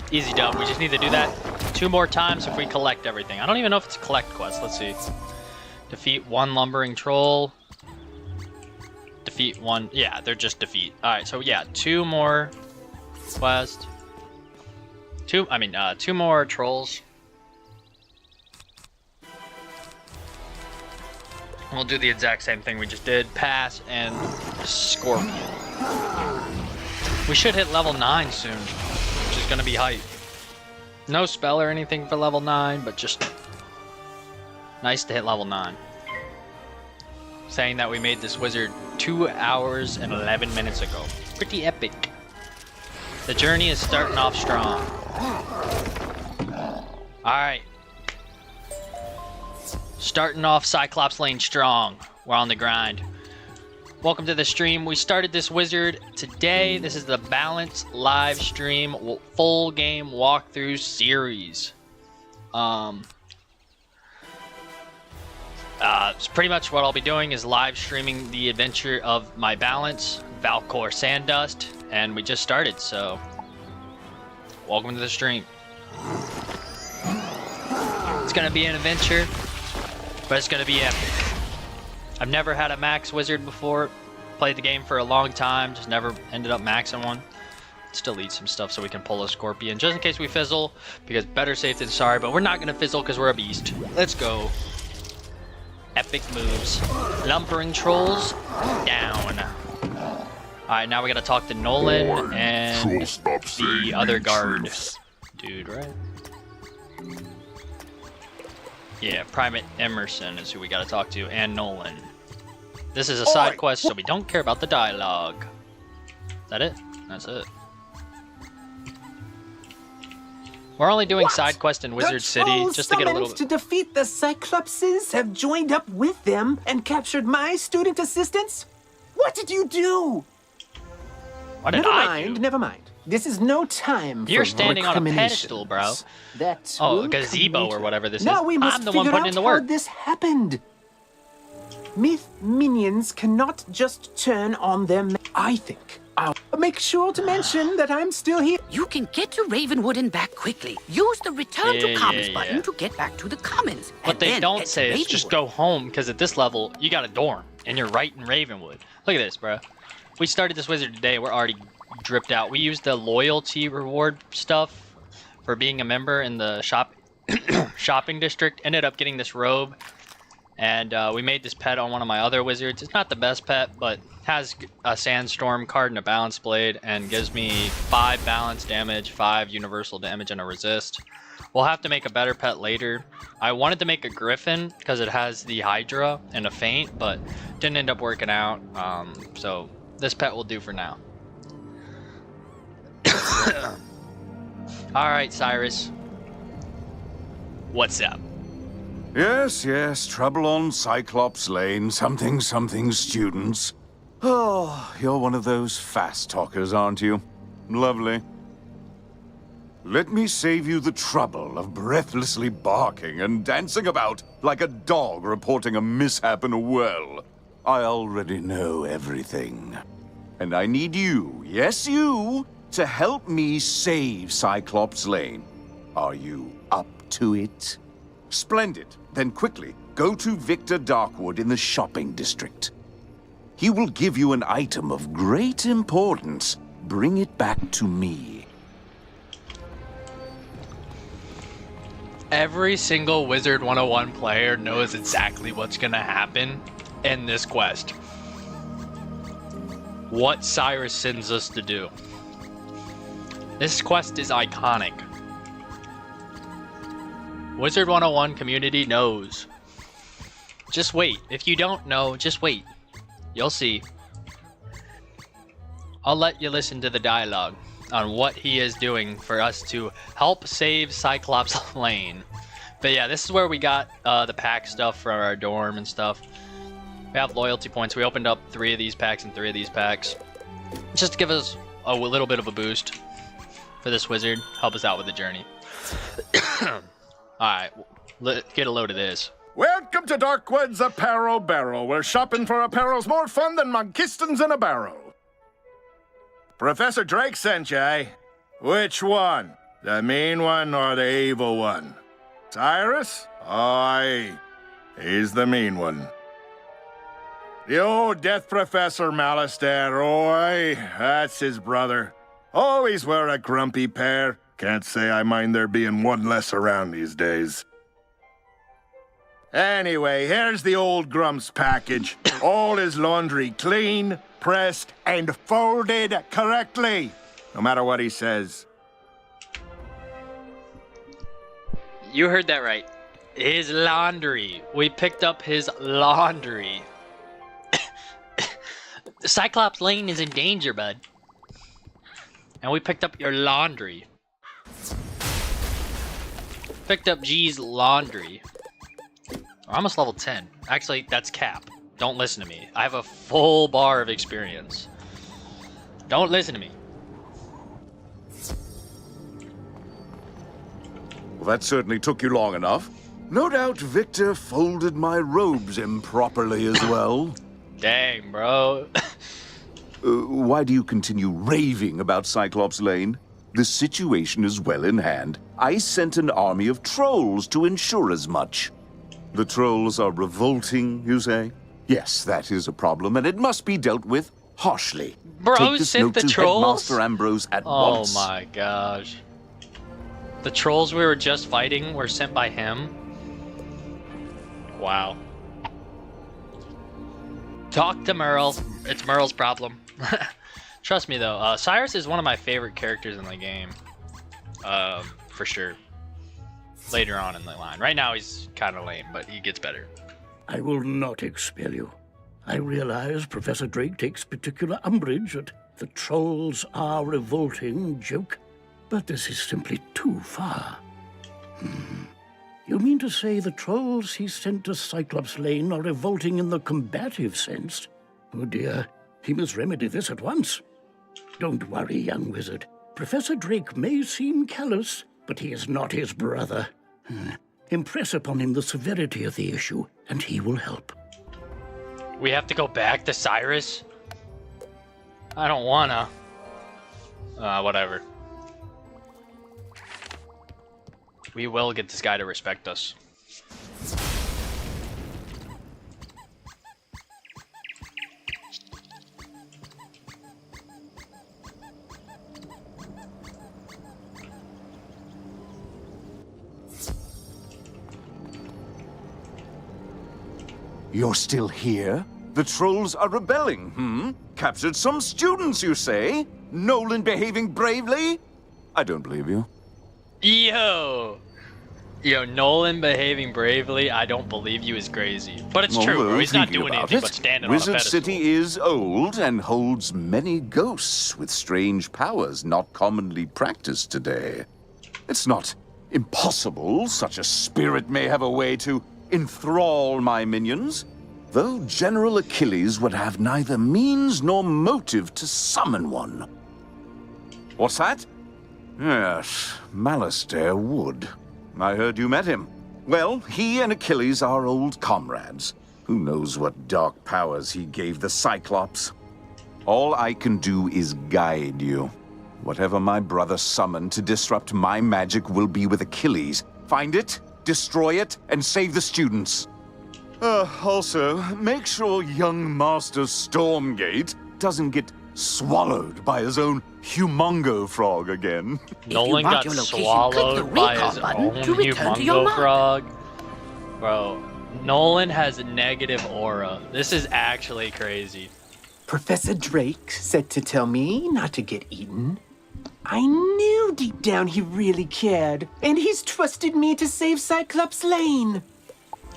Easy dub. We just need to do that 2 more times if we collect everything. I don't even know if it's a collect quest. Let's see. Defeat 1 lumbering troll. Defeat 1. Yeah, they're just defeat. Alright, so yeah, 2 more quests. 2 more trolls. We'll do the exact same thing we just did. Pass and scorpion. We should hit level 9 soon, which is going to be hype. No spell or anything for level 9, but just nice to hit level 9. Saying that we made this wizard 2 hours and 11 minutes ago. Pretty epic. The journey is starting off strong. Alright. Starting off Cyclops Lane strong. We're on the grind. Welcome to the stream. We started this wizard today. This is the Balance live stream full game walkthrough series. It's pretty much what I'll be doing is live streaming the adventure of my Balance, Valcor Sandust, and we just started, so welcome to the stream. It's gonna be an adventure, but it's gonna be epic. I've never had a max wizard before. Played the game for a long time, just never ended up maxing one. Still eat some stuff so we can pull a scorpion, just in case we fizzle, because better safe than sorry, but we're not gonna fizzle because we're a beast. Let's go. Epic moves. Lumbering trolls, down. Alright, now we gotta talk to Nolan and the other guard dude, right? Yeah, Primate Emerson is who we gotta talk to, and Nolan. This is a side quest, so we don't care about the dialogue. Is that it? That's it. We're only doing side quest in Wizard City, just to get a little bit... to defeat the Cyclopses have joined up with them and captured my student assistants? What did you do? What did I do? Never mind. This is no time for You're standing on a pedestal, bro. A gazebo or whatever this is. Now we must I'm the one putting in the how work. this happened. Myth minions cannot just turn on them. I think I'll make sure to mention that I'm still here. You can get to Ravenwood and back quickly. Use the return to commons button to get back to the commons. What they don't say is just go home, because at this level, you got a dorm, and you're right in Ravenwood. Look at this, bro. We started this wizard today. We're already dripped out. We used the loyalty reward stuff for being a member in the shopping district. Ended up getting this robe, and we made this pet on one of my other wizards. It's not the best pet, but has a sandstorm card and a balance blade, and gives me 5 balance damage, 5 universal damage, and a resist. We'll have to make a better pet later. I wanted to make a griffin because it has the hydra and a feint, but didn't end up working out. So this pet will do for now. Alright, Cyrus. What's up? Yes, yes, trouble on Cyclops Lane, something students. Oh, you're one of those fast talkers, aren't you? Lovely. Let me save you the trouble of breathlessly barking and dancing about like a dog reporting a mishap in a well. I already know everything. And I need you, yes you, to help me save Cyclops Lane. Are you up to it? Splendid. Then quickly, go to Victor Darkwood in the shopping district. He will give you an item of great importance. Bring it back to me. Every single Wizard101 player knows exactly what's gonna happen in this quest. What Cyrus sends us to do. This quest is iconic. Wizard101 community knows. Just wait. If you don't know, just wait. You'll see. I'll let you listen to the dialogue on what he is doing for us to help save Cyclops Lane. But yeah, this is where we got the pack stuff for our dorm and stuff. We have loyalty points. We opened up 3 of these packs and 3 of these packs, just to give us a little bit of a boost for this wizard. Help us out with the journey. Alright, get a load of this. Welcome to Darkwood's Apparel Barrel, where shopping for apparel's more fun than monkistons in a barrel. Professor Drake sent you, eh? Which one? The mean one or the evil one? Cyrus? Aye, he's the mean one. The old Death Professor Malastare, oi, that's his brother. Always were a grumpy pair. Can't say I mind there being one less around these days. Anyway, here's the old Grump's package. All his laundry clean, pressed, and folded correctly. No matter what he says. You heard that right. His laundry. We picked up his laundry. Cyclops Lane is in danger, bud. And we picked up your laundry. Picked up G's laundry. We're almost level 10. Actually, that's cap. Don't listen to me. I have a full bar of experience. Don't listen to me. Well, that certainly took you long enough. No doubt Victor folded my robes improperly as well. Dang, bro. Why do you continue raving about Cyclops Lane? The situation is well in hand. I sent an army of trolls to ensure as much. The trolls are revolting, you say? Yes, that is a problem, and it must be dealt with harshly. Bro, Take this sent note the to trolls? Headmaster Ambrose at Oh once. my gosh. The trolls we were just fighting were sent by him? Wow. Talk to Merle. It's Merle's problem. Trust me though, Cyrus is one of my favorite characters in the game. For sure. Later on in the line. Right now he's kind of lame, but he gets better. I will not expel you. I realize Professor Drake takes particular umbrage at the trolls are revolting joke, but this is simply too far. You mean to say the trolls he sent to Cyclops Lane are revolting in the combative sense? Oh dear, he must remedy this at once. Don't worry, young wizard. Professor Drake may seem callous, but he is not his brother. Impress upon him the severity of the issue, and he will help. We have to go back to Cyrus? I don't wanna. Whatever. We will get this guy to respect us. You're still here? The trolls are rebelling, Captured some students, you say? Nolan behaving bravely? I don't believe you. Yo, Nolan behaving bravely, I don't believe you is crazy. But it's true, bro. He's not doing anything but standing on a Wizard pedestal. City is old and holds many ghosts with strange powers not commonly practiced today. It's not impossible such a spirit may have a way to enthrall my minions, though General Achilles would have neither means nor motive to summon one. What's that? Yes, Malastare would. I heard you met him. Well, he and Achilles are old comrades. Who knows what dark powers he gave the Cyclops? All I can do is guide you. Whatever my brother summoned to disrupt my magic will be with Achilles. Find it, destroy it, and save the students. Also, make sure young Master Stormgate doesn't get swallowed by his own humongo frog again. Nolan got swallowed by his own humongo frog. Bro, Nolan has a negative aura. This is actually crazy. Professor Drake said to tell me not to get eaten. I knew deep down he really cared, and he's trusted me to save Cyclops Lane.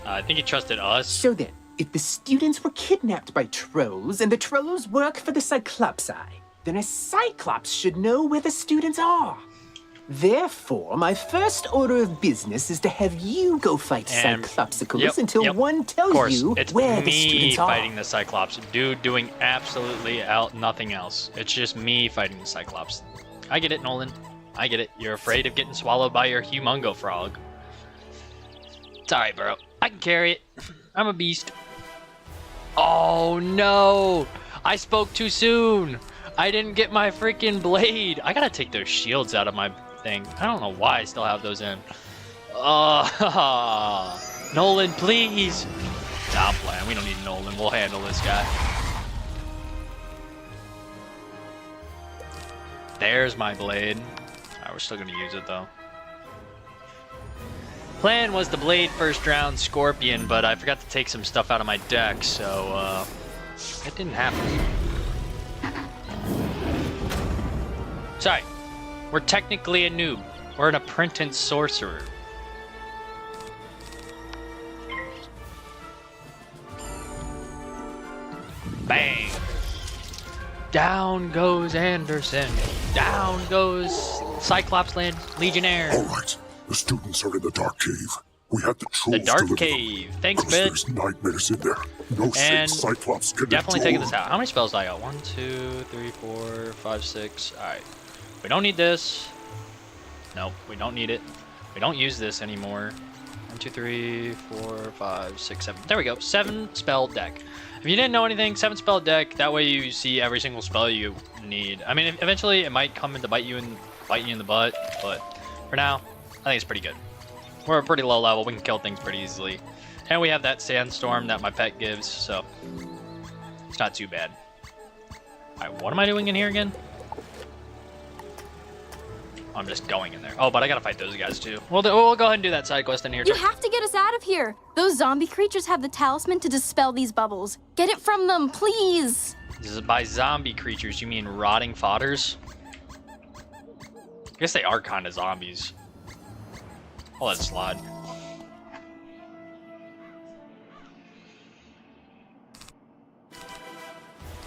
I think he trusted us. So then, if the students were kidnapped by trolls, and the trolls work for the Cyclopsi, then a Cyclops should know where the students are. Therefore, my first order of business is to have you go fight And- Cyclopsicles until one Of tells course, you it's where the me students are. fighting the Cyclops. Dude doing absolutely nothing else. It's just me fighting the Cyclops. I get it, Nolan. I get it. You're afraid of getting swallowed by your humongo frog. It's alright, bro. I can carry it. I'm a beast. Oh, no. I spoke too soon. I didn't get my freaking blade. I gotta take those shields out of my thing. I don't know why I still have those in. Nolan, please. Nah, I'm playing. We don't need Nolan. We'll handle this guy. There's my blade. Alright, we're still gonna use it though. Plan was to blade first round Scorpion, but I forgot to take some stuff out of my deck, so it didn't happen. Sorry, we're technically a noob. We're an apprentice sorcerer. Bang! Down goes Anderson. Down goes Cyclops Legionnaire. All right, the students are in the Dark Cave. We have the trolls The Dark deliver Cave. them, Thanks, 'cause bitch. There's nightmares in there. No safe And Cyclops can definitely control taking this them. out. How many spells do I got? 1, 2, 3, 4, 5, 6. Alright. We don't need this. Nope, we don't need it. We don't use this anymore. 1, 2, 3, 4, 5, 6, 7. There we go. 7 spell deck. If you didn't know anything, 7 spell deck. That way you see every single spell you need. I mean, eventually it might come in to bite you in the butt, but for now, I think it's pretty good. We're a pretty low level. We can kill things pretty easily. And we have that sandstorm that my pet gives, so it's not too bad. Alright, what am I doing in here again? I'm just going in there. Oh, but I gotta fight those guys too. We'll go ahead and do that side quest in here You too. have to get us out of here. Those zombie creatures have the talisman to dispel these bubbles. Get it from them, please. This is by zombie creatures. You mean rotting fodders? I guess they are kind of zombies. I'll let it slide.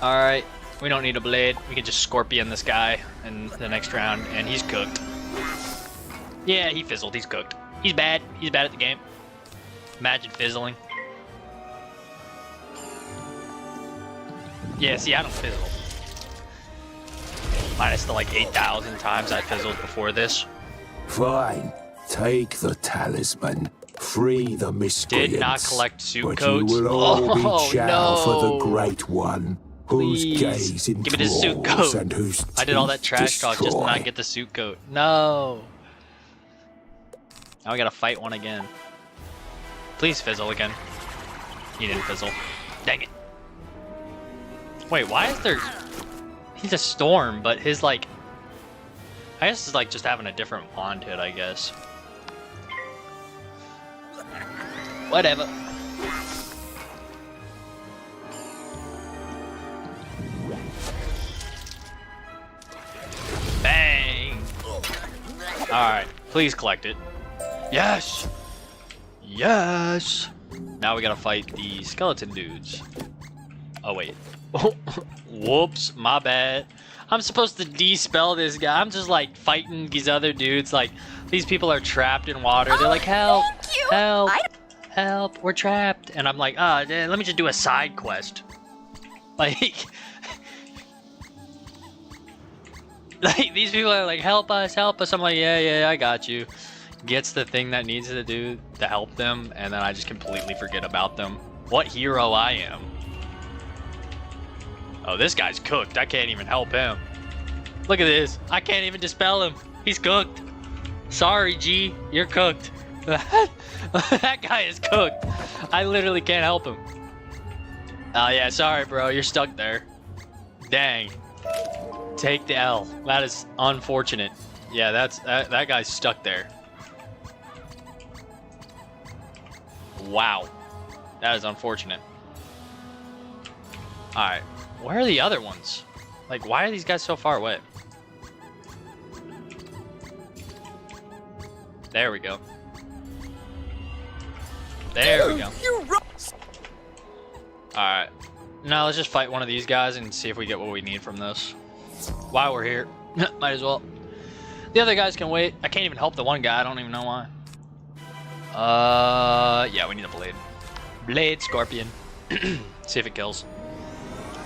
Alright, we don't need a blade. We can just scorpion this guy in the next round, and he's cooked. Yeah, he fizzled. He's cooked. He's bad. He's bad at the game. Imagine fizzling. Yeah, see, I don't fizzle. Minus the like 8,000 times I fizzled before this. Fine. Take the talisman. Free the miscreants. Did not collect suit but coats. you will all be chow no. for the Great One, whose Please. gaze Give me the suit enthralls coat. and whose I did all that teeth trash talk just to destroy. not get the suit coat. No. Now we gotta fight one again. Please fizzle again. He didn't fizzle. Dang it. Wait, why is there... He's a storm, but his like... I guess it's like just having a different wand hit, I guess. Whatever. Bang! Alright, please collect it. Yes! Yes! Now we gotta fight the skeleton dudes. Oh, wait. Whoops, my bad. I'm supposed to de-spell this guy. I'm just like fighting these other dudes. Like, these people are trapped in water. They're like, help! Help! Help! We're trapped! And I'm like, let me just do a side quest. Like... Like, these people are like, help us, help us. I'm like, yeah, I got you. Gets the thing that needs to do to help them, and then I just completely forget about them. What hero I am. Oh, this guy's cooked. I can't even help him. Look at this. I can't even dispel him. He's cooked. Sorry, G. You're cooked. That guy is cooked. I literally can't help him. Oh, yeah, sorry, bro. You're stuck there. Dang. Take the L. That is unfortunate. Yeah, that guy's stuck there. Wow. That is unfortunate. Alright. Where are the other ones? Like, why are these guys so far away? There we go. There we go. Alright. Now let's just fight one of these guys and see if we get what we need from this. While we're here, might as well. The other guys can wait. I can't even help the one guy. I don't even know why. Yeah, we need a blade. Blade Scorpion. See if it kills.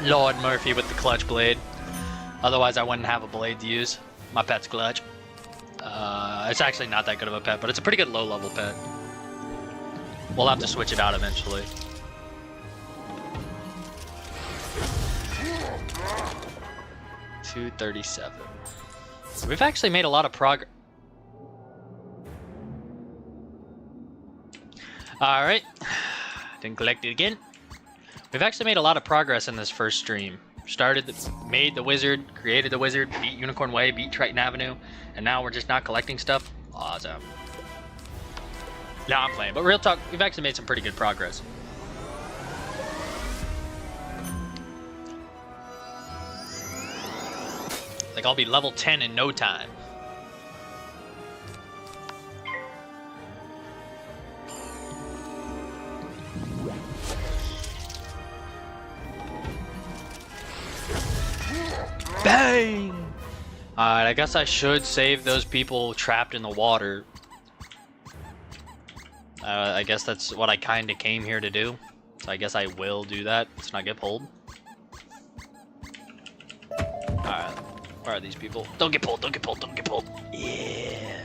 Lord Murphy with the clutch blade. Otherwise, I wouldn't have a blade to use. My pet's clutch. It's actually not that good of a pet, but it's a pretty good low-level pet. We'll have to switch it out eventually. $237. We've actually made a lot of progress. Alright. Didn't collect it again. We've actually made a lot of progress in this first stream. Made the wizard, created the wizard, beat Unicorn Way, beat Triton Avenue, and now we're just not collecting stuff. Awesome. No, I'm playing, but real talk, we've actually made some pretty good progress. Like, I'll be level 10 in no time. Bang! Alright, I guess I should save those people trapped in the water. I guess that's what I kind of came here to do. So I guess I will do that. Let's not get pulled. Alright, where are these people? Don't get pulled, don't get pulled, don't get pulled. Yeah.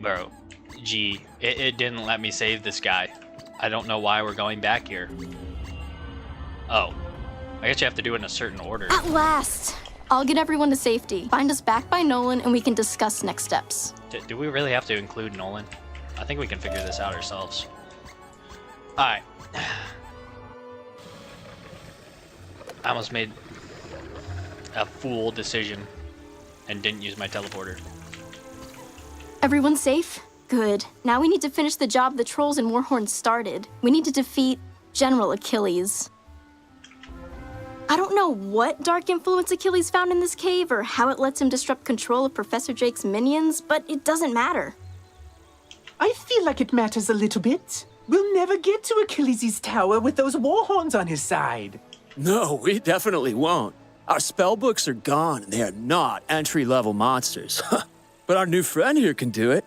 Bro, gee, it didn't let me save this guy. I don't know why we're going back here. Oh, I guess you have to do it in a certain order. At last! I'll get everyone to safety. Find us back by Nolan and we can discuss next steps. Do we really have to include Nolan? I think we can figure this out ourselves. Alright. I almost made a fool decision and didn't use my teleporter. Everyone safe? Good. Now we need to finish the job the trolls and Warhorn started. We need to defeat General Achilles. I don't know what dark influence Achilles found in this cave or how it lets him disrupt control of Professor Drake's minions, but it doesn't matter. I feel like it matters a little bit. We'll never get to Achilles' tower with those Warhorns on his side. No, we definitely won't. Our spellbooks are gone and they are not entry-level monsters. But our new friend here can do it.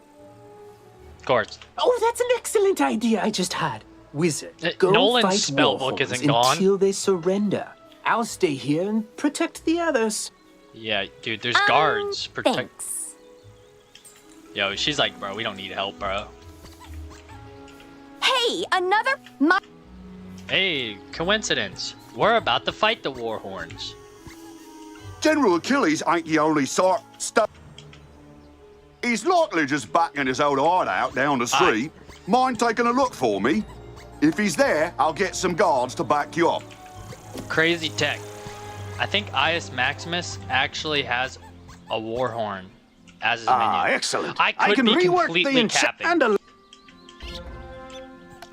Of course. Oh, that's an excellent idea I just had. Wizard, go Nolan's fight spellbook Warhorns isn't gone. until they surrender. I'll stay here and protect the others. Yeah, dude, there's guards. Thanks. Yo, she's like, bro, we don't need help, bro. Hey, another... Hey, coincidence. We're about to fight the Warhorns. General Achilles ain't the only sort stuff. He's likely just backing his old hideout down the street. Mind taking a look for me? If he's there, I'll get some guards to back you up. Crazy tech. I think Ius Maximus actually has a Warhorn as his minion. Excellent. I could can be rework completely the capping.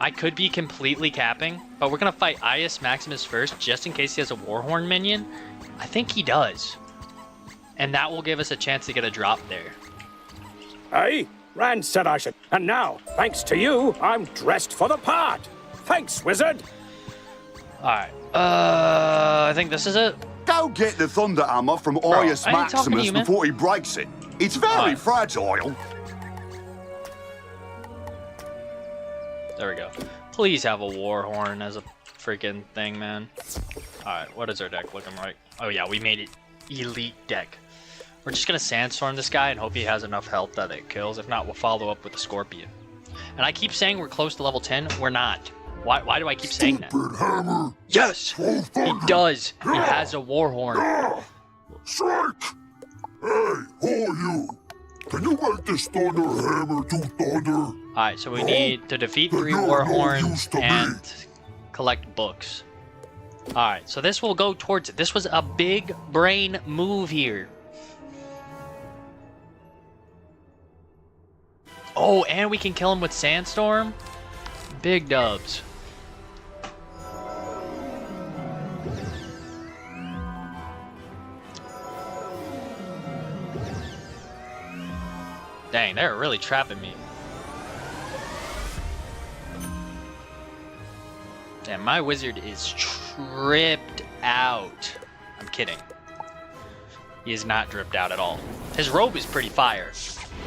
I could be completely capping, but we're gonna fight Ius Maximus first, just in case he has a Warhorn minion. I think he does. And that will give us a chance to get a drop there. Hey, Rand said I should. And now, thanks to you, I'm dressed for the part. Thanks, Wizard. Alright. I think this is it. Go get the Thunder Hammer from Ius I ain't talking to Maximus you, man. before he breaks it. It's very fragile. There we go. Please have a Warhorn as a freaking thing, man. Alright, what is our deck looking like? Oh yeah, we made it elite deck. We're just gonna Sandstorm this guy and hope he has enough health that it kills. If not, we'll follow up with the Scorpion. And I keep saying we're close to level 10. We're not. Why do I keep saying that? Hammer. Yes! He does! He has a Warhorn. Strike! Hey, who are you? Can you make this thunder hammer do thunder? Alright, so we need to defeat 3 Warhorns and collect books. Alright, so this will go towards it. This was a big brain move here. Oh, and we can kill him with Sandstorm? Big dubs. Dang, they're really trapping me. Damn, my wizard is tripped out. I'm kidding. He is not dripped out at all. His robe is pretty fire,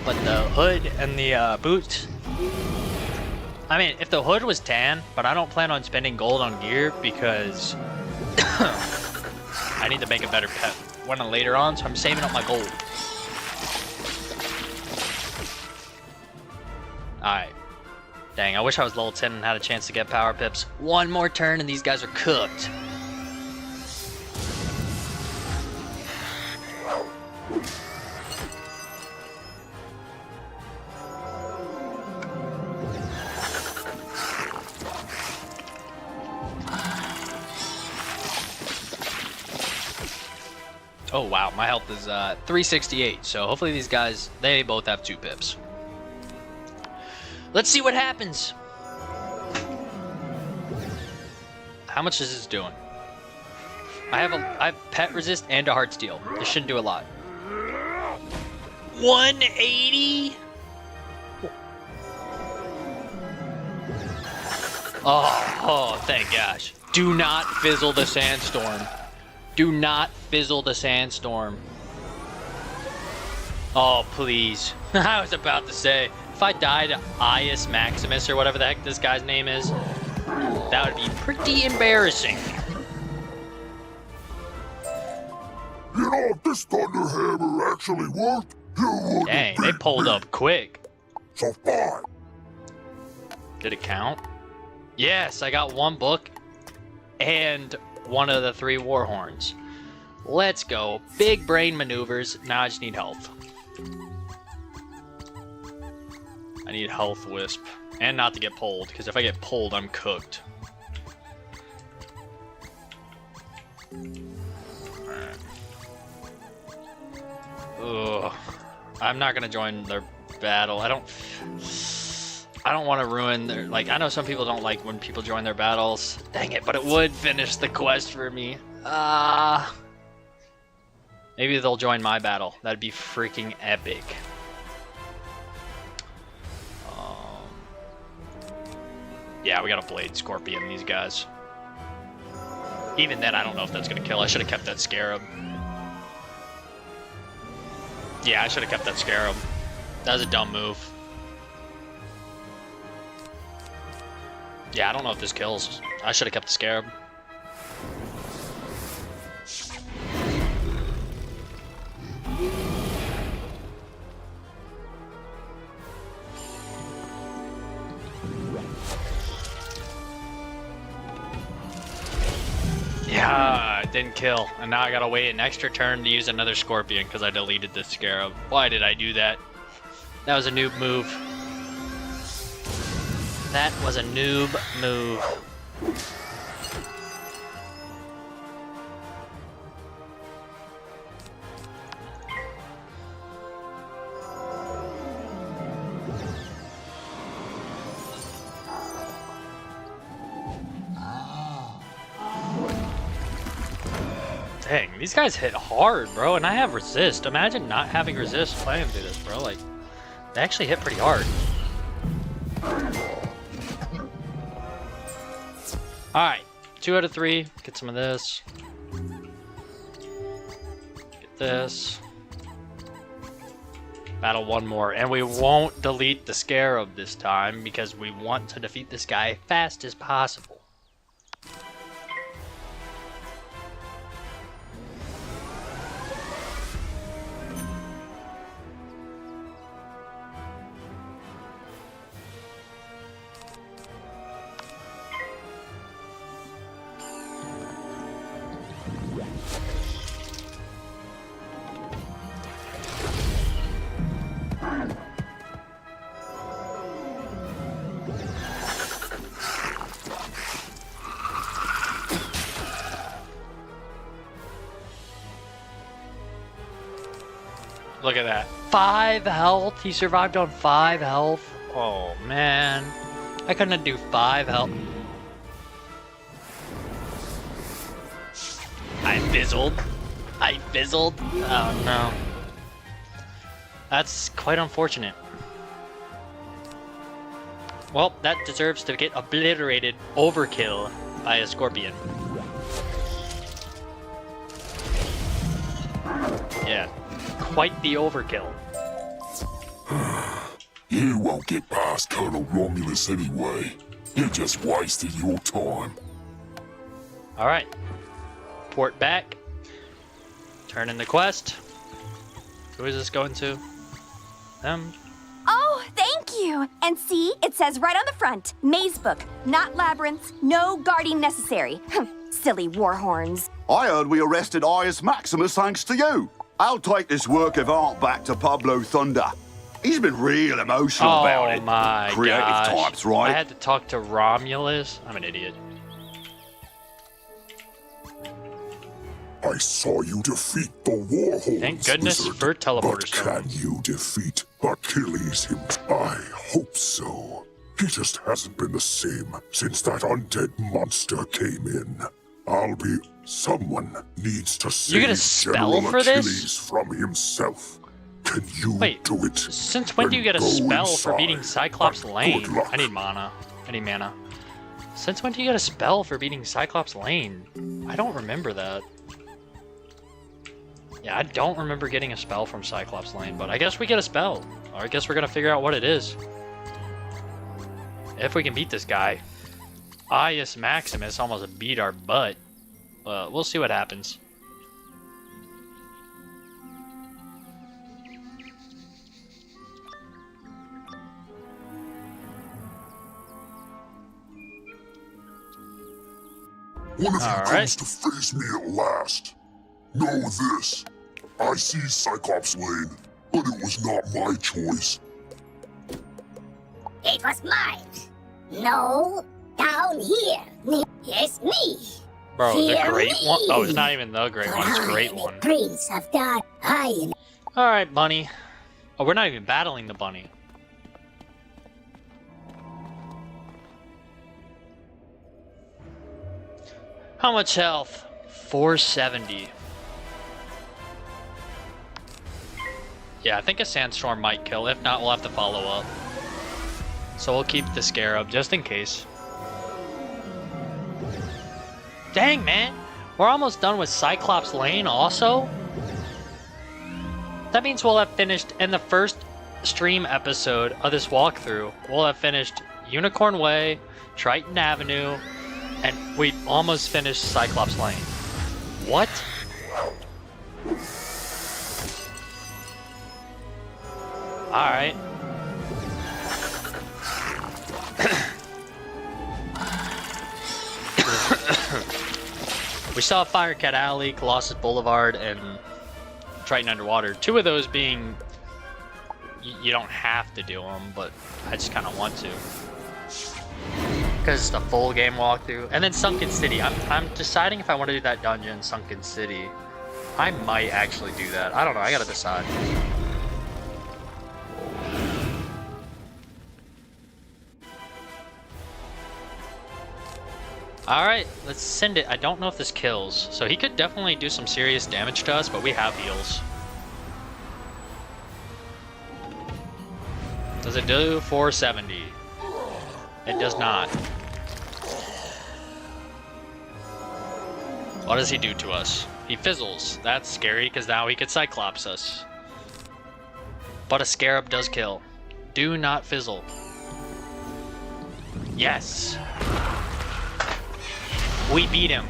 but the hood and the boots. I mean, if the hood was tan, but I don't plan on spending gold on gear because I need to make a better pet one later on, so I'm saving up my gold. Alright. Dang, I wish I was level 10 and had a chance to get power pips. One more turn and these guys are cooked. Oh wow, my health is 368, so hopefully these guys, they both have 2 pips. Let's see what happens. How much is this doing? I have pet resist and a heart steal. This shouldn't do a lot. 180? Oh, thank gosh. Do not fizzle the sandstorm. Do not fizzle the sandstorm. Oh, please. I was about to say, if I died to Ius Maximus or whatever the heck this guy's name is, that would be pretty embarrassing. You know, if this thunder hammer actually worked, you would. Dang, they pulled up quick. So fine. Did it count? Yes, I got 1 book and one of the 3 war horns. Let's go. Big brain maneuvers. Now I just need health. I need health wisp. And not to get pulled, because if I get pulled, I'm cooked. Alright. Ugh. I'm not gonna join their battle. I don't want to ruin their, like, I know some people don't like when people join their battles. Dang it, but it would finish the quest for me. Maybe they'll join my battle. That'd be freaking epic. Yeah, we got a blade scorpion, these guys. Even then, I don't know if that's gonna kill. I should have kept that scarab. Yeah, I should have kept that scarab. That was a dumb move. Yeah, I don't know if this kills. I should have kept the scarab. Yeah, it didn't kill. And now I gotta wait an extra turn to use another scorpion because I deleted the scarab. Why did I do that? That was a noob move. That was a noob move. Dang, these guys hit hard, bro, and I have resist. Imagine not having resist playing through this, bro. Like, they actually hit pretty hard. Alright, 2 out of 3. Get some of this. Get this. Battle 1 more. And we won't delete the scarab this time because we want to defeat this guy as fast as possible. Look at that. 5 health? He survived on 5 health? Oh, man. I couldn't do 5 health. I fizzled. I fizzled. Oh, no. That's quite unfortunate. Well, that deserves to get obliterated overkill by a scorpion. Yeah, quite the overkill. You won't get past Colonel Romulus anyway. You just wasted your time. All right, port back. Turn in the quest. Who is this going to? Them. Oh, thank you. And see, it says right on the front, maze book, not labyrinths, no guarding necessary. Silly warhorns. I heard we arrested Ius Maximus thanks to you. I'll take this work of art back to Pablo Thunder. He's been real emotional about it. Oh my Creative gosh. types, right? I had to talk to Romulus. I'm an idiot. I saw you defeat the Warhorns. Thank goodness Wizard, for teleporter but stone. can you defeat Achilles him? I hope so. He just hasn't been the same since that undead monster came in. Someone needs to save You're gonna spell General for Achilles this? from himself. Can you do it? Since when do you get a Then go spell for inside. beating Cyclops Lane? Good luck. I need mana. I need mana. Since when do you get a spell for beating Cyclops Lane? I don't remember that. Yeah, I don't remember getting a spell from Cyclops Lane, but I guess we get a spell. Or I guess we're gonna figure out what it is. If we can beat this guy. Ius Maximus almost beat our butt. We'll see what happens. One of you All comes to face me at last. Know this. I see Cyclops Lane, but it was not my choice. It was mine. No, down here. Yes, me. Bro, the Fear great me. one? Oh, it's not even the great one, it's great one. Prince of God, I Alright, bunny. Oh, we're not even battling the bunny. How much health? 470. Yeah, I think a sandstorm might kill. If not, we'll have to follow up. So we'll keep the scarab just in case. Dang, man. We're almost done with Cyclops Lane also? That means we'll have finished in the first stream episode of this walkthrough. We'll have finished Unicorn Way, Triton Avenue, and we almost finished Cyclops Lane. What? Alright. We saw Firecat Alley, Colossus Boulevard, and Triton Underwater. Two of those being you don't have to do them, but I just kind of want to. Because it's the full game walkthrough. And then Sunken City. I'm deciding if I want to do that dungeon, Sunken City. I might actually do that. I don't know. I gotta decide. Alright, let's send it. I don't know if this kills. So he could definitely do some serious damage to us, but we have heals. Does it do 470? It does not. What does he do to us? He fizzles. That's scary, because now he could Cyclops us. But a Scarab does kill. Do not fizzle. Yes! We beat him,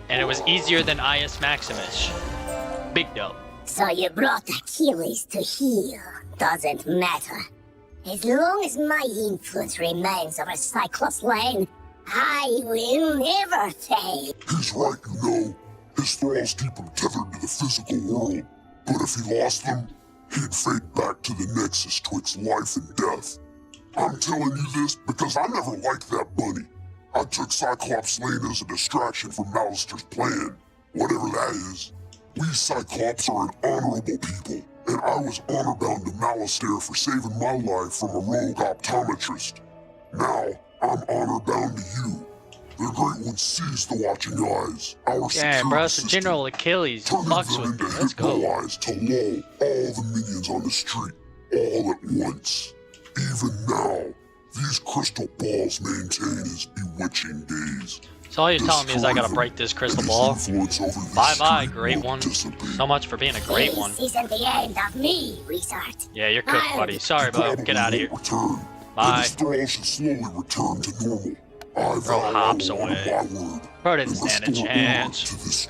and it was easier than Ius Maximus. Big dub. So you brought Achilles to heal. Doesn't matter. As long as my influence remains over Cyclops Lane, I will never fail. He's right, you know. His thralls keep him tethered to the physical world. But if he lost them, he'd fade back to the nexus twixt life and death. I'm telling you this because I never liked that bunny. I took Cyclops Lane as a distraction from Malister's plan. Whatever that is. We Cyclops are an honorable people, and I was honor-bound to Malister for saving my life from a rogue optometrist. Now, I'm honor-bound to you. The Great One sees the watching eyes. Our Yeah, bro, it's General Achilles. Fucks with me. Let's go. eyes to lull all the minions on the street, all at once. Even now, these crystal balls maintain his bewitching gaze. So all you're telling me is I gotta break this crystal ball? Bye-bye, great one. So much for being a great one. This isn't the end of me, Wizard. Yeah, you're cooked, buddy. Sorry, bud. Get out of here. Bye. Bro hops away. Bro didn't stand a chance.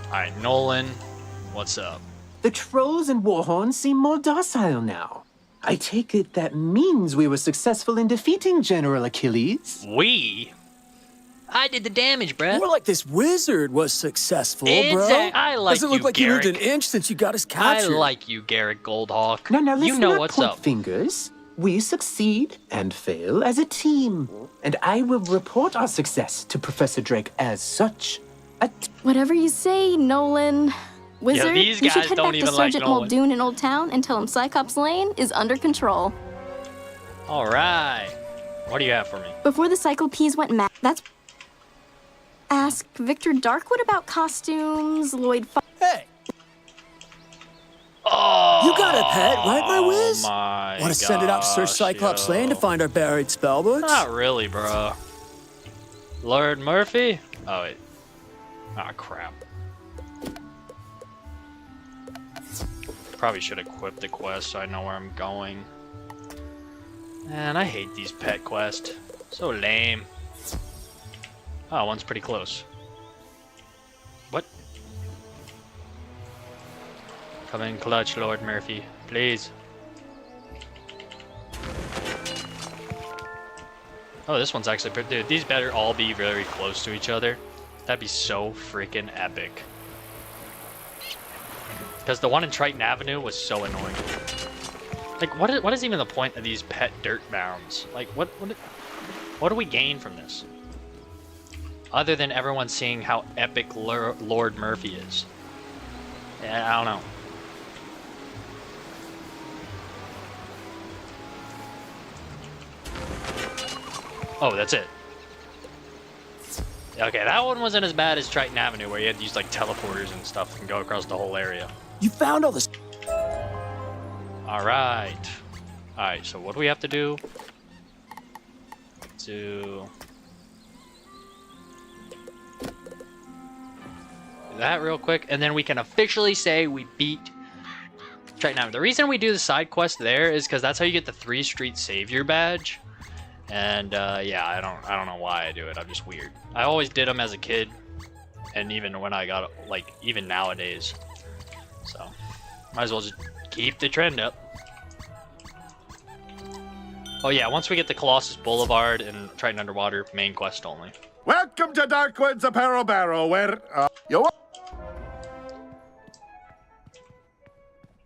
Alright, Nolan, what's up? The trolls and warhorns seem more docile now. I take it that means we were successful in defeating General Achilles. We? I did the damage, bruh. More like this wizard was successful, bro. I like Doesn't look you, like he moved an Garrick. inch since you got us I captured. like you, Garrick Goldhawk. Now, let's you know not what's point up. fingers. We succeed and fail as a team. And I will report our success to Professor Drake as such. Whatever you say, Nolan. Wizard, these you should guys head don't back to even like Sergeant Nolan. Muldoon in Old Town and tell him Cyclops Lane is under control. Alright. What do you have for me? Before the Cyclopes went mad, that's... Ask Victor Darkwood about costumes, Lloyd... Hey! Oh, you got a pet, right, my whiz? my Want to send it out to search Cyclops Lane to find our buried spellbooks? Not really, bro. Lord Murphy? Oh, wait. Ah, crap. Probably should equip the quest so I know where I'm going. Man, I hate these pet quests. So lame. Oh, one's pretty close. What? Come in clutch, Lord Murphy. Please. Oh, this one's actually pretty... Dude, these better all be very close to each other. That'd be so freaking epic. Because the one in Triton Avenue was so annoying. Like, what is even the point of these pet dirt mounds? Like, what do we gain from this? Other than everyone seeing how epic Lord Murphy is. Yeah, I don't know. Oh, that's it. Okay, that one wasn't as bad as Triton Avenue, where you had to use like teleporters and stuff and go across the whole area. You found all this. Alright. Alright, so what do we have to do? Do that real quick, and then we can officially say we beat Triton Avenue. The reason we do the side quest there is because that's how you get the 3 Street Savior badge. And yeah, I don't know why I do it. I'm just weird. I always did them as a kid, and even when I got like even nowadays. So might as well just keep the trend up. Oh yeah, once we get to Colossus Boulevard and Triton Underwater, main quest only. Welcome to Darkwood's Apparel Barrel, where you.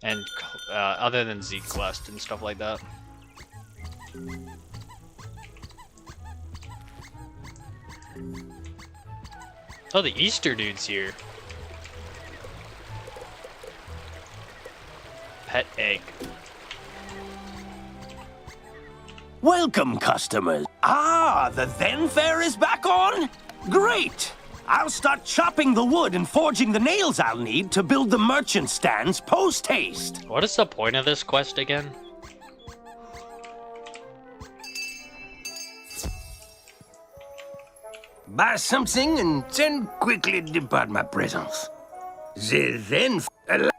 And other than Z quest and stuff like that. Oh, the Easter dude's here. Pet egg. Welcome, customers. Ah, the Then Fair is back on? Great! I'll start chopping the wood and forging the nails I'll need to build the merchant stands post-haste. What is the point of this quest again? Buy something and then quickly depart my presence. The Then Fair.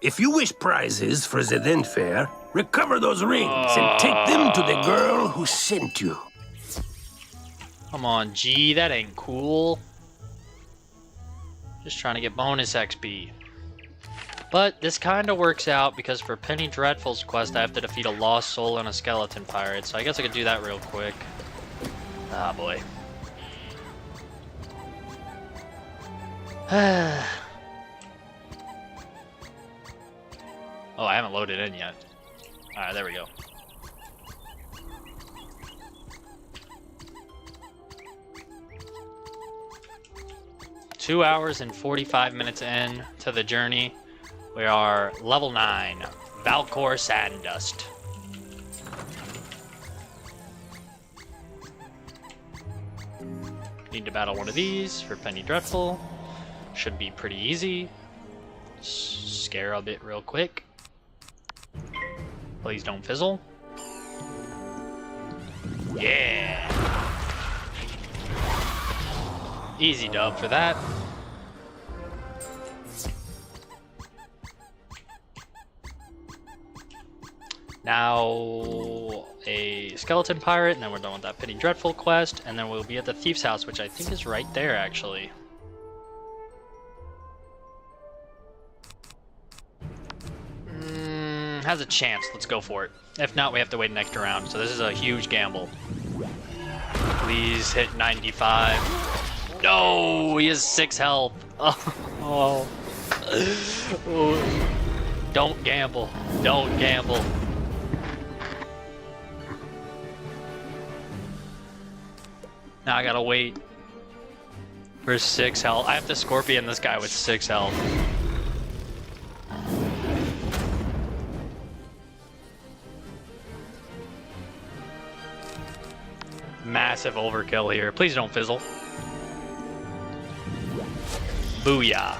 If you wish prizes for the Then Fair, recover those rings and take them to the girl who sent you. Come on, G, that ain't cool. Just trying to get bonus XP. But this kind of works out because for Penny Dreadful's quest, I have to defeat a lost soul and a skeleton pirate. So I guess I could do that real quick. Ah, boy. Oh, I haven't loaded in yet. Alright, there we go. Two hours and 45 minutes in to the journey. We are level 9, Valcor Sandust. Need to battle one of these for Penny Dreadful. Should be pretty easy. Scare a bit real quick. Please don't fizzle. Yeah. Easy dub for that. Now a skeleton pirate, and then we're done with that Penny Dreadful quest, and then we'll be at the thief's house, which I think is right there actually. Has a chance. Let's go for it. If not, we have to wait an extra round. So this is a huge gamble. Please hit 95. No, he has 6 health. Oh. Oh. Don't gamble. Don't gamble. Now I gotta wait for 6 health. I have to scorpion this guy with 6 health. Massive overkill here. Please don't fizzle. Booyah.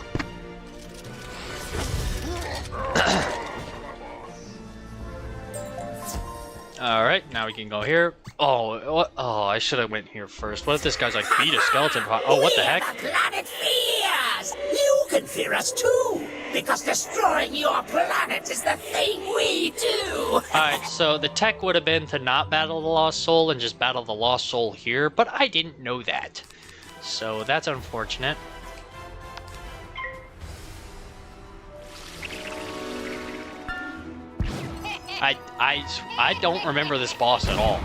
Alright, now we can go here. Oh, what? Oh, I should have went here first. What if this guy's like beat a skeleton? Oh, what the heck? The planet fears! You can fear us too! Because destroying your planet is the thing we do! Alright, so the tech would have been to not battle the Lost Soul and just battle the Lost Soul here, but I didn't know that. So that's unfortunate. I don't remember this boss at all.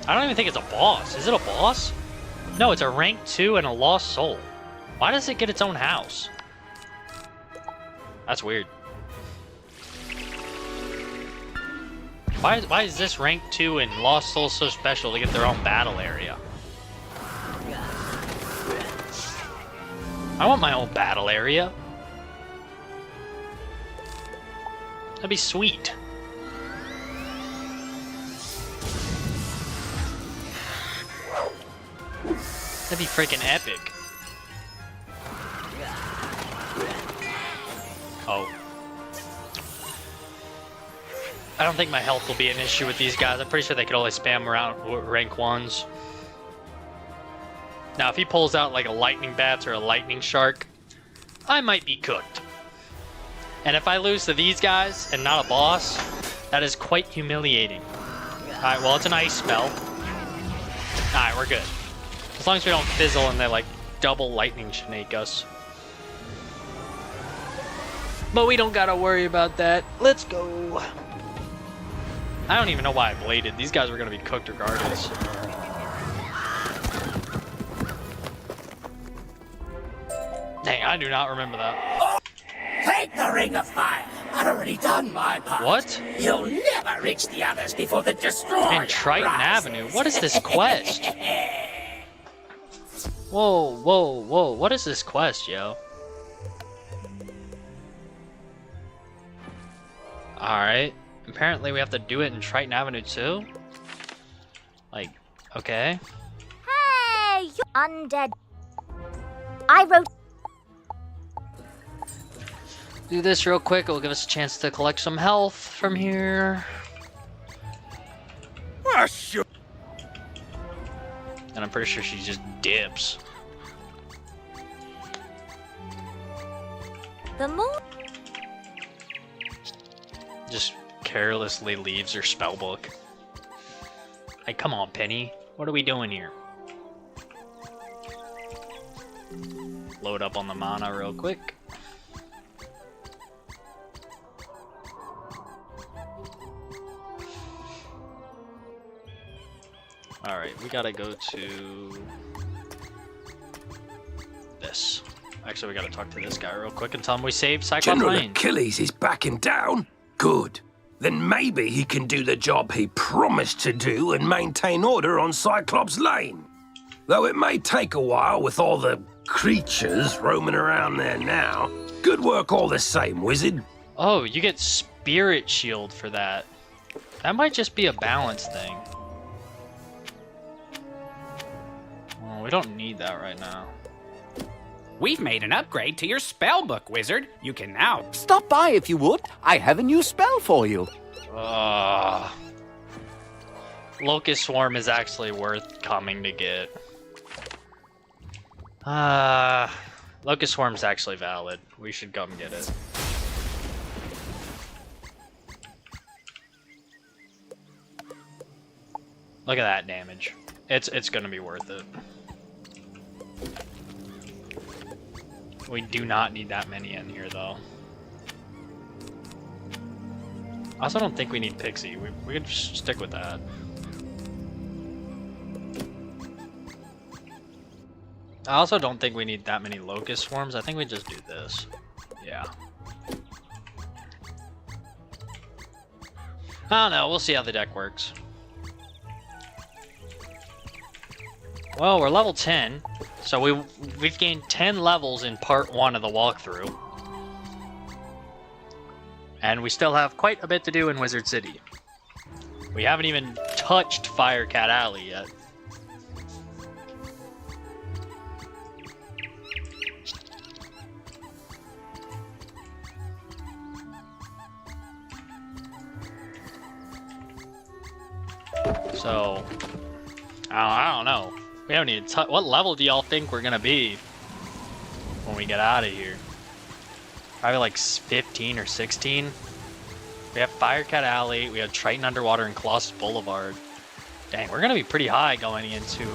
I don't even think it's a boss. Is it a boss? No, it's a rank 2 and a Lost Soul. Why does it get its own house? That's weird. Why is this rank 2 and Lost Soul so special to get their own battle area? I want my own battle area. That'd be sweet. That'd be freaking epic. Oh. I don't think my health will be an issue with these guys. I'm pretty sure they could only spam around rank 1s. Now, if he pulls out like a lightning bat or a lightning shark, I might be cooked. And if I lose to these guys and not a boss, that is quite humiliating. Alright, well, it's an ice spell. Alright, we're good. As long as we don't fizzle and they like double lightning snake us. But we don't gotta worry about that. Let's go. I don't even know why I bladed. These guys were gonna be cooked regardless. Dang, I do not remember that. Take the Ring of Fire. I've already done my part. What? You'll never reach the others before the destroyer. And Triton Avenue. What is this quest? Whoa, whoa, whoa. What is this quest, yo? Alright. Apparently we have to do it in Triton Avenue too? Like, okay. Hey, you undead. I wrote... Do this real quick. It'll give us a chance to collect some health from here. And I'm pretty sure she just dips. The more... Just carelessly leaves her spellbook. Like, come on, Penny. What are we doing here? Load up on the mana real quick. Alright, we gotta go to this. Actually, we gotta talk to this guy real quick and tell him we saved Cyclops General Lane. Achilles is backing down? Good. Then maybe he can do the job he promised to do and maintain order on Cyclops Lane. Though it may take a while with all the creatures roaming around there now. Good work all the same, Wizard. Oh, you get Spirit Shield for that. That might just be a balance thing. Well, we don't need that right now. We've made an upgrade to your spell book, wizard. You can now... Stop by if you would. I have a new spell for you. Locust Swarm is actually worth coming to get. Locust Swarm's actually valid. We should come get it. Look at that damage. It's gonna be worth it. We do not need that many in here though. I also don't think we need Pixie. We can just stick with that. I also don't think we need that many Locust Swarms. I think we just do this. Yeah. I don't know. We'll see how the deck works. Well, we're level 10, so we've gained 10 levels in part 1 of the walkthrough. And we still have quite a bit to do in Wizard City. We haven't even touched Firecat Alley yet. So, I don't know. We haven't even what level do y'all think we're gonna be when we get out of here? Probably like 15 or 16. We have Firecat Alley, we have Triton Underwater and Colossus Boulevard. Dang, we're gonna be pretty high going into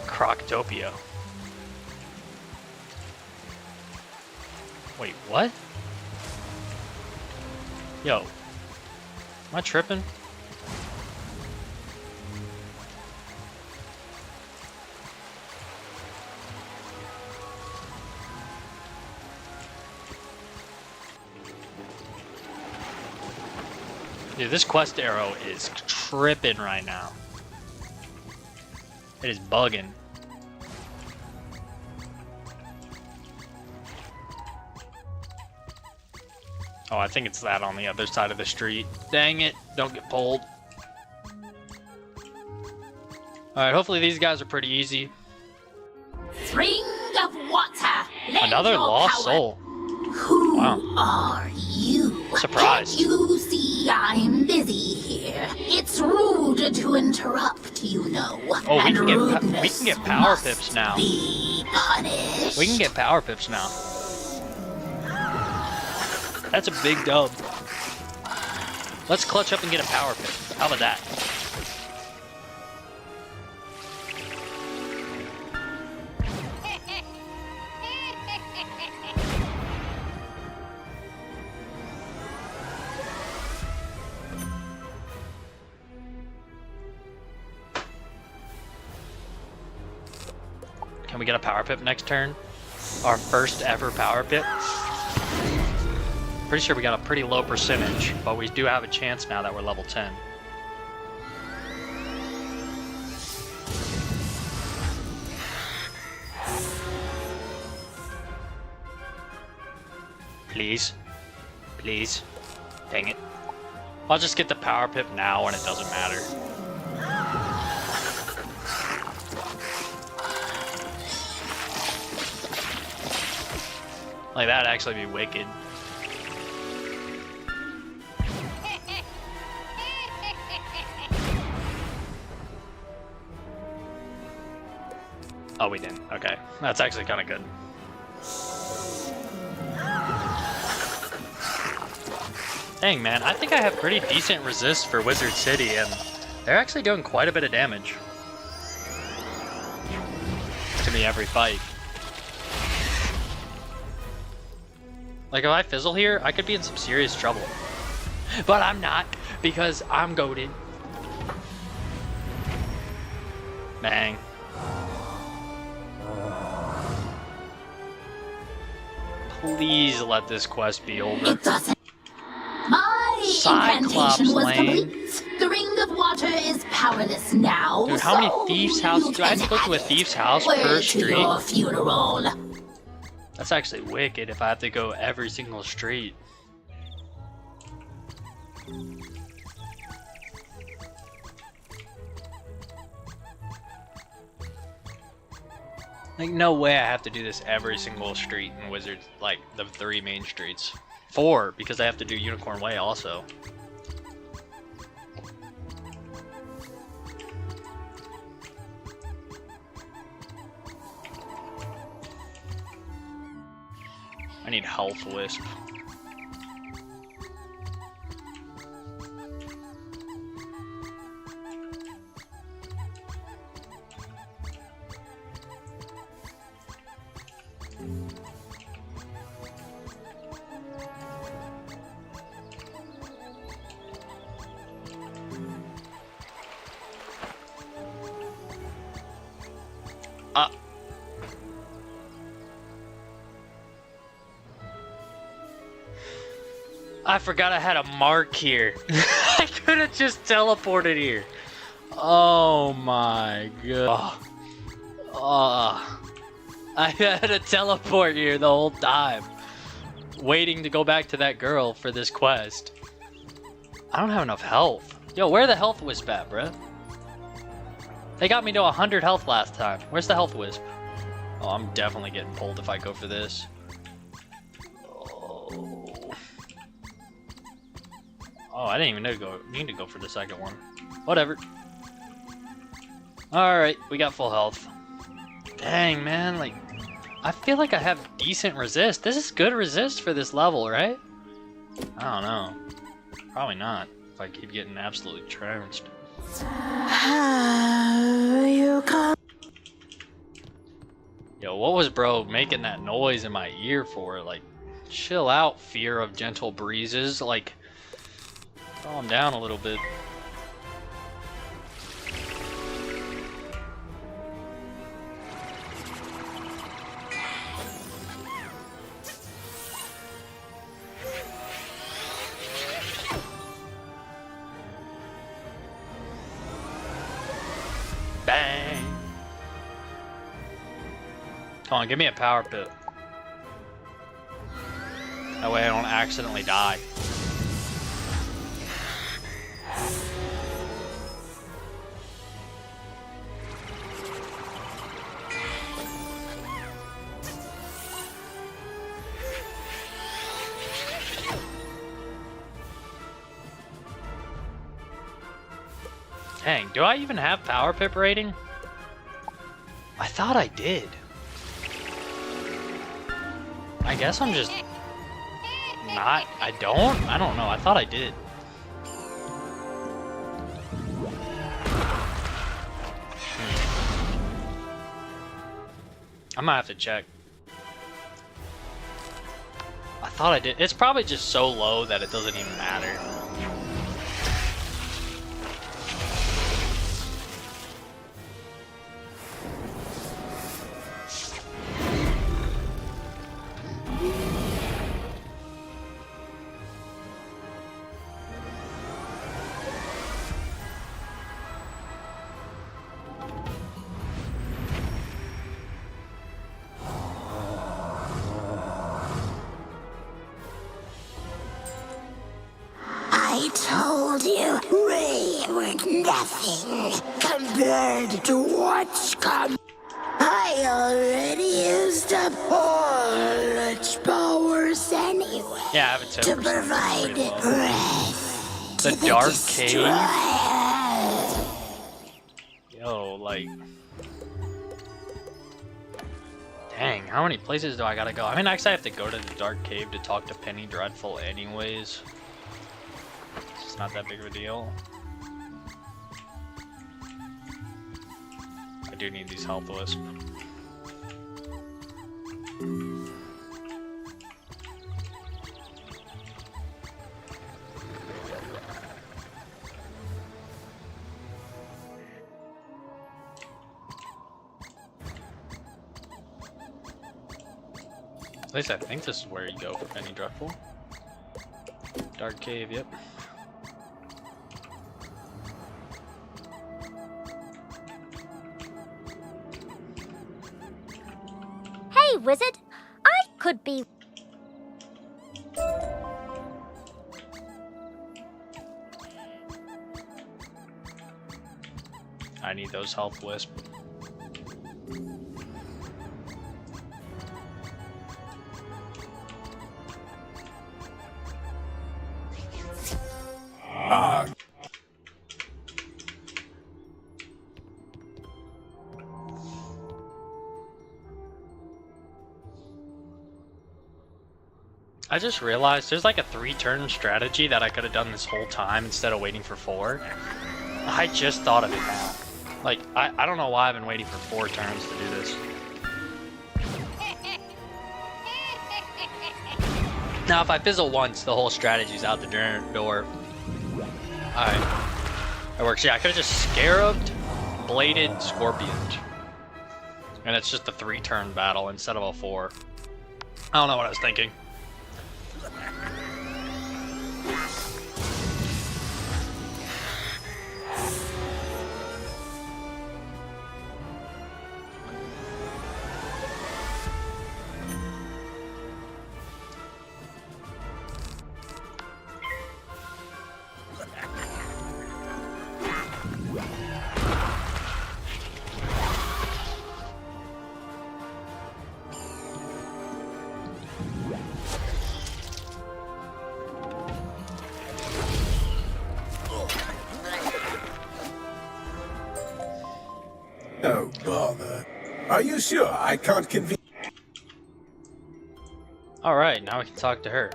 Croctopia. Wait, what? Yo, am I tripping? Dude, this quest arrow is tripping right now. It is bugging. Oh, I think it's that on the other side of the street. Dang it, don't get pulled. Alright, hopefully these guys are pretty easy. Spring of water. Another lost soul. Who Wow. are you? Surprised. Can't you see I'm busy here? It's rude to interrupt, you know. Oh, we and can get rudeness power must pips now. be punished. We can get power pips now. That's a big dub. Let's clutch up and get a power pip. How about that? Can we get a power pip next turn? Our first ever power pip? Pretty sure we got a pretty low percentage, but we do have a chance now that we're level 10. Please. Please. Dang it. I'll just get the power pip now and it doesn't matter. Like, that'd actually be wicked. Oh, we didn't. Okay. That's actually kind of good. Dang, man. I think I have pretty decent resist for Wizard City, and they're actually doing quite a bit of damage to me every fight. Like, if I fizzle here, I could be in some serious trouble. But I'm not, because I'm goated. Bang. Please let this quest be over. It doesn't. My incantation was complete. The ring of water is powerless now. Dude, how many thieves' houses? Do I have to go to a thief's house per street? Your funeral. That's actually wicked if I have to go every single street. Like, no way I have to do this every single street in Wizards, like the 3 main streets. 4, because I have to do Unicorn Way also. I need Health Wisp. I forgot I had a mark here. I could have just teleported here. Oh my god. I had a teleport here the whole time. Waiting to go back to that girl for this quest. I don't have enough health. Yo, where the health wisp at, bruh? They got me to 100 health last time. Where's the health wisp? Oh, I'm definitely getting pulled if I go for this. Oh, I didn't even need to go for the second one. Whatever. Alright, we got full health. Dang, man, like, I feel like I have decent resist. This is good resist for this level, right? I don't know. Probably not, if I keep getting absolutely trounced. Yo, what was bro making that noise in my ear for? Like, chill out, fear of gentle breezes. Like, calm down a little bit. Bang! Come on, give me a power pit. That way I don't accidentally die. Dang, do I even have power pip rating? I thought I did. I guess I'm just not. I don't know. I thought I did. I might have to check. I thought I did. It's probably just so low that it doesn't even matter. I told you we were nothing compared to what's come. I already used up all its powers anyway. Yeah, I have it to provide breath. The to dark destroyer. cave. Yo, like, dang, how many places do I gotta go? I mean, actually, I have to go to the dark cave to talk to Penny Dreadful, anyways. It's not that big of a deal. I do need these health wisps. At least I think this is where you go for Penny Dreadful. Dark cave, yep. Hey, Wizard! I could be... I need those health wisps. I just realized there's like a 3-turn strategy that I could have done this whole time instead of waiting for 4. I just thought of it now. Like, I don't know why I've been waiting for 4 turns to do this. Now, if I fizzle once, the whole strategy's out the door. Alright. That works. Yeah, I could have just Scarabed, Bladed, Scorpioned. And it's just a 3-turn battle instead of a 4. I don't know what I was thinking. Oh, bother. Are you sure I can't convince... Alright, now we can talk to her.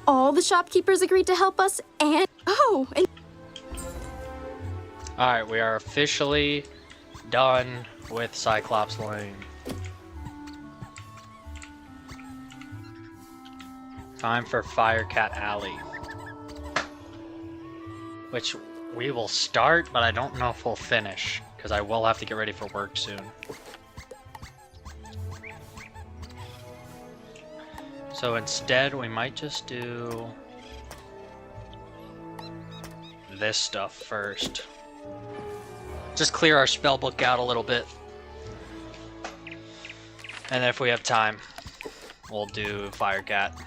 All the shopkeepers agreed to help us, and... Oh, and... Alright, we are officially done with Cyclops Lane. Time for Firecat Alley. Which we will start, but I don't know if we'll finish, because I will have to get ready for work soon. So instead, we might just do this stuff first. Just clear our spellbook out a little bit. And then if we have time, we'll do Firecat.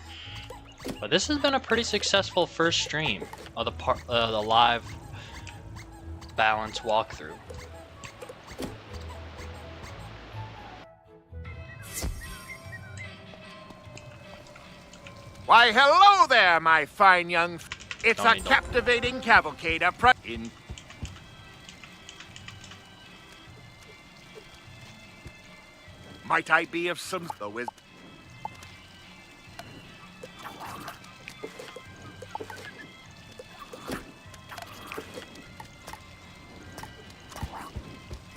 But this has been a pretty successful first stream of the live balance walkthrough. Why, hello there, my fine young... It's Don't a need captivating cavalcade in... Might I be of some... with...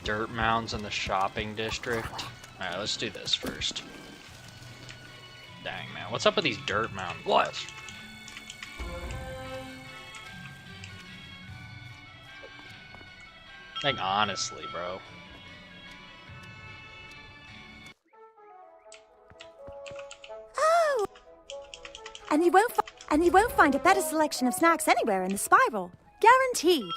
Dirt mounds in the shopping district. Alright, let's do this first. Dang, man. What's up with these dirt mounds? What? Like, honestly, bro. Oh! And you won't find a better selection of snacks anywhere in the spiral. Guaranteed.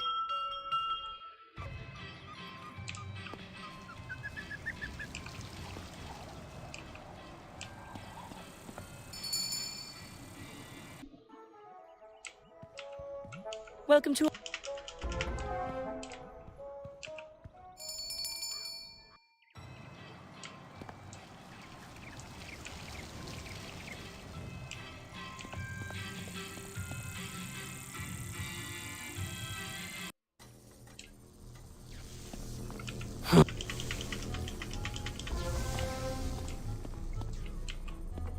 Welcome to...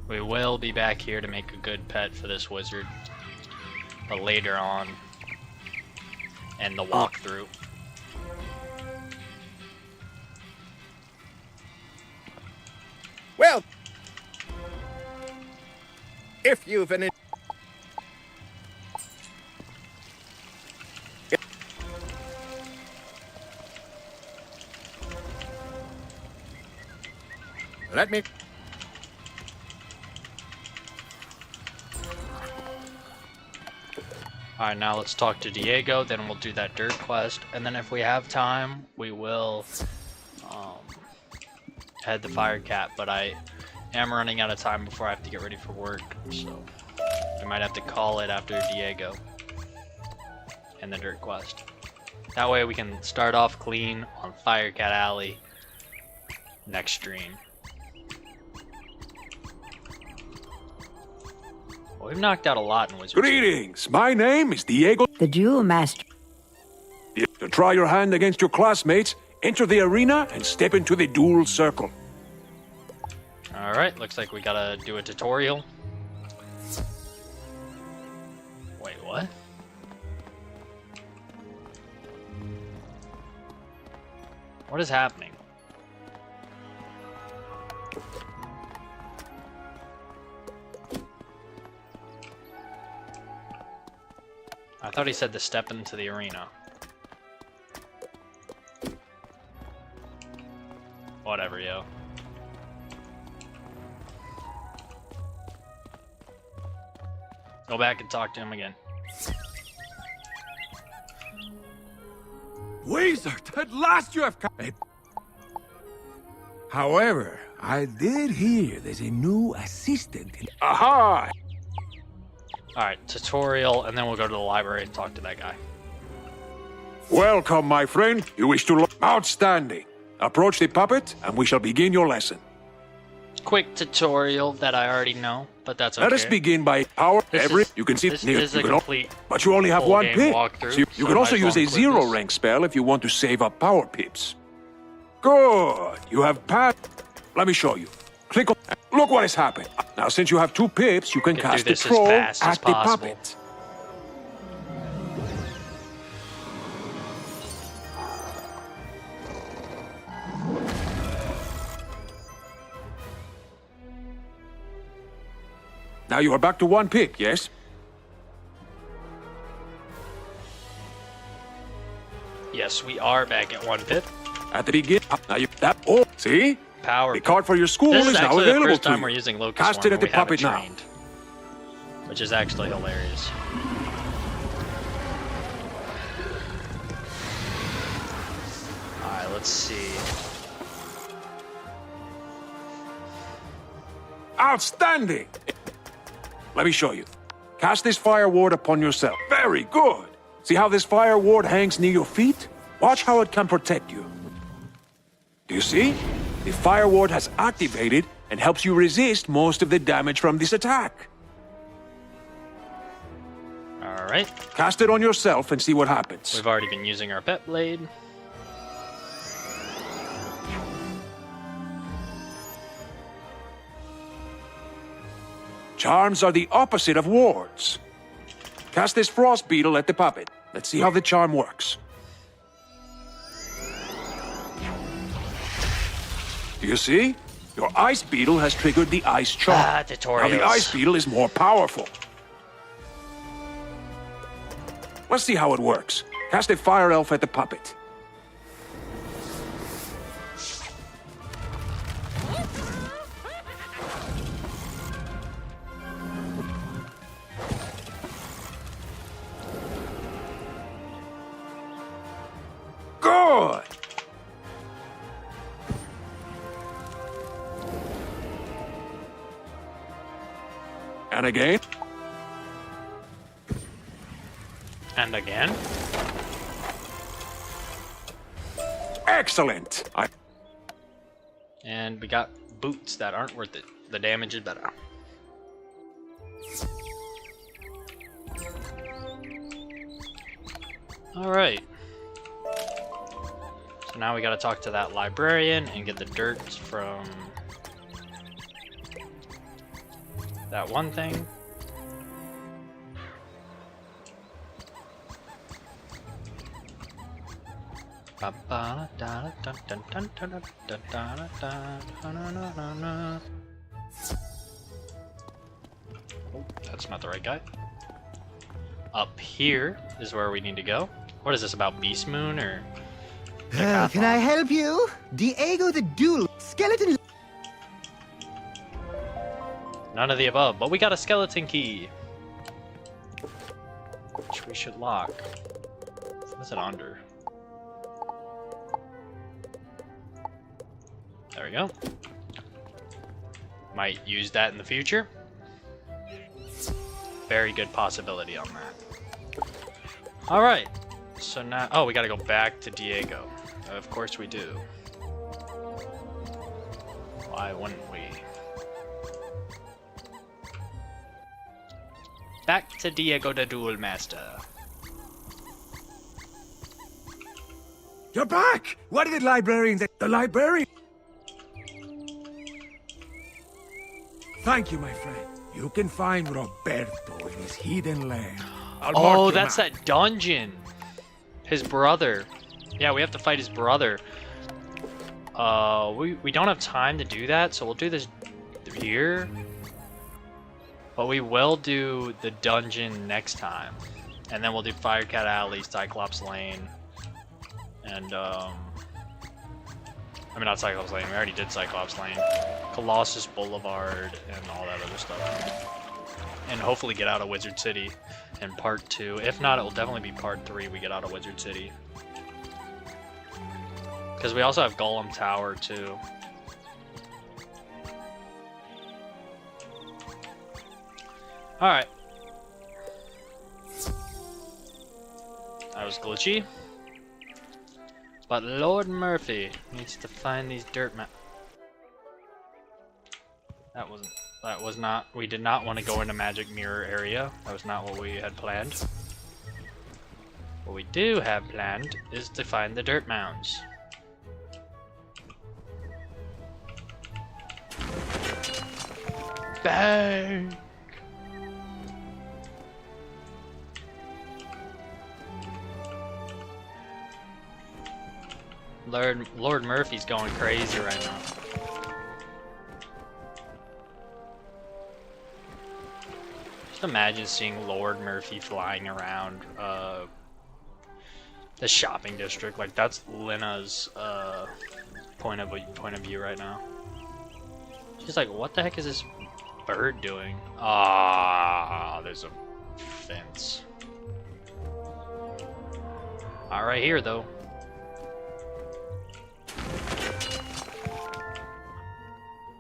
We will be back here to make a good pet for this wizard. But later on in the walkthrough. Well... If you've an... Let me... Alright, now let's talk to Diego, then we'll do that dirt quest, and then if we have time, we will head to Firecat, but I am running out of time before I have to get ready for work, so I might have to call it after Diego and the dirt quest. That way we can start off clean on Firecat Alley next stream. Well, we've knocked out a lot in Wizard. Greetings. My name is Diego. The Duel Master. To try your hand against your classmates, enter the arena and step into the duel circle. Alright, looks like we gotta do a tutorial. Wait, what? What is happening? I thought he said to step into the arena. Whatever, yo. Go back and talk to him again. Wizard, at last you have come. However, I did hear there's a new assistant. Aha! Alright, tutorial, and then we'll go to the library and talk to that guy. Welcome, my friend. You wish to learn? Outstanding. Approach the puppet, and we shall begin your lesson. Quick tutorial that I already know, but that's okay. Let us begin by power. You can see this near, is a you can complete but you only have full one game pip. walkthrough, So you can I also might use as a well zero include this. rank spell if you want to save up power pips. Good. You have passed. Let me show you. Click on. Look what has happened. Now, since you have 2 pips, you can do cast the this as troll fast as at the possible. puppet. Now you are back to 1 pip, yes? Yes, we are back at 1 pip. At the beginning. Now you that. Oh, see? Power. The card for your school This is is now actually the available first to time you. we're using Locust Cast Swarm it at the when we haven't puppet now. trained, which is actually hilarious. Alright, let's see. Outstanding! Let me show you. Cast this fire ward upon yourself. Very good. See how this fire ward hangs near your feet? Watch how it can protect you. Do you see? The fire ward has activated and helps you resist most of the damage from this attack. Alright. Cast it on yourself and see what happens. We've already been using our pet blade. Charms are the opposite of wards. Cast this frost beetle at the puppet. Let's see how the charm works. Do you see? Your ice beetle has triggered the ice charm. Now tutorials. the ice beetle is more powerful. Let's see how it works. Cast a fire elf at the puppet. Good! And again. And again. Excellent! And we got boots that aren't worth it. The damage is better. Alright. So now we gotta talk to that librarian and get the dirt from that one thing. Oh, that's not the right guy. Up here is where we need to go. What is this about, Beast Moon or? Can I help you? Diego the Duel Skeleton. None of the above, but we got a skeleton key, which we should lock. What's it under? There we go. Might use that in the future. Very good possibility on that. Alright, so now, oh, we gotta go back to Diego. Of course we do. Why wouldn't we? Back to Diego the Duel Master. You're back! What did the librarian say? The librarian? Thank you, my friend. You can find Roberto in his hidden lair. I'll mark Oh, your that's map. that dungeon. His brother. Yeah, we have to fight his brother. We don't have time to do that, so we'll do this here. But we will do the dungeon next time. And then we'll do Firecat Alley, Cyclops Lane, and I mean, not Cyclops Lane, we already did Cyclops Lane. Colossus Boulevard, and all that other stuff. And hopefully get out of Wizard City in part 2. If not, it will definitely be part 3 we get out of Wizard City. Because we also have Golem Tower, too. Alright. That was glitchy. But Lord Murphy needs to find these dirt map. That was not, we did not want to go into Magic Mirror area. That was not what we had planned. What we do have planned is to find the dirt mounds. Bang! Lord Murphy's going crazy right now. Just imagine seeing Lord Murphy flying around the shopping district. Like, that's Lena's point of view right now. She's like, what the heck is this bird doing? Ah, there's a fence. Not right here, though.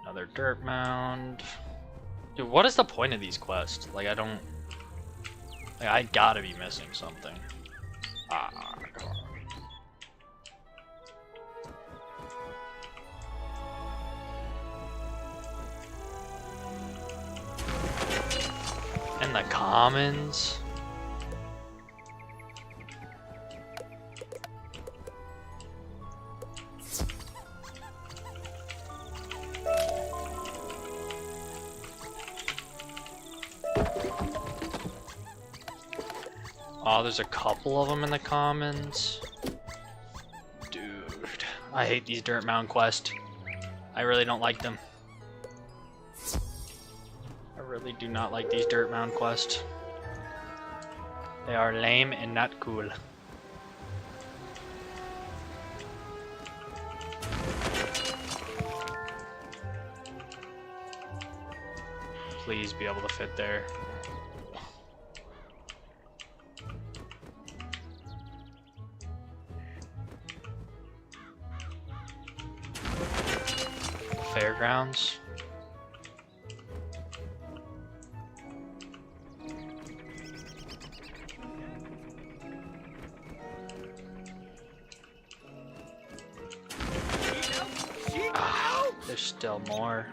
Another dirt mound. Dude, what is the point of these quests? Like, I don't... Like, I gotta be missing something. Ah, come on. And the commons? Oh, there's a couple of them in the commons. Dude, I hate these dirt mound quests. I really don't like them. I really do not like these dirt mound quests. They are lame and not cool. Please be able to fit there. Fairgrounds. Ah, there's still more.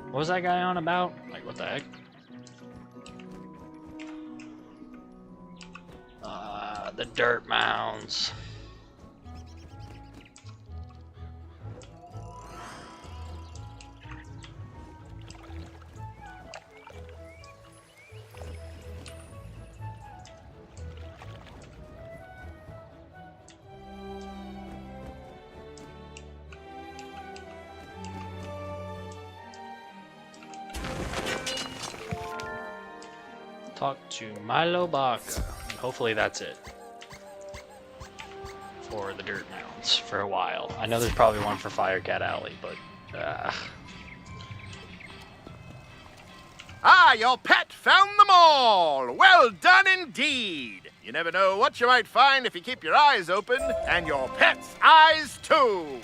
What was that guy on about? Like, what the heck? The dirt mounds. Talk to Milo Baca. And hopefully that's it. For the dirt mounds for a while. I know there's probably one for Firecat Alley, but Ah, your pet found them all! Well done indeed! You never know what you might find if you keep your eyes open, and your pet's eyes too!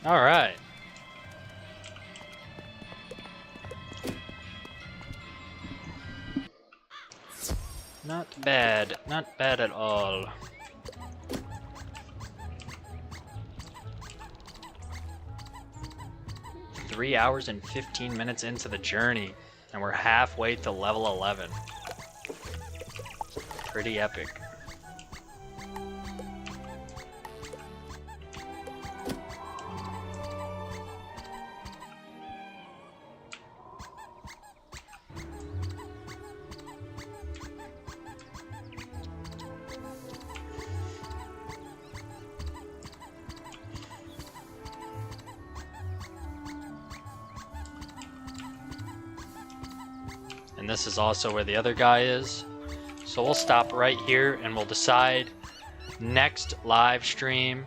Alright. Not bad. Not bad at all. 3 hours and 15 minutes into the journey, and we're halfway to level 11. Pretty epic. And this is also where the other guy is. So we'll stop right here and we'll decide next live stream,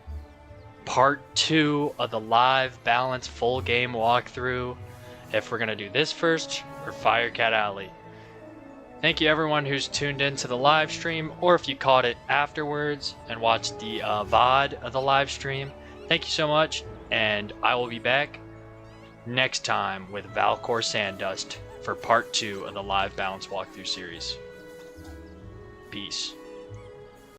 part 2 of the live balance full game walkthrough, if we're going to do this first or Firecat Alley. Thank you everyone who's tuned in to the live stream, or if you caught it afterwards and watched the VOD of the live stream. Thank you so much, and I will be back next time with Valcor Sandust for part 2 of the live balance walkthrough series. Peace.